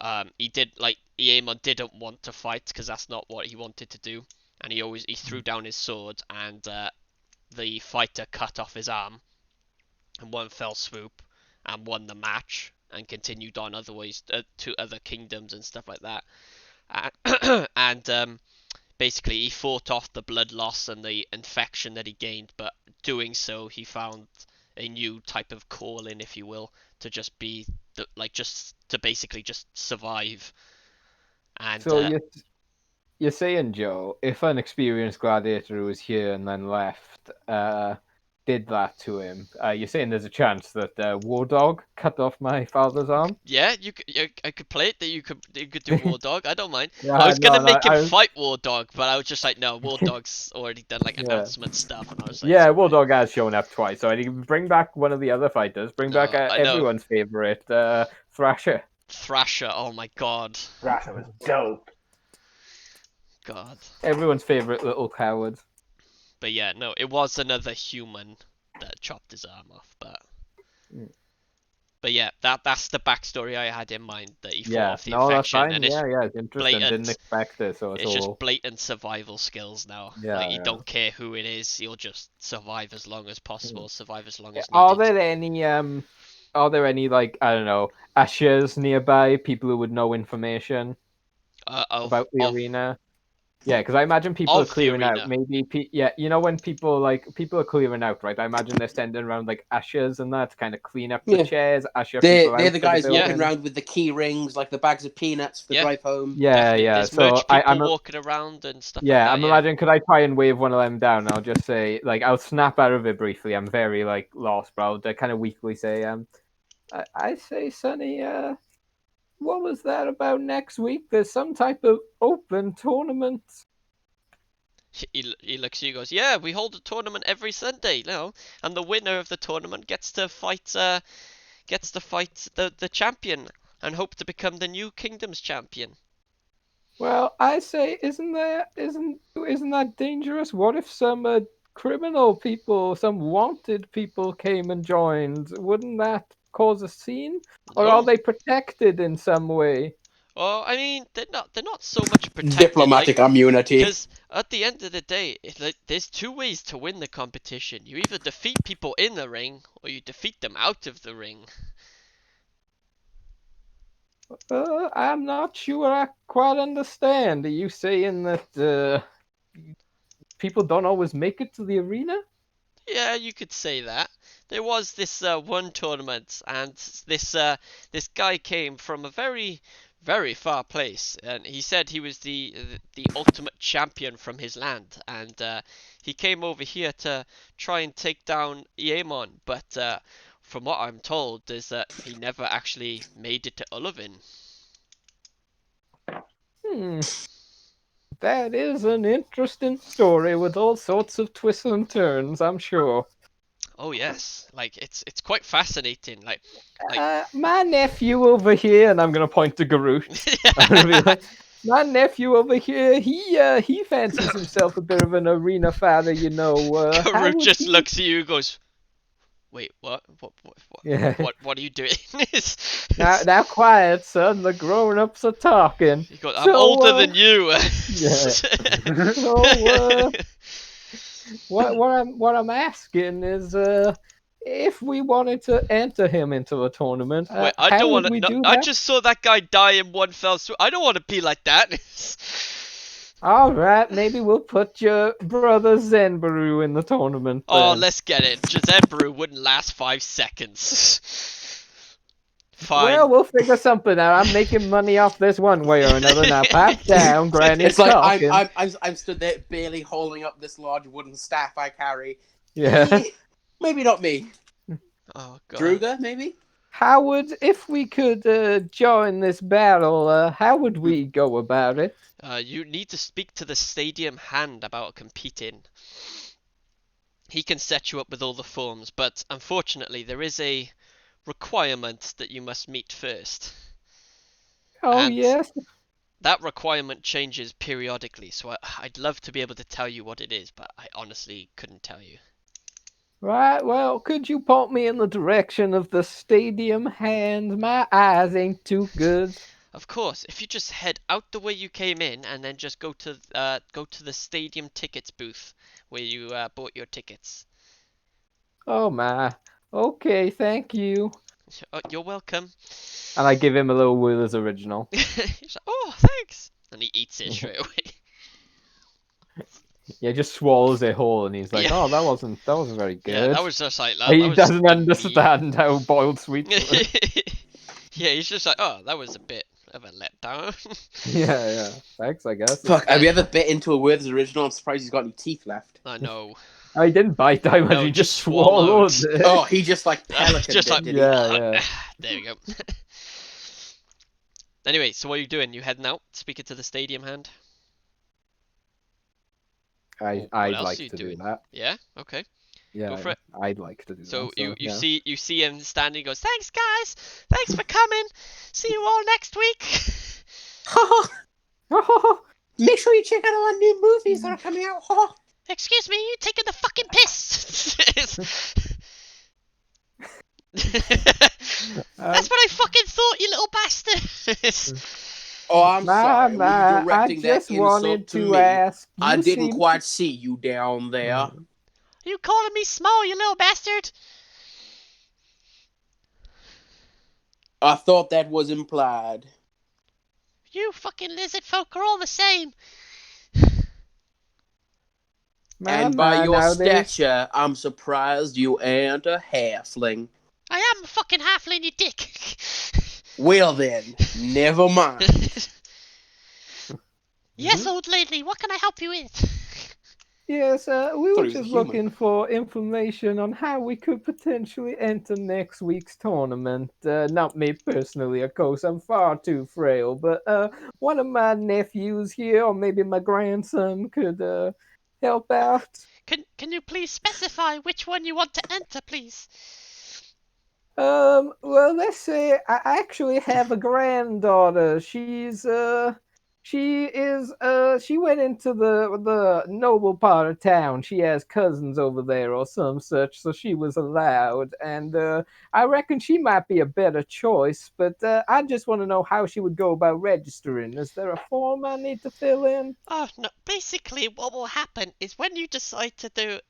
Aemon didn't want to fight because that's not what he wanted to do, and he threw down his sword, and the fighter cut off his arm in one fell swoop and won the match and continued on other ways to other kingdoms and stuff like that. And basically he fought off the blood loss and the infection that he gained, but doing so he found a new type of calling, if you will, to just be just to basically just survive. And So you're saying, Joe, if an experienced gladiator who was here and then left did that to him, you're saying there's a chance that War Dog cut off my father's arm? yeah, I could play it that you could do War Dog. I don't mind. Yeah, I was gonna make him I fight War Dog, but I was just like, no, War Dog's already done like Yeah. announcement stuff, and I was like, yeah, it's War alright. Dog has shown up twice, so I think bring back one of the other fighters. Bring No, back I know. everyone's favorite Thrasher. Thrasher, oh my god. Thrasher was dope. God. Everyone's favorite little coward. But yeah, no, it was another human that chopped his arm off, but Mm. but yeah, that's the backstory I had in mind, that he fought Yeah, off the no, that's infection, fine. and it's Yeah, it's interesting. blatant. Didn't expect it, so it's just all. blatant survival skills now. Yeah, Like, you yeah. don't care who it is, you'll just survive as long as possible, survive as long as Are needed. there any like, I don't know, ushers nearby, people who would know information about the arena? Yeah, because I imagine people are Of the clearing out. arena. Maybe, yeah, you know when people are clearing out, right? I imagine they're sending around like ushers and that to kind of clean up the Yeah. chairs, usher people They're out the of guys building. walking around with the key rings, like the bags of peanuts for the Yeah. drive home. Yeah, Definitely. yeah. There's So merch people I'm walking around and stuff yeah, like that. I'm imagining. Could I try and wave one of them down? I'll just say, like, I'll snap out of it briefly. I'm very like lost, but I'll kind of weakly say, I say, Sonny, what was that about next week? There's some type of open tournament. He looks at you and goes, yeah, we hold a tournament every Sunday, and the winner of the tournament gets to fight the champion and hope to become the new kingdom's champion. Well, I say, isn't that dangerous? What if some criminal people, some wanted people came and joined? Wouldn't that cause a scene? Or are they protected in some way? Oh, I mean, they're not so much protected. Diplomatic immunity. Because at the end of the day, there's two ways to win the competition. You either defeat people in the ring, or you defeat them out of the ring. I'm not sure I quite understand. Are you saying that people don't always make it to the arena? Yeah, you could say that. There was this one tournament, and this guy came from a very, very far place, and he said he was the ultimate champion from his land, and he came over here to try and take down Aemon, but from what I'm told is that he never actually made it to Uluvin. That is an interesting story with all sorts of twists and turns, I'm sure. Oh yes, like it's quite fascinating. Like my nephew over here, and I'm gonna point to Garut. Like, my nephew over here, he fancies himself a bit of an arena fighter, you know. Garut just looks at you and goes, "Wait, what? Yeah. What are you doing?" Now, quiet, son. The grown-ups are talking. He goes, "I'm older than you." Yeah. So, what I'm asking is, if we wanted to enter him into a tournament, wait, I how don't would want we to. do I that? just saw that guy die in one fell swoop. I don't want to be like that. All right, maybe we'll put your brother Zenbaru in the tournament. Oh, then. let's get it. Zenbaru wouldn't last 5 seconds. Fine. Well, we'll figure something out. I'm making money off this one way or another. Now, pipe down, Granny's It's like talking. I'm stood there barely holding up this large wooden staff I carry. Yeah. Maybe not me. Oh god. Druga, maybe? Howard, if we could join this battle, how would we go about it? You need to speak to the stadium hand about competing. He can set you up with all the forms, but unfortunately there is a requirement that you must meet first. Oh, And yes. that requirement changes periodically, so I'd love to be able to tell you what it is, but I honestly couldn't tell you. Right, well, could you point me in the direction of the stadium hand? My eyes ain't too good. Of course, if you just head out the way you came in and then just go to the stadium tickets booth where you bought your tickets. Oh my. Okay, thank you. Oh, you're welcome. And I give him a little Wheeler's original. He's like, oh, thanks, and he eats it straight away. Yeah, just swallows it whole, and he's like, Yeah. "Oh, that wasn't very good." Yeah, that was just like that. He That was doesn't demeaning. understand how boiled sweets work. Yeah, he's just like, oh, that was a bit of a letdown. Yeah. Thanks, I guess. Fuck, have you ever bit into a Werther's original? I'm surprised he's got any teeth left. I know. I didn't bite that much. No, He just just swallowed swallowed. it. Oh, he just like pelicaned Just it, like, did he? Yeah. There we go. Anyway, so what are you doing? You heading out, speaking to the stadium hand? I'd else like are you to doing? do that. Yeah. Okay. Yeah, Go for it. I'd like to do So that. you see him standing. He goes, thanks guys. Thanks for coming. See you all next week. Make sure you check out all our new movies that are coming out. Excuse me, you taking the fucking piss? That's what I fucking thought, you little bastard. Oh, I'm sorry. Were you I directing just that wanted insult to to me? ask. I you didn't seem- quite see you down there. You calling me small, you little bastard? I thought that was implied. You fucking lizard folk are all the same. And by your nowadays. stature, I'm surprised you ain't a halfling. I am a fucking halfling, you dick. Well then, never mind. Yes, old lady, what can I help you with? Yes, we Thought were he was a just human. looking for information on how we could potentially enter next week's tournament. Not me personally, of course, I'm far too frail, but one of my nephews here, or maybe my grandson, could help out. Can you please specify which one you want to enter, please? Well, let's say I actually have a granddaughter. She went into the noble part of town. She has cousins over there or some such, so she was allowed. And I reckon she might be a better choice, but I just want to know how she would go about registering. Is there a form I need to fill in? Oh no! Basically, what will happen is when you decide to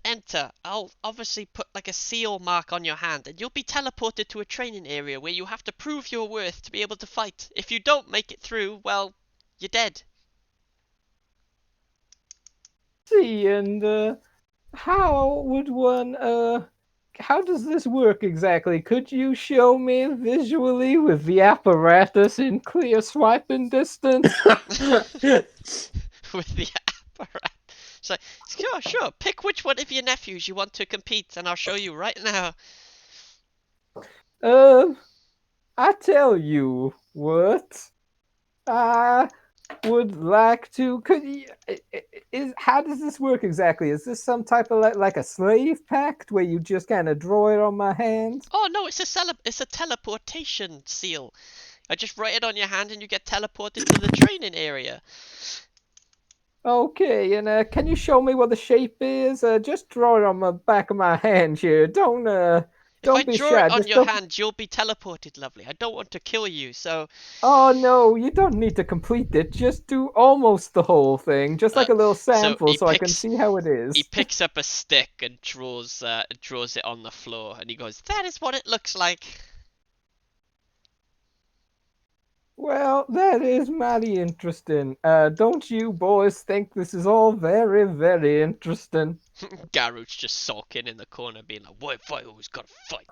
enter, I'll obviously put like a seal mark on your hand, and you'll be teleported to a training area where you have to prove your worth to be able to fight. If you don't make it through, well, you're dead. See, and how would one how does this work exactly? Could you show me visually with the apparatus in clear swiping distance? With the apparatus. So, sure. Pick which one of your nephews you want to compete, and I'll show you right now. I tell you what. I would like to. How does this work exactly? Is this some type of like a slave pact where you just kind of draw it on my hand? Oh no, it's a teleportation seal. I just write it on your hand, and you get teleported to the training area. Okay, and can you show me what the shape is? Just draw it on the back of my hand here. Don't If I be draw shy. it on Just your don't... hand, you'll be teleported, lovely. I don't want to kill you, so... Oh no, you don't need to complete it. Just do almost the whole thing, just like a little sample, so I can see how it is. He picks up a stick and draws it on the floor, and he goes, "That is what it looks like." Well, that is mighty interesting. Don't you boys think this is all very, very interesting? Garroot's just sulking in the corner, being like, "Why have I always got to fight?"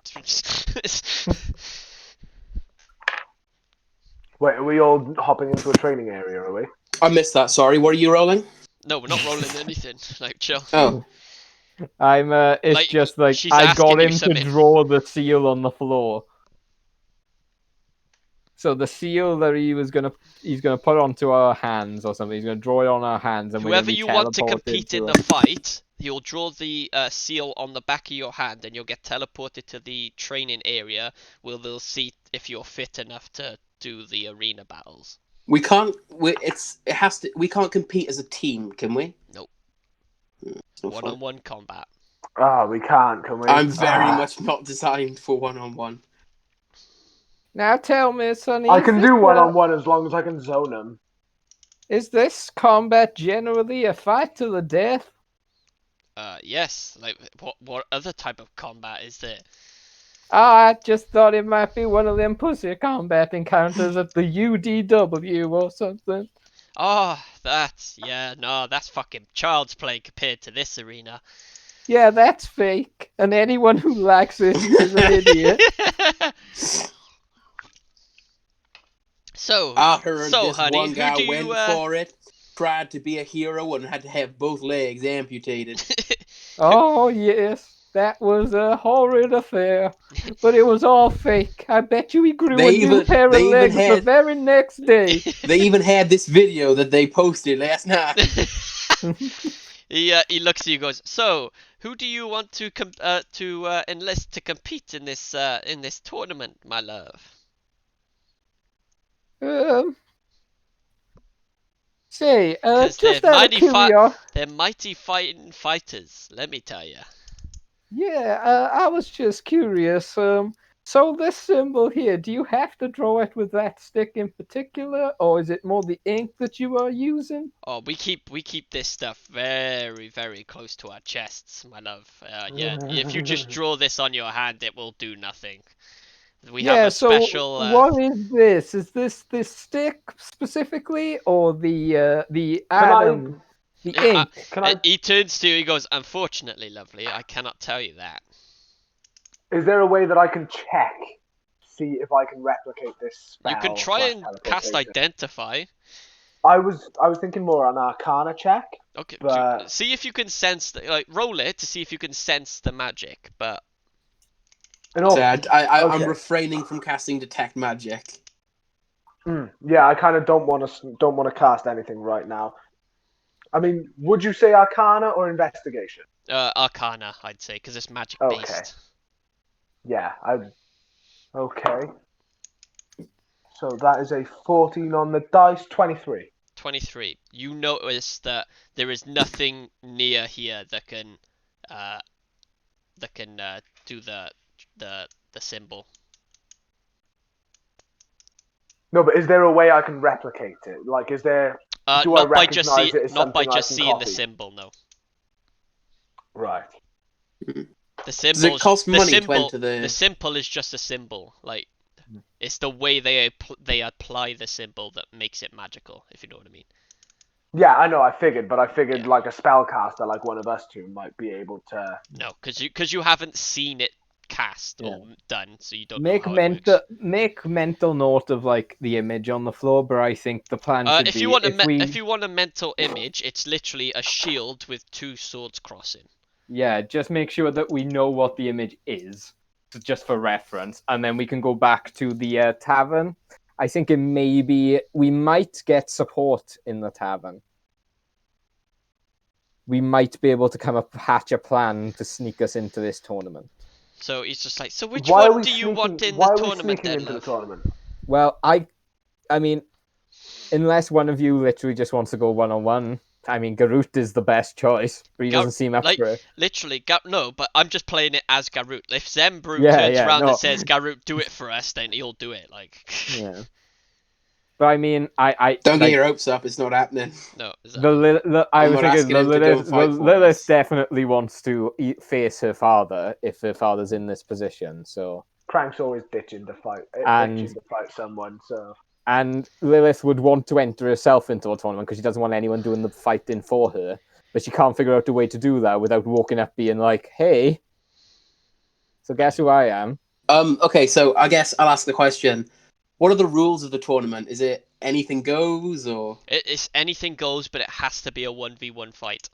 Wait, are we all hopping into a training area, are we? I missed that, sorry. What are you rolling? No, we're not rolling anything. Like, chill. Oh. It's Like, just like she's I asking got you him to something. draw the seal on the floor. So the seal that he's gonna put onto our hands or something. He's gonna draw it on our hands, and Whoever we're you gonna be want to teleported compete in to the fight, you'll draw the seal on the back of your hand, and you'll get teleported to the training area where they'll see if you're fit enough to do the arena battles. We can't. We can't compete as a team, can we? Nope. It's not fun. One-on-one combat. We can't, can we? I'm very much not designed for one-on-one. Now tell me, Sonny, I can do one-on-one as long as I can zone them. Is this combat generally a fight to the death? Yes. Like, what other type of combat is there? I just thought it might be one of them pussy combat encounters at the UDW or something. Oh, that's fucking child's play compared to this arena. Yeah, that's fake, and anyone who likes it is an idiot. So, I heard so this honey, one who guy do went you? for it, tried to be a hero, and had to have both legs amputated. Oh, yes, that was a horrid affair, but it was all fake. I bet you he grew a new pair of legs the very next day. They even had this video that they posted last night. He looks at you and goes, so, who do you want to enlist to compete in this tournament, my love? Say, 'Cause just out of curiosity. they're mighty fighting fighters, let me tell you. Yeah, I was just curious. So this symbol here, do you have to draw it with that stick in particular, or is it more the ink that you are using? Oh, we keep this stuff very, very close to our chests, my love. Yeah, if you just draw this on your hand, it will do nothing. We have a special. So what is this? Is this stick specifically, or the atom, the ink? He turns to you. He goes, "Unfortunately, lovely, I cannot tell you that." Is there a way that I can check, see if I can replicate this spell? You can try and cast Identify. I was thinking more on Arcana check. Okay, but... see if you can sense roll it to see if you can sense the magic, but. I'm refraining from casting Detect Magic. Yeah, I kind of don't want to cast anything right now. I mean, would you say Arcana or Investigation? Arcana, I'd say, because it's magic based. Okay. Yeah, okay. So that is a 14 on the dice, 23. 23. You notice that there is nothing near here that can do the symbol. No, but is there a way I can replicate it? Like, is there? Not by just seeing the symbol, no. Right. The symbol. Does it cost money to enter the symbol is just a symbol. Like, it's the way they apply the symbol that makes it magical. If you know what I mean. Yeah, I know. I figured like a spellcaster, like one of us two, might be able to. No, because you haven't seen it cast or done, so you don't make know how it works. Make mental note of like the image on the floor, but I think the plan should if be if you want a mental image, it's literally a shield with two swords crossing. Yeah, just make sure that we know what the image is, just for reference, and then we can go back to the tavern. I think we might get support in the tavern. We might be able to hatch a plan to sneak us into this tournament. So he's just like, so which one do you want in the tournament then, love? Well, I mean, unless one of you literally just wants to go one-on-one, I mean, Garut is the best choice, but he doesn't seem up for it. Literally, no, but I'm just playing it as Garut. If Zembrut turns around and says, Garut, do it for us, then he'll do it, like... Yeah. But I mean, I don't get your hopes up. It's not happening. No, I was thinking Lilith definitely wants to face her father if her father's in this position. So Crank's always ditching to fight someone. So and Lilith would want to enter herself into a tournament because she doesn't want anyone doing the fighting for her, but she can't figure out a way to do that without walking up being like, "Hey, so guess who I am?" Okay, so I guess I'll ask the question. What are the rules of the tournament? Is it anything goes, or...? It's anything goes, but it has to be a 1v1 fight.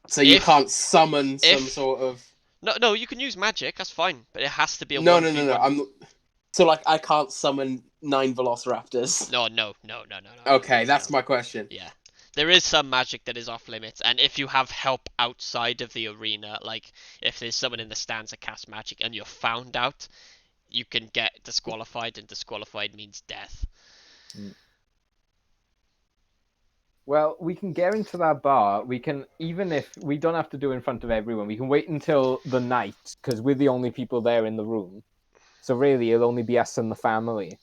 So you can't summon some sort of... No, you can use magic, that's fine, but it has to be a 1v1. No. So, like, I can't summon 9 Velociraptors? No. Okay, that's my question. Yeah. There is some magic that is off limits, and if you have help outside of the arena, like, if there's someone in the stands that casts magic and you're found out... you can get disqualified, and disqualified means death. Well, we can get into that bar. We can, even if we don't have to do it in front of everyone, we can wait until the night, because we're the only people there in the room. So really, it'll only be us and the family.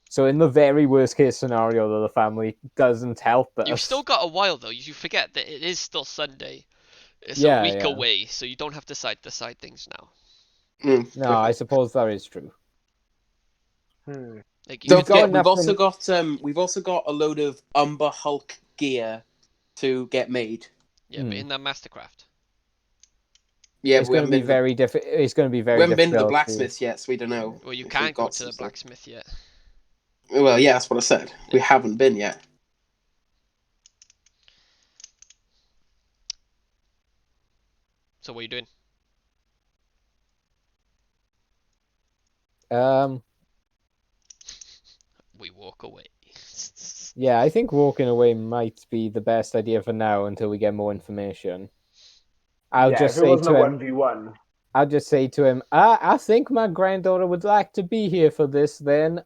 So in the very worst case scenario, that the family doesn't help us. You've still got a while, though. You forget that it is still Sunday. It's Yeah, a week yeah. away, so you don't have to decide things now. No, I suppose that is true. Like, you Don't could forget, get... we've also got a load of Umber Hulk gear to get made. Yeah, but in that Mastercraft. Yeah, It's we going to haven't be been to the, very difficult. It's going to be we very haven't been to the difficult. blacksmith yet, so we don't know. Well, you if can't we've go got to the some stuff. blacksmith yet. Well, yeah, that's what I said. We haven't been yet. So what are you doing? We walk away. Yeah, I think walking away might be the best idea for now until we get more information. I'll just if it say wasn't to a him. 1v1. I'll just say to him, I think my granddaughter would like to be here for this. Then,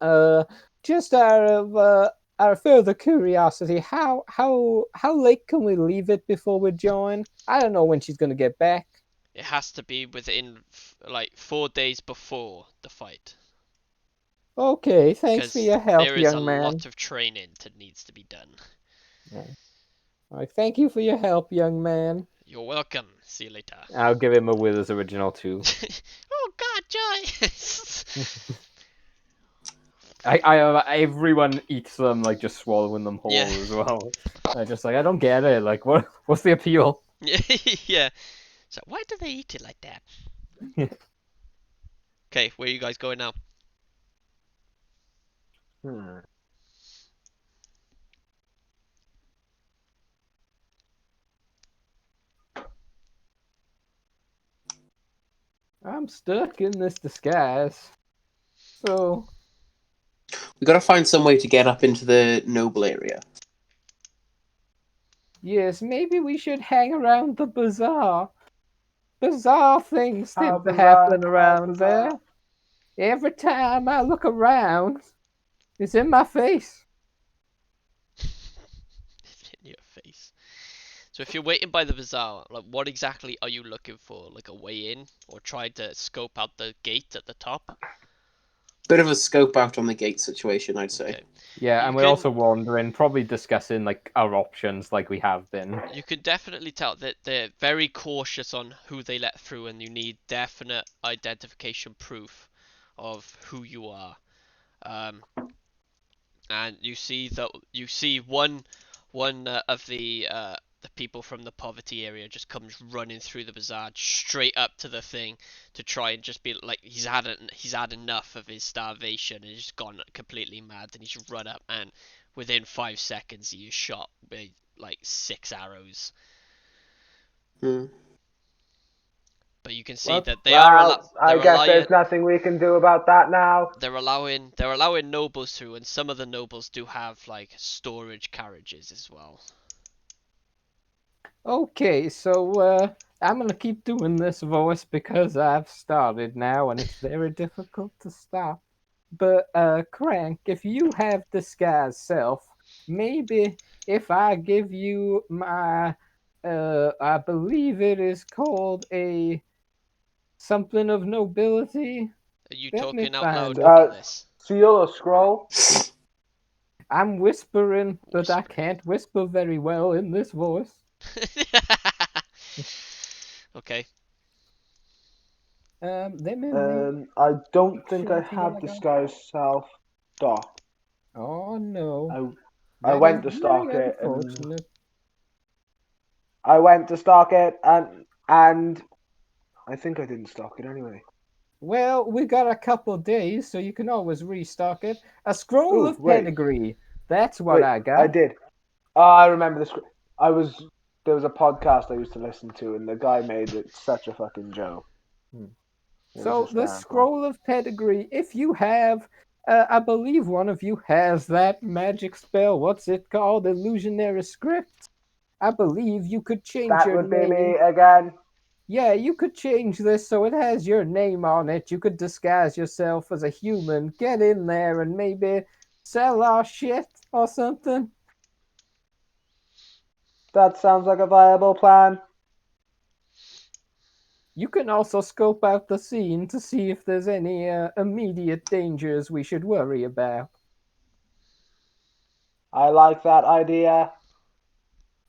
just out of further curiosity, how late can we leave it before we join? I don't know when she's gonna get back. It has to be within like 4 days before the fight. Okay, thanks for your help, there is a young man. lot of training that needs to be done. Yeah. All right, thank you for your help, young man. You're welcome. See you later. I'll give him a Withers original too. Oh God, Joy! Everyone eats them, like just swallowing them whole Yeah. as well. I just like, I don't get it. Like, what's the appeal? Yeah. So why do they eat it like that? Okay, where are you guys going now? I'm stuck in this disguise. So We gotta find some way to get up into the noble area. yes, maybe we should hang around the bazaar. Bizarre things How seem to bizarre, happen how around bizarre. there. Every time I look around, it's in my face. In your face. So if you're waiting by the bazaar, like what exactly are you looking for? Like a way in, or try to scope out the gate at the top? Bit of a scope out on the gate situation, I'd say. Okay. Yeah, You and we're can- also wandering, probably discussing like our options, like we have been. You can definitely tell that they're very cautious on who they let through, and you need definite identification proof of who you are. And you see one of the people from the poverty area just comes running through the bazaar straight up to the thing to try and just be like he's had enough of his starvation and he's gone completely mad, and he's run up and within 5 seconds he is shot with like 6 arrows. But you can see that they I guess there's nothing we can do about that now. They're allowing nobles through, and some of the nobles do have like storage carriages as well. Okay, so I'm gonna keep doing this voice because I've started now, and it's very difficult to stop. But Crank, if you have disguise self, maybe if I give you my, I believe it is called a something of nobility. Are you Let me talking out find loud, it. Nicholas? Seal or scroll? I'm whispering, but I can't whisper very well in this voice. Okay. I don't think I have disguise self stock. Oh no. I That went is to stock very it and unfortunate. I went to stock it and I think I didn't stock it anyway. Well, we got a couple days, so you can always restock it. A scroll of pedigree. That's what I got. I did. I remember this. There was a podcast I used to listen to, and the guy made it such a fucking joke. So the scroll of pedigree, if you have, I believe one of you has that magic spell. What's it called? Illusionary script. I believe you could change that your would name. be me again. Yeah, you could change this so it has your name on it. You could disguise yourself as a human, get in there, and maybe sell our shit or something. That sounds like a viable plan. You can also scope out the scene to see if there's any immediate dangers we should worry about. I like that idea.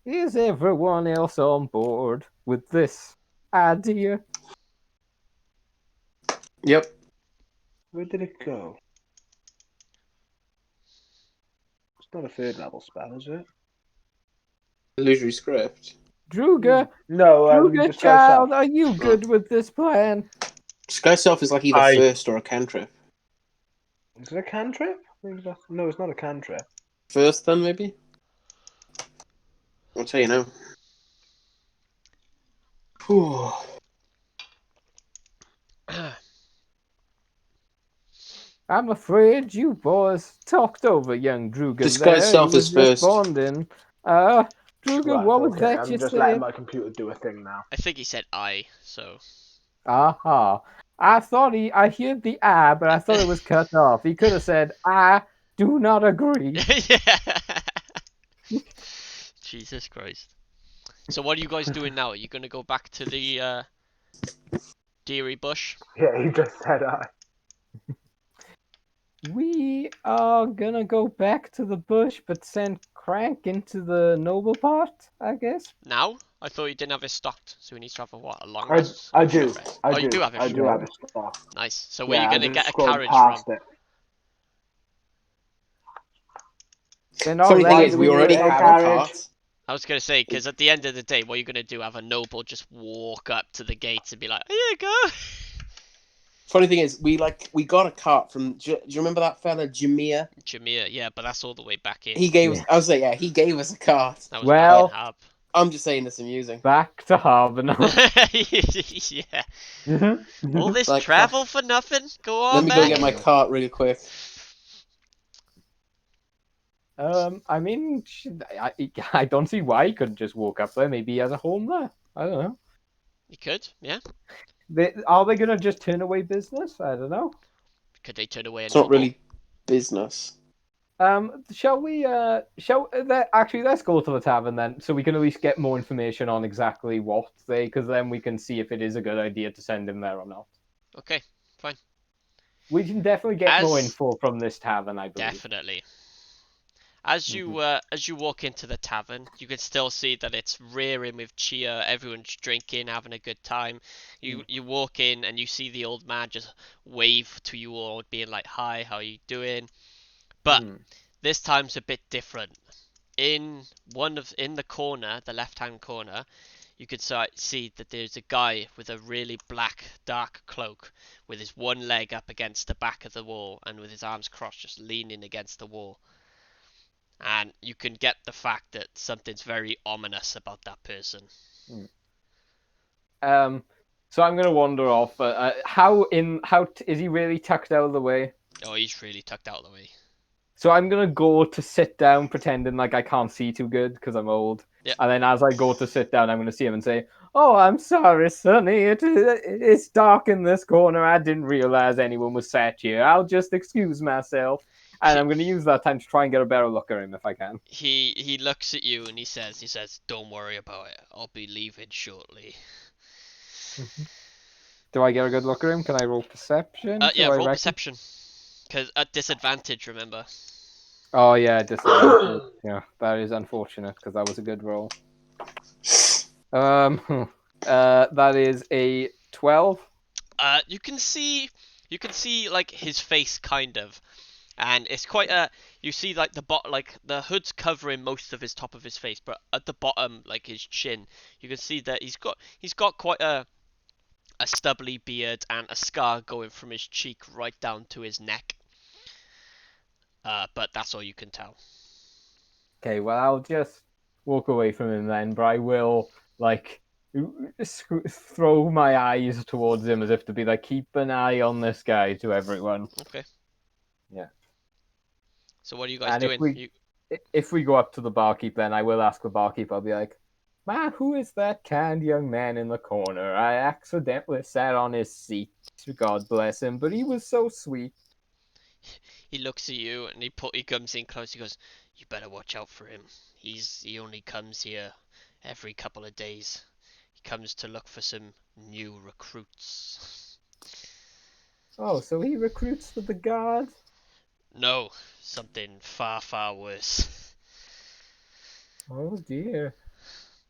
Is everyone else on board with this idea? Yep. Where did it go? It's not a third level spell, is it? Illusory script. Druga, No, Druga Disguise child, Self. are you good with this plan? Sky Self is like either I- first or a cantrip. Is it a cantrip? No, it's not a cantrip. First, then maybe. I'll tell you now. Whew. I'm afraid you boys talked over young Druga Disguise there. self He was is just first. bonding. Druga, Right, what was okay, that I'm you just said? letting my computer do a thing now. I think he said I, so. Aha. I thought I heard the I, but I thought it was cut off. He could have said, I do not agree. Yeah. Jesus Christ. So what are you guys doing now? Are you gonna go back to the Deary Bush? Yeah, he just said I. We are gonna go back to the bush, but send Crank into the noble part, I guess. Now? I thought you didn't have it stocked, so we need to have a what? A long I rest? I Or a short do. rest? I Oh, you do do. have it. I do Yeah. have it stock. Nice. So where Yeah, are you I gonna just get a scrolled carriage from? past it. Then Funny thing alright, is, we do already a have a carriage. cart. I was gonna say, because at the end of the day, what are you gonna do? Have a noble just walk up to the gates and be like, "Here you go." Funny thing is, we got a cart from. Do you remember that fella Jameer? Jameer, yeah, but that's all the way back in. He gave us. Yeah. I was like, yeah, he gave us a cart. That was Well- back in Hab. I'm just saying this amusing. back to Harbinel. Yeah. Mm-hmm. All this Like, travel for nothing? Go on, Let me man. go get my cart really quick. I mean, I don't see why he couldn't just walk up there. Maybe he has a home there. I don't know. You could, yeah. Are they gonna just turn away business? I don't know. Could they turn away a It's not noble? really business. Shall we? Actually, let's go to the tavern then, so we can at least get more information on exactly what because then we can see if it is a good idea to send him there or not. Okay, fine. We can definitely get more As- info from this tavern, I believe. Definitely. As you walk into the tavern, you can still see that it's rearing with cheer. Everyone's drinking, having a good time. You walk in and you see the old man just wave to you all, being like, "Hi, how you doing?" But this time's a bit different. In the corner, the left-hand corner, you can see that there's a guy with a really black, dark cloak, with his one leg up against the back of the wall and with his arms crossed, just leaning against the wall. And you can get the fact that something's very ominous about that person. So I'm gonna wander off. How is he really tucked out of the way? Oh, he's really tucked out of the way. So I'm gonna go to sit down, pretending like I can't see too good because I'm old. Yep. And then as I go to sit down, I'm gonna see him and say, "Oh, I'm sorry, Sonny. It's dark in this corner. I didn't realize anyone was sat here. I'll just excuse myself." And I'm gonna use that time to try and get a better look at him if I can. He looks at you and he says, "Don't worry about it. I'll be leaving shortly." Do I get a good look at him? Can I roll perception? Yeah, So I roll reckon- perception. Because at disadvantage, remember. Oh yeah, disadvantage. Yeah, that is unfortunate because that was a good roll. That is a 12. You can see like his face kind of, and it's quite you see like the hood's covering most of his top of his face, but at the bottom, like his chin, you can see that he's got quite a stubbly beard and a scar going from his cheek right down to his neck. But that's all you can tell. Okay, well I'll just walk away from him then, but I will like throw my eyes towards him as if to be like, keep an eye on this guy to everyone. Okay. Yeah. So what are you guys And doing? if we go up to the barkeep, then I will ask the barkeep. I'll be like, "Man, who is that kind young man in the corner? I accidentally sat on his seat. God bless him, but he was so sweet." He looks at you and he comes in close. He goes, "You better watch out for him. He only comes here every couple of days. He comes to look for some new recruits. Oh, so he recruits for the guard? No, something far, far worse. Oh dear.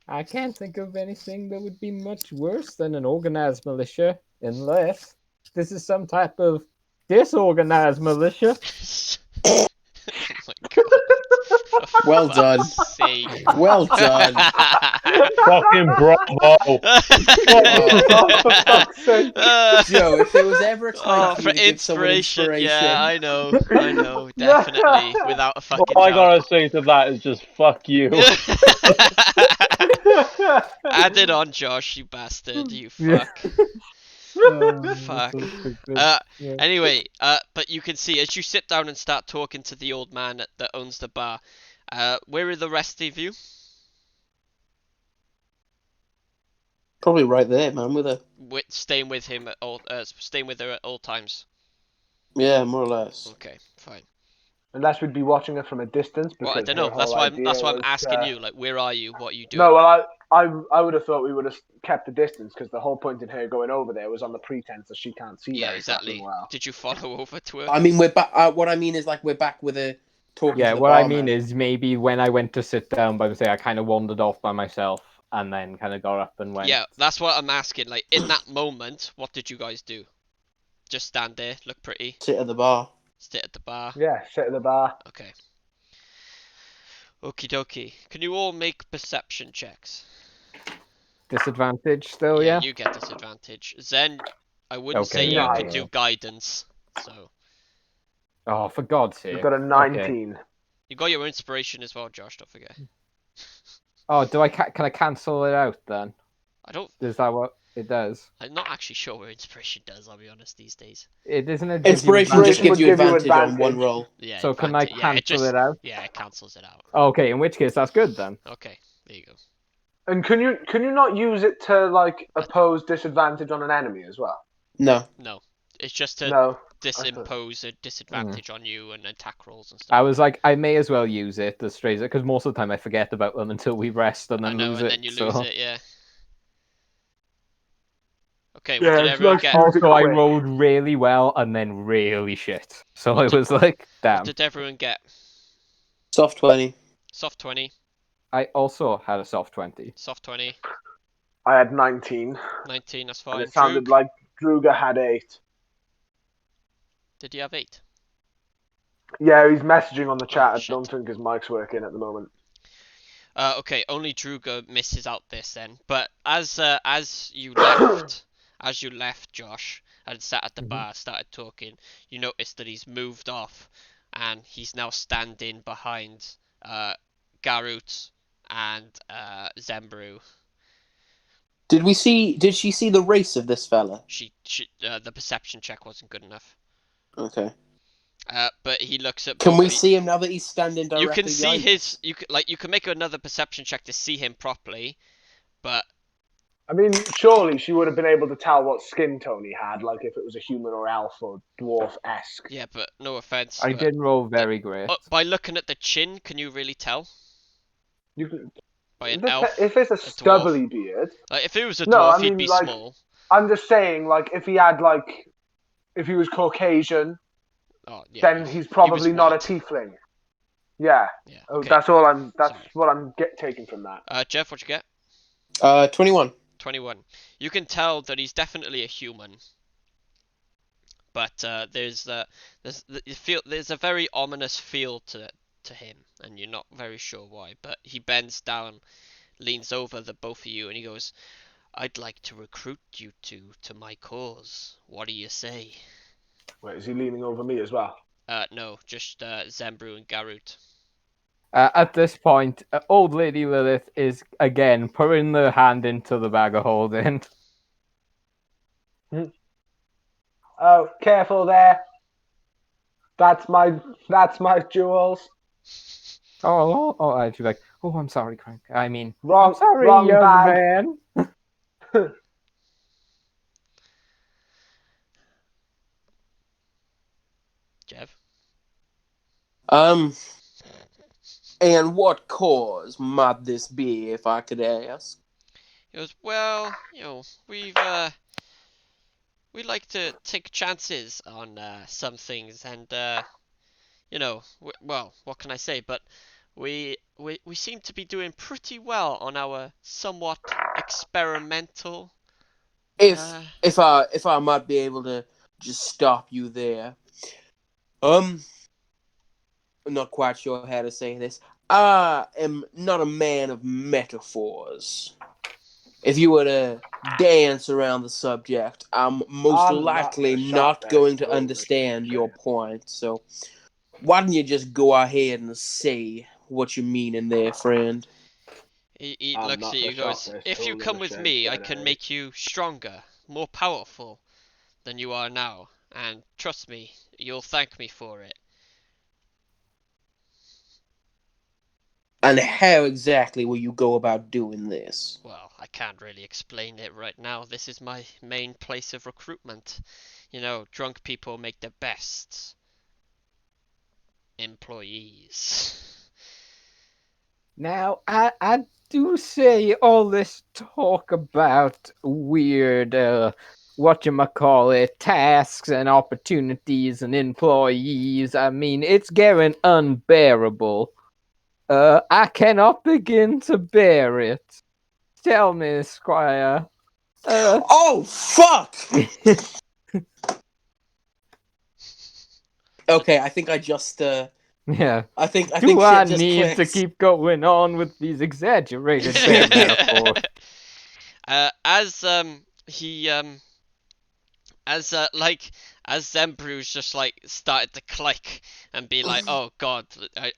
I can't think of anything that would be much worse than an organized militia, unless this is some type of disorganized militia. Oh my god. For Well done. fuck's sake. Well done. Fucking bravo. Oh, for fuck's sake. Joe, if there was ever a time Oh, for for you to give someone inspiration, inspiration, yeah, I know, definitely, without a fucking All I doubt. gotta say to that is just fuck you. Add it on, Josh, you bastard, you Yeah. fuck. Oh, Fuck. so stupid. Yeah. Anyway, but you can see as you sit down and start talking to the old man that owns the bar, where are the rest of you? probably right there, man, with her. Staying with him at all, staying with her at all times. Yeah, more or less. Okay, fine. Unless we'd be watching her from a distance, because Well, I don't her know. That's whole why idea that's why I'm was, asking you. Like, where are you? What are you doing? No, well, I would have thought we would have kept the distance because the whole point in her going over there was on the pretense that she can't see Yeah, very exactly. fucking well. Did you follow over to her? I mean, we're back. What I mean is, like, we're back with her talking Yeah, to the what I barman. mean is maybe when I went to sit down by the say I kind of wandered off by myself and then kind of got up and went. Yeah, that's what I'm asking. Like, in that moment, what did you guys do? Just stand there, look pretty, Sit at the bar. sit at the bar. Yeah, sit at the bar. Okay. Okie dokie. Can you all make perception checks? Disadvantage still, yeah? You get disadvantage. Zen, I wouldn't Okay, say you yeah, could I do will. guidance. So Oh, for God's sake. We've got a Okay. 19. you got your inspiration as well, Josh. Don't forget. Oh, do I can I cancel it out then? I don't. Is that what it does? I'm not actually sure what inspiration does. I'll be honest. These days. It isn't it. Give you Inspiration just advantage? gives you would give you advantage on one advantage. roll. Yeah. So can I advantage. Yeah, it cancel just. it out? Yeah, it cancels it out. Okay, in which case that's good then. Okay. There you go. And can you not use it to like oppose disadvantage on an enemy as well? No. No, it's just to No. disimpose a disadvantage on you and attack rolls and I stuff. was like, I may as well use it, the strays, because most of the time I forget about them until we rest and I then know, lose and it. then you so. lose it. Yeah. Okay. Yeah, What did it's everyone like get? use it Also, I quick. rolled really well and then really shit. So What it did- was like, What damn. did everyone get? Soft 20. Soft 20. I also had a soft 20. Soft 20. I had 19. 19. That's And fine. it sounded Droog, like Druga had 8. did you have 8? Yeah, he's messaging on the chat. I shit. don't think his mic's working at the moment. Okay, only Druga misses out this then. But as you left, Josh, and sat at the bar, started talking, you noticed that he's moved off, and he's now standing behind Garut and Zembru. Did she see the race of this fella? The perception check wasn't good enough. Okay. But he looks at. Can we both of see him now that he's standing directly you can see behind his. us? You can make another perception check to see him properly, but I mean, surely she would have been able to tell what skin tone he had, like if it was a human or elf or dwarf-esque. yeah, but no offense. I but, didn't roll very great. by looking at the chin, can you really tell? You can, By an elf, if it's a dwarf? stubbly beard. Like, if it was a No, dwarf, I mean, he'd be like- small. I'm just saying, like, if he had, like, if he was Caucasian, Oh, yeah, then he's probably not a white. tiefling. Yeah. Yeah. Oh, Okay. that's all I'm. That's Sorry. what I'm taking from that. Jeff, what'd you get? 21. 21. You can tell that he's definitely a human. But there's a very ominous feel to him, and you're not very sure why. But he bends down, leans over the both of you, and he goes, "I'd like to recruit you two to my cause. What do you say?" Wait, is he leaning over me as well? No, just Zembru and Garut. At this point, old lady Lilith is again putting the hand into the bag of holding. Oh, careful there. That's my jewels. I'd be like, oh, I'm sorry, Crank. I mean, Wrong, I'm sorry, wrong young bag. man. Um, And what cause might this be, if I could ask? He goes, well, we like to take chances on some things, and well, what can I say? But we seem to be doing pretty well on our somewhat experimental. If I might be able to just stop you there. I'm not quite sure how to say this. I am not a man of metaphors. If you were to dance around the subject, I'm most I'm likely not not shocked, going to totally. understand your point. So, why don't you just go ahead and say what you mean in there, friend? He I'm looks not at you, the goes, sharpest if you tool in come the with shed, me, I Jedi. can make you stronger, more powerful than you are now, and trust me, you'll thank me for it. And how exactly will you go about doing this? Well, I can't really explain it right now. This is my main place of recruitment. Drunk people make the best employees. Now, I do say all this talk about weird, whatchamacallit, tasks and opportunities and employees. I mean, it's getting unbearable. I cannot begin to bear it. Tell me, Squire. Oh, fuck! Okay, I think I just, Yeah. I think Do shit I just need to clicked. keep going on with these exaggerated bear metaphors? He as Zembru's just like started to click and be like, oh god,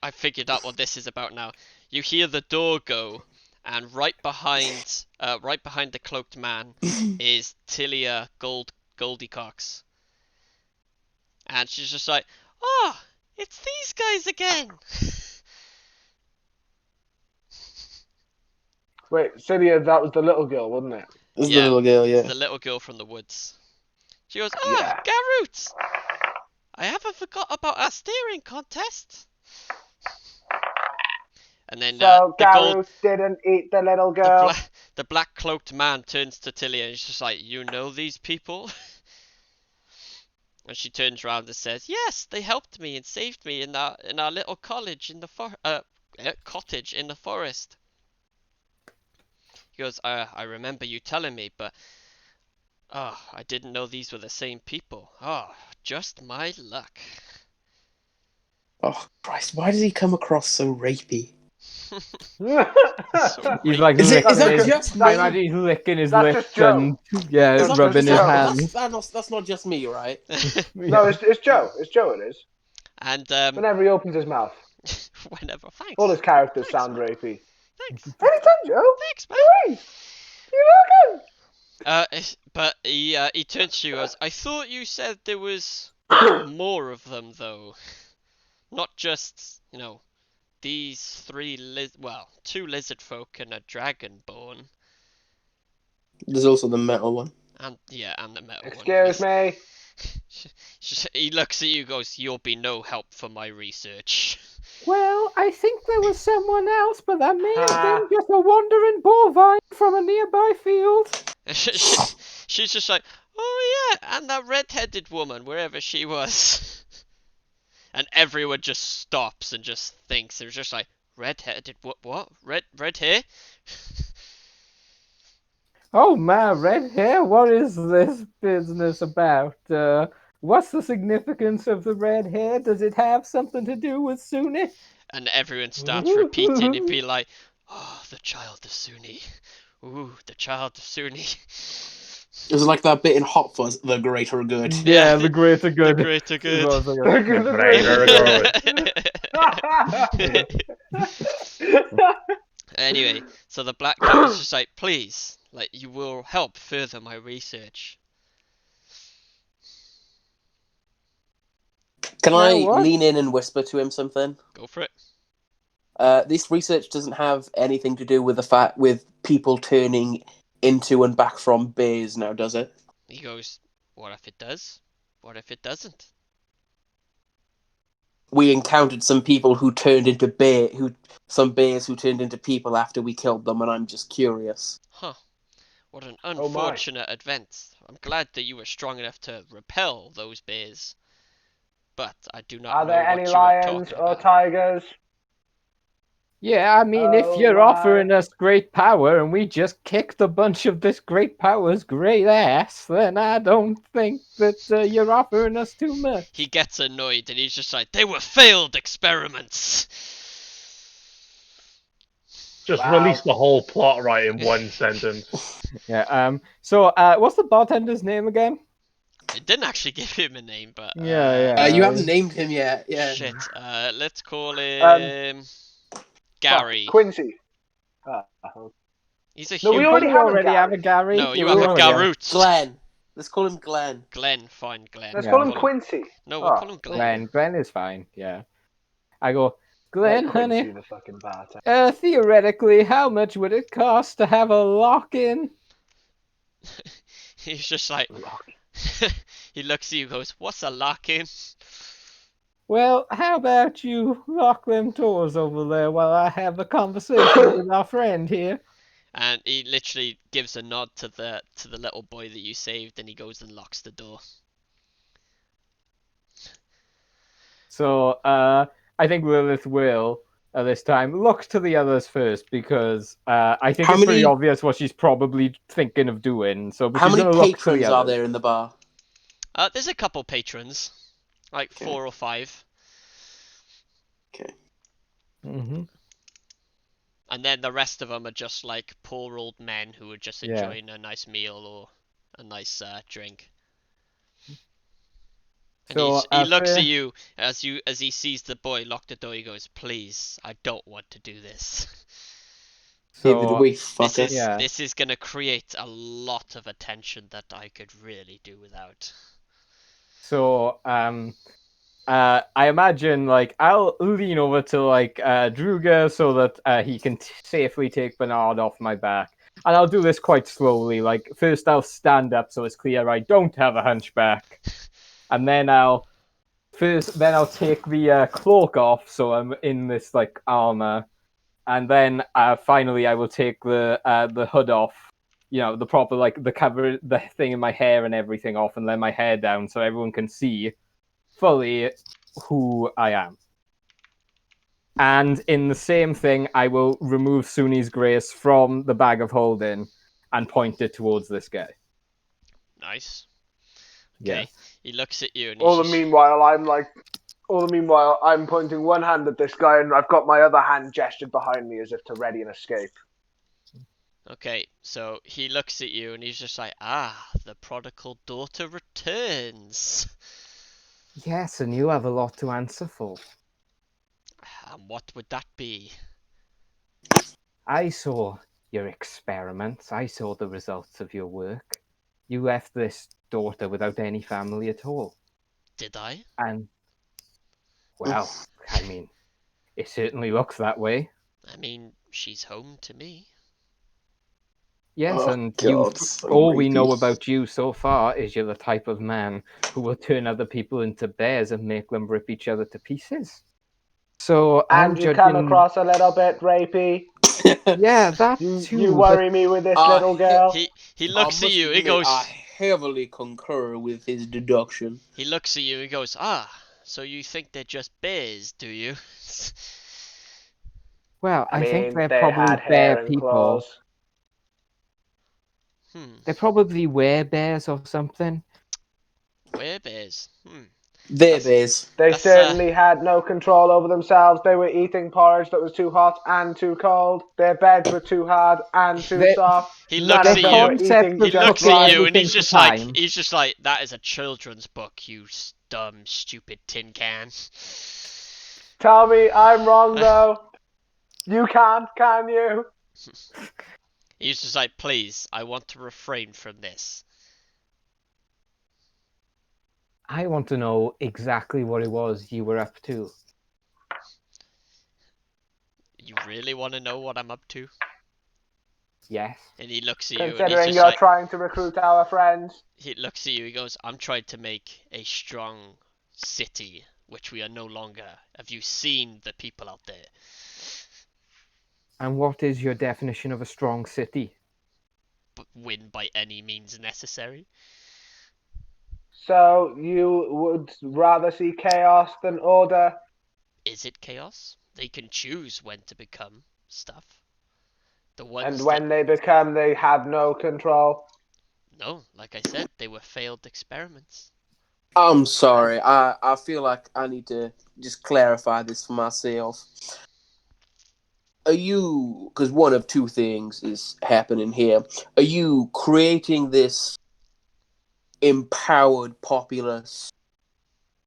I figured out what this is about now. You hear the door go, and right behind the cloaked man is Tilia Goldiecox, and she's just like, oh, it's these guys again. Wait, Celia, that was the little girl, wasn't it? This is the little girl, yeah. It's the little girl from the woods. She goes, Yeah. Garrett! I haven't forgot about our steering contest. And then So Gareth didn't eat the little girl. the black cloaked man turns to Tilly and he's just like, you know these people? And she turns around and says, yes, they helped me and saved me in our little cottage in the forest. He goes, I remember you telling me, but I didn't know these were the same people. Just my luck. Oh, Christ, why does he come across so rapey? He's like Is licking that his. just I me? imagine he's licking his That's lips just Joe. and rubbing his hands. That's not just me, right? No, it's Joe. It's Joe. It is. And Whenever he opens his mouth, whenever, thanks. all his characters Thanks, sound man. rapey. Thanks. Anytime, Joe. Thanks, man. Please. You're welcome. But he turns to you as, I thought you said there was more of them though, not just these two lizard folk and a dragonborn. There's also the metal one. And the metal one. Excuse me. He looks at you, goes, you'll be no help for my research. Well, I think there was someone else, but that may have been just a wandering bovine from a nearby field. She's just like, oh yeah, and that red-headed woman, wherever she was. And everyone just stops and just thinks. They're just like, red-headed, what? Red hair? Oh my, red hair, what is this business about? What's the significance of the red hair? Does it have something to do with Suni? And everyone starts repeating and be like, oh, the child of Suni. Ooh, the child of Suni. It was like that bit in Hot Fuzz, the greater good. Yeah, the greater good. The greater good. Anyway, so the black guy is just like, please, like, you will help further my research. Can I lean in and whisper to him something? Go for it. This research doesn't have anything to do with with people turning into and back from bears now, does it? He goes, what if it does? What if it doesn't? we encountered some people who turned into some bears who turned into people after we killed them, and I'm just curious. Huh. What an Oh my. unfortunate event. I'm glad that you were strong enough to repel those bears. But I do not Are know there what any you are lions talking or about. tigers? Yeah, I mean, if Oh, you're why? offering us great power and we just kicked a bunch of this great power's great ass, then I don't think that you're offering us too much. He gets annoyed and he's just like, they were failed experiments. Just Wow. release the whole plot right in one sentence. Yeah. So, what's the bartender's name again? I didn't actually give him a name, but Yeah. You haven't named him yet. Yeah. shit. Let's call him Gary. Quincy. He's a No, we human. already have a already have a Gary. Gary. No, Yeah, you we have a already have- Garut. Glenn. Let's call him Glenn. Glenn, fine, Glenn. Let's Yeah. call him Quincy. No, we'll call him Glenn. Glenn is fine. Yeah. I go, Let Glenn, Quincy honey. the fucking bartender. Theoretically, how much would it cost to have a lock-in? He's just like, he looks at you and goes, what's a lock-in? Well, how about you lock them doors over there while I have a conversation with our friend here? And he literally gives a nod to the little boy that you saved, and he goes and locks the door. So, I think Lilith will, this time, look to the others first, because I think How it's pretty many- obvious what she's probably thinking of doing. So, but How she's many gonna look to the patrons are others. there in the bar? There's a couple patrons, like Okay. 4 or 5. Okay. Mm-hmm. And then the rest of them are just like poor old men who are just Yeah. enjoying a nice meal or a nice drink. And So, he looks at you as he sees the boy lock the door. He goes, "Please, I don't want to do this. Neither do So, we, fucker. Yeah. This is gonna create a lot of attention that I could really do without." So, I imagine, like, I'll lean over to, like, Druga so that he can safely take Bernard off my back. And I'll do this quite slowly. Like, first I'll stand up so it's clear I don't have a hunchback. And then I'll take the cloak off so I'm in this, like, armor. And then, finally, I will take the hood off. You know, the proper, like, the thing in my hair and everything off and let my hair down so everyone can see fully who I am. And in the same thing, I will remove Suni's grace from the bag of holding and point it towards this guy. Nice. Okay. Yes. He looks at you and All the he's meanwhile, I'm pointing one hand at this guy, and I've got my other hand gestured behind me as if to ready an escape. okay. So he looks at you and he's just like, "Ah, the prodigal daughter returns." Yes, and you have a lot to answer for. And what would that be? I saw your experiments. I saw the results of your work. You left this daughter without any family at all. Did I? And, well, I mean, it certainly looks that way. I mean, she's home to me. Yes, Oh, and God, so all we rapey. know about you so far is you're the type of man who will turn other people into bears and make them rip each other to pieces. So I'm And you judging... come across a little bit rapey. Yeah, that You too. worry me with this little girl. He looks at you. He admit, goes. I heavily concur with his deduction. He looks at you. He goes, "Ah, so you think they're just bears, do you?" Well, I think they're they probably had hair bear and people. claws. They're probably werebears or something. Werebears. They're bears. They That's, certainly had no control over themselves. They were eating porridge that was too hot and too cold. Their beds were too hard and too soft. He None looks of at them you. were eating He just looks right. at you and he's everything just for like, time. that is a children's book, you dumb, stupid tin can. Tell me I'm wrong, though. You can't, can you? He's just like, "Please, I want to refrain from this." I want to know exactly what it was you were up to. You really want to know what I'm up to? Yes. And he looks at you and he's Considering just you're like, trying to recruit our friends. he looks at you, he goes, "I'm trying to make a strong city which we are no longer. Have you seen the people out there? And what is your definition of a strong city? Win by any means necessary. So you would rather see chaos than order? Is it chaos? They can choose when to become stuff. The And ones when they become, they have no control? No, like I said, they were failed experiments. I'm sorry. I feel like I need to just clarify this for myself. Are you, because one of two things is happening here, are you creating this empowered populace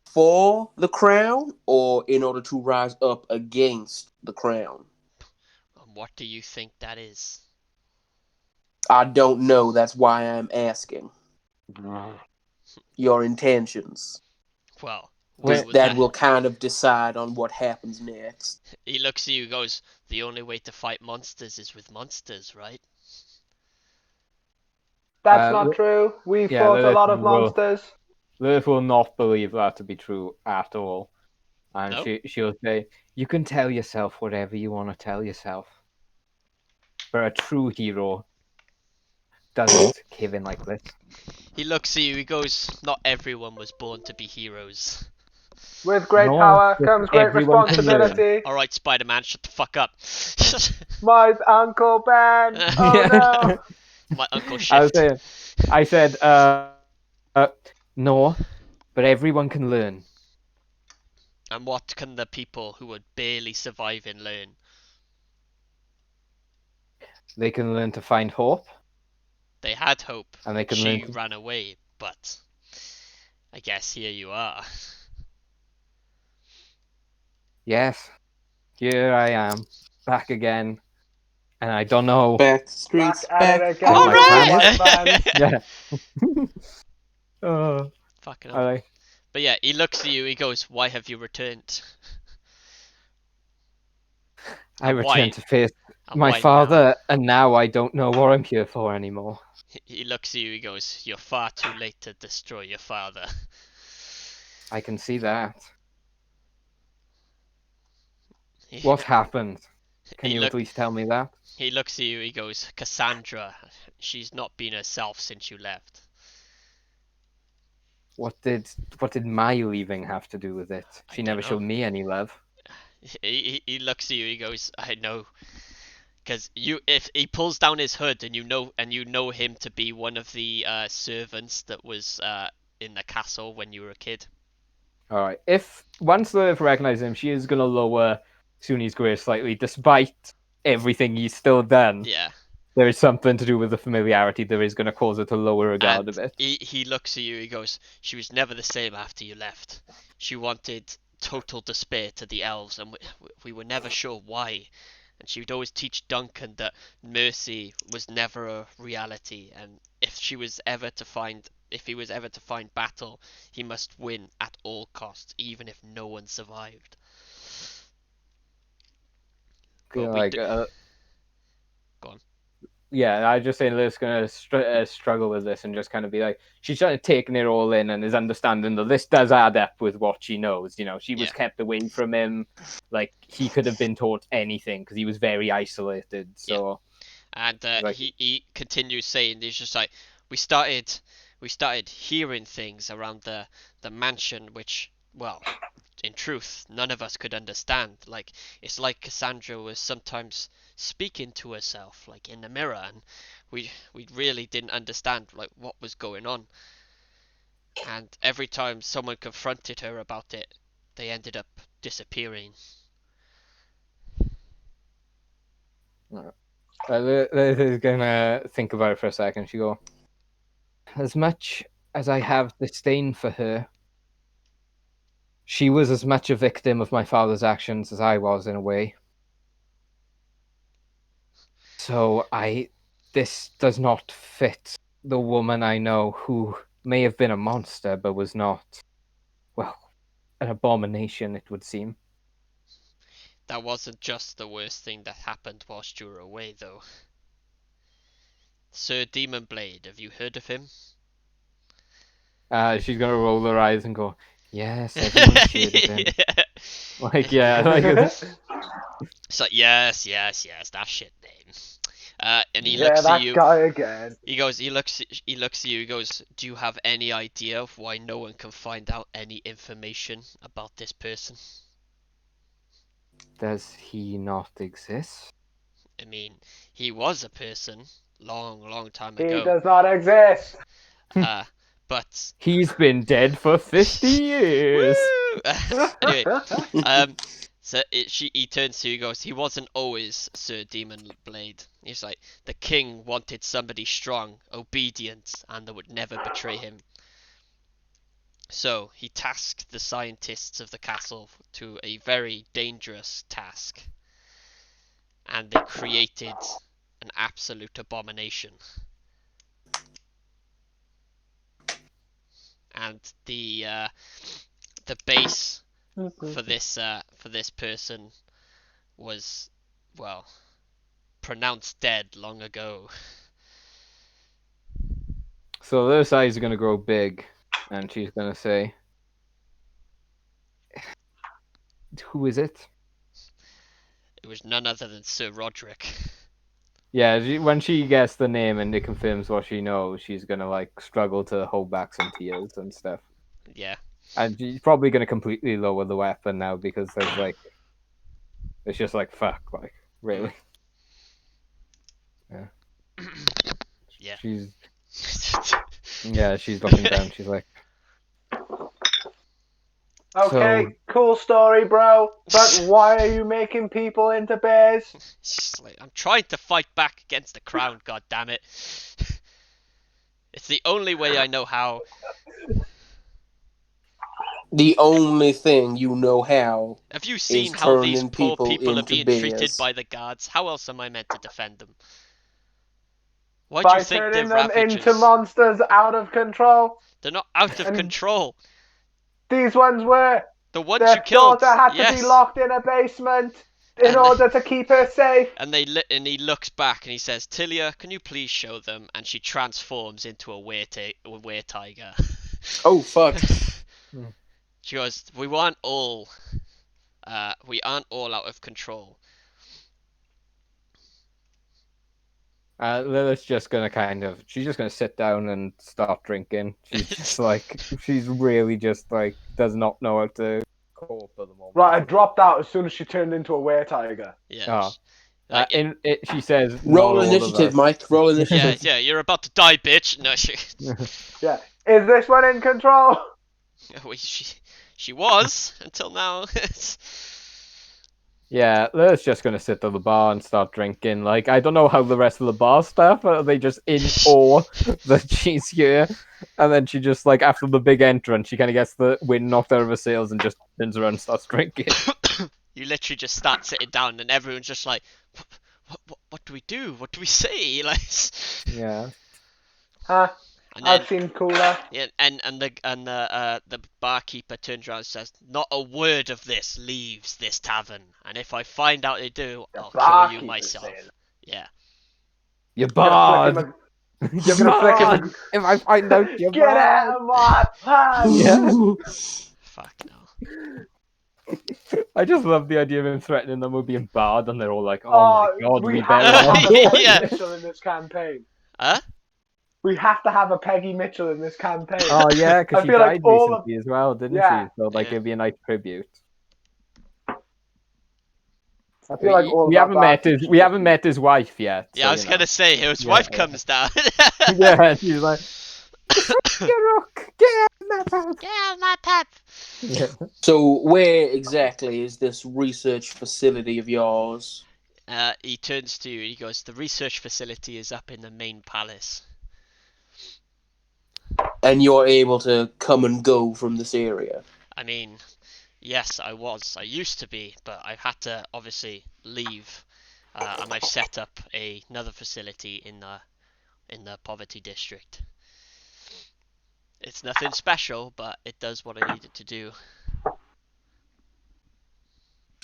for the crown or in order to rise up against the crown? And what do you think that is? I don't know. That's why I'm asking. Your intentions. Well, Because would that will kind of decide on what happens next. He looks at you and goes, the only way to fight monsters is with monsters, right? That's not true. We fought a lot of monsters. Lilith will not believe that to be true at all. And No? she'll say, you can tell yourself whatever you want to tell yourself. But a true hero doesn't give in like this. He looks at you, he goes, not everyone was born to be heroes. With great No, power but comes great everyone can learn. responsibility. Alright, Spider-Man, shut the fuck up. My Uncle Ben! Oh no! My Uncle Shift. I said, no, but everyone can learn. And what can the people who would barely survive in learn? They can learn to find hope. They had hope. And they can She learn to... ran away, but I guess here you are. Yes, here I am, back again. And I don't know... Back to streets, back at it again. Alright! Yeah. Fucking hell. But yeah, he looks at you, he goes, why have you returned? I returned to face my why father, now? and now I don't know what I'm here for anymore. He looks at you, he goes, you're far too late to destroy your father. I can see that. What happened? Can you at least tell me that? He looks at you, he goes, Cassandra, she's not been herself since you left. What did my leaving have to do with it? She never showed me any love. He looks at you, he goes, I know. Because if he pulls down his hood and you know him to be one of the servants that was in the castle when you were a kid. All right. If once Lilith recognizes him, she is gonna lower Suni's grade slightly, despite everything he's still done. Yeah. There is something to do with the familiarity that is gonna cause her to lower her guard a bit. He looks at you. He goes, she was never the same after you left. She wanted total despair to the elves, and we were never sure why. And she would always teach Duncan that mercy was never a reality, and if he was ever to find battle, he must win at all costs, even if no one survived. Go on. Yeah, I just saying Lilith's gonna struggle with this and just kind of be like, she's trying to take it all in and is understanding that this does add up with what she knows. You know, she was kept away from him, like he could have been taught anything because he was very isolated. So, and he continues saying, he's just like, we started hearing things around the mansion, which, well, in truth, none of us could understand. Like, it's like Cassandra was sometimes speaking to herself, like in the mirror, and we really didn't understand like what was going on. And every time someone confronted her about it, they ended up disappearing. Liz is gonna think about it for a second. She go, as much as I have disdain for her, she was as much a victim of my father's actions as I was in a way. So this does not fit the woman I know who may have been a monster, but was not, well, an abomination, it would seem. That wasn't just the worst thing that happened whilst you were away, though. Sir Demon Blade, have you heard of him? She's gonna roll her eyes and go, Yes, everyone should have been. Yeah. Like, yeah, like, It's like, yes, that shit name. And he Yeah, looks at that you. guy again. He looks at you. He goes, "Do you have any idea of why no one can find out any information about this person?" does he not exist? I mean, he was a person long time He ago. does not exist. But He's been dead for 50 years. Woo! Anyway, so he turns to you, goes, "He wasn't always Sir Demon Blade." He's like, "The king wanted somebody strong, obedient, and that would never betray him. So he tasked the scientists of the castle to a very dangerous task, and they created an absolute abomination. And the base for this person was, well, pronounced dead long ago." So those eyes are going to grow big, and she's going to say, who is it? It was none other than Sir Roderick. Yeah, when she gets the name and it confirms what she knows, she's going to, like, struggle to hold back some tears and stuff. Yeah. And she's probably going to completely lower the weapon now because there's, like, it's just like, fuck, like, really? Yeah. Yeah. She's looking down. She's like, Okay, So- cool story, bro. But why are you making people into bears? It's just like, I'm trying to fight back against the crown, god damn it. It's the only way I know how. The only thing you know how. Have you seen how these turning poor people people are into being bears. treated by the guards? How else am I meant to defend them? Why do By you think they're turning them ravagers? into monsters out of control. They're not out of And- control. These ones were. The ones Their you killed. daughter had Yes. to be locked in a basement in And order to keep her safe. And he looks back and he says, "Tilia, can you please show them?" And she transforms into a were tiger. Oh fuck! She goes, we aren't all out of control." Lilith's just gonna she's just gonna sit down and start drinking. She's just like, she's really just like, does not know how to cope at the moment. Right, I dropped out as soon as she turned into a were tiger. Yeah. Oh. Like, She says, Roll "Not all of initiative, us." Mike. Roll initiative. yeah, you're about to die, bitch. No, Yeah. Is this one in control? she was until now. Yeah, Lilith's just gonna sit at the bar and start drinking. Like, I don't know how the rest of the bar staff are they just in awe that she's here, and then she just like after the big entrance, she kind of gets the wind knocked out of her sails and just turns around and starts drinking. You literally just start sitting down, and everyone's just like, "What do we do? What do we say?" Like, Yeah. Huh? and then I've seen cooler. yeah, and the barkeeper turns around and says, "Not a word of this leaves this tavern, and if I find out they do, The I'll kill you barkeeper's myself." saying it. Yeah. You're Gonna barred. flick him You're gonna flick him barred. If I find out you're Get barred. out of my pants! Yeah. Fuck no. I just love the idea of him threatening them with being barred, and they're all like, "Oh my god, we we have better to have not a do Peggy Yeah. this." Mitchell in this campaign. Huh? We have to have a Peggy Mitchell in this campaign. Oh yeah, because I she feel like died all recently as well, didn't Yeah. she? So like Yeah. it'd be a nice tribute. I feel like all we of haven't met his wife yet. Yeah, so, I was gonna say his Yeah, wife yeah. comes down. Yeah, she's like, "Rook, get out of my house." Get out of my pep. Yeah. So, where exactly is this research facility of yours? He turns to you. He goes, "The research facility is up in the main palace." And you're able to come and go from this area? I mean, yes, I was. I used to be, but I've had to obviously leave, and I've set up another facility in the poverty district. It's nothing special, but it does what I needed to do.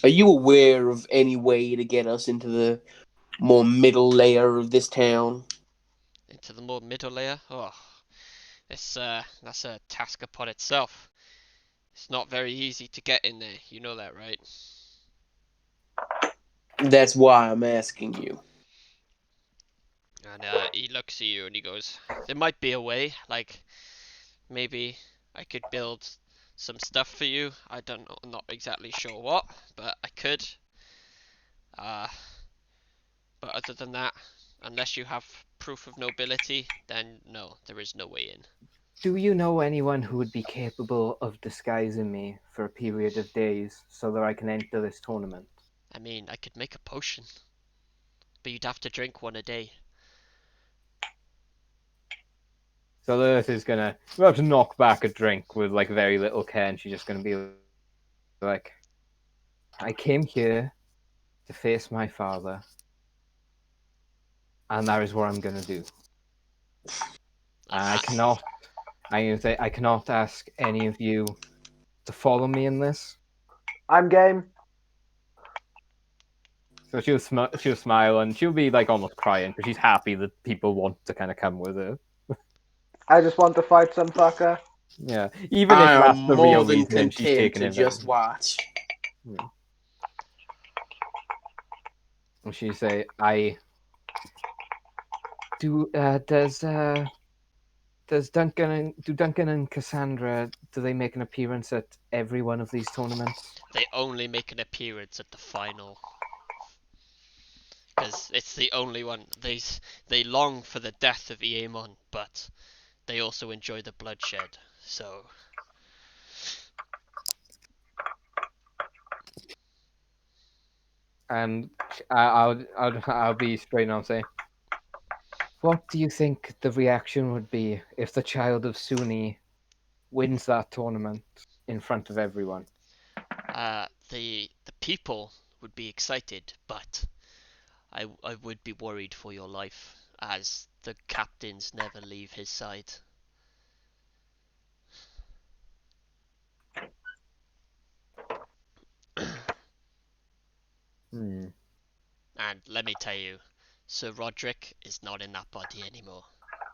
Are you aware of any way to get us into the more middle layer of this town? Into the more middle layer. Oh, that's a task upon itself. It's not very easy to get in there. You know that, right? That's why I'm asking you. And he looks at you and he goes, "There might be a way. Like, maybe I could build some stuff for you. I don't know, I'm not exactly sure what, but I could. Uh, but other than that, unless you have proof of nobility, then no, there is no way in." Do you know anyone who would be capable of disguising me for a period of days so that I can enter this tournament? I mean, I could make a potion, but you'd have to drink one a day. So Lilith is gonna about to knock back a drink with like very little care, and she's just gonna be like, "I came here to face my father, and that is what I'm gonna do. I cannot. I'm gonna say I cannot ask any of you to follow me in this." I'm game. So she'll smile and she'll be like almost crying because she's happy that people want to kind of come with her. I just want to fight some fucker. Yeah, even if I that's am the real more than reason, and she's content taking to it. just watch. Yeah. And she say, "I do. Does Duncan and Cassandra, do they make an appearance at every one of these tournaments?" They only make an appearance at the final, because it's the only one. They long for the death of Aemon, but they also enjoy the bloodshed. So And I'll be straight and I'll say, "What do you think the reaction would be if the child of Sunni wins that tournament in front of everyone?" the people would be excited, but I would be worried for your life, as the captains never leave his side. Hmm. And let me tell you, Sir Roderick is not in that body anymore.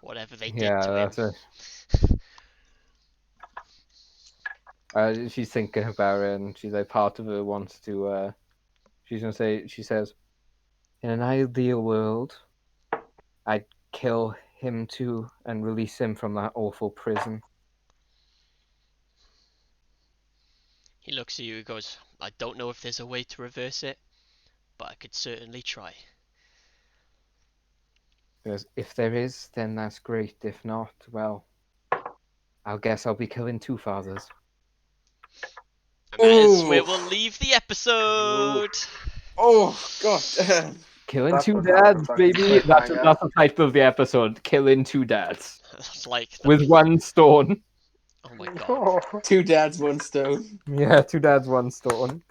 Whatever they did Yeah, to him. that's she's thinking about it, and she's like, part of her wants to. She's gonna say. She says, "In an ideal world, I'd kill him too and release him from that awful prison." He looks at you and goes, "I don't know if there's a way to reverse it, but I could certainly try." Because if there is, then that's great. If not, well, I guess I'll be killing two fathers. And that is where Ooh. we'll leave the episode. Oh, god damn. Killing That two was not a dads, fucking baby. That's cliffhanger. the title of the episode. Killing two dads Like the, with one stone. oh my god. Two dads, one stone. Yeah, two dads, one stone.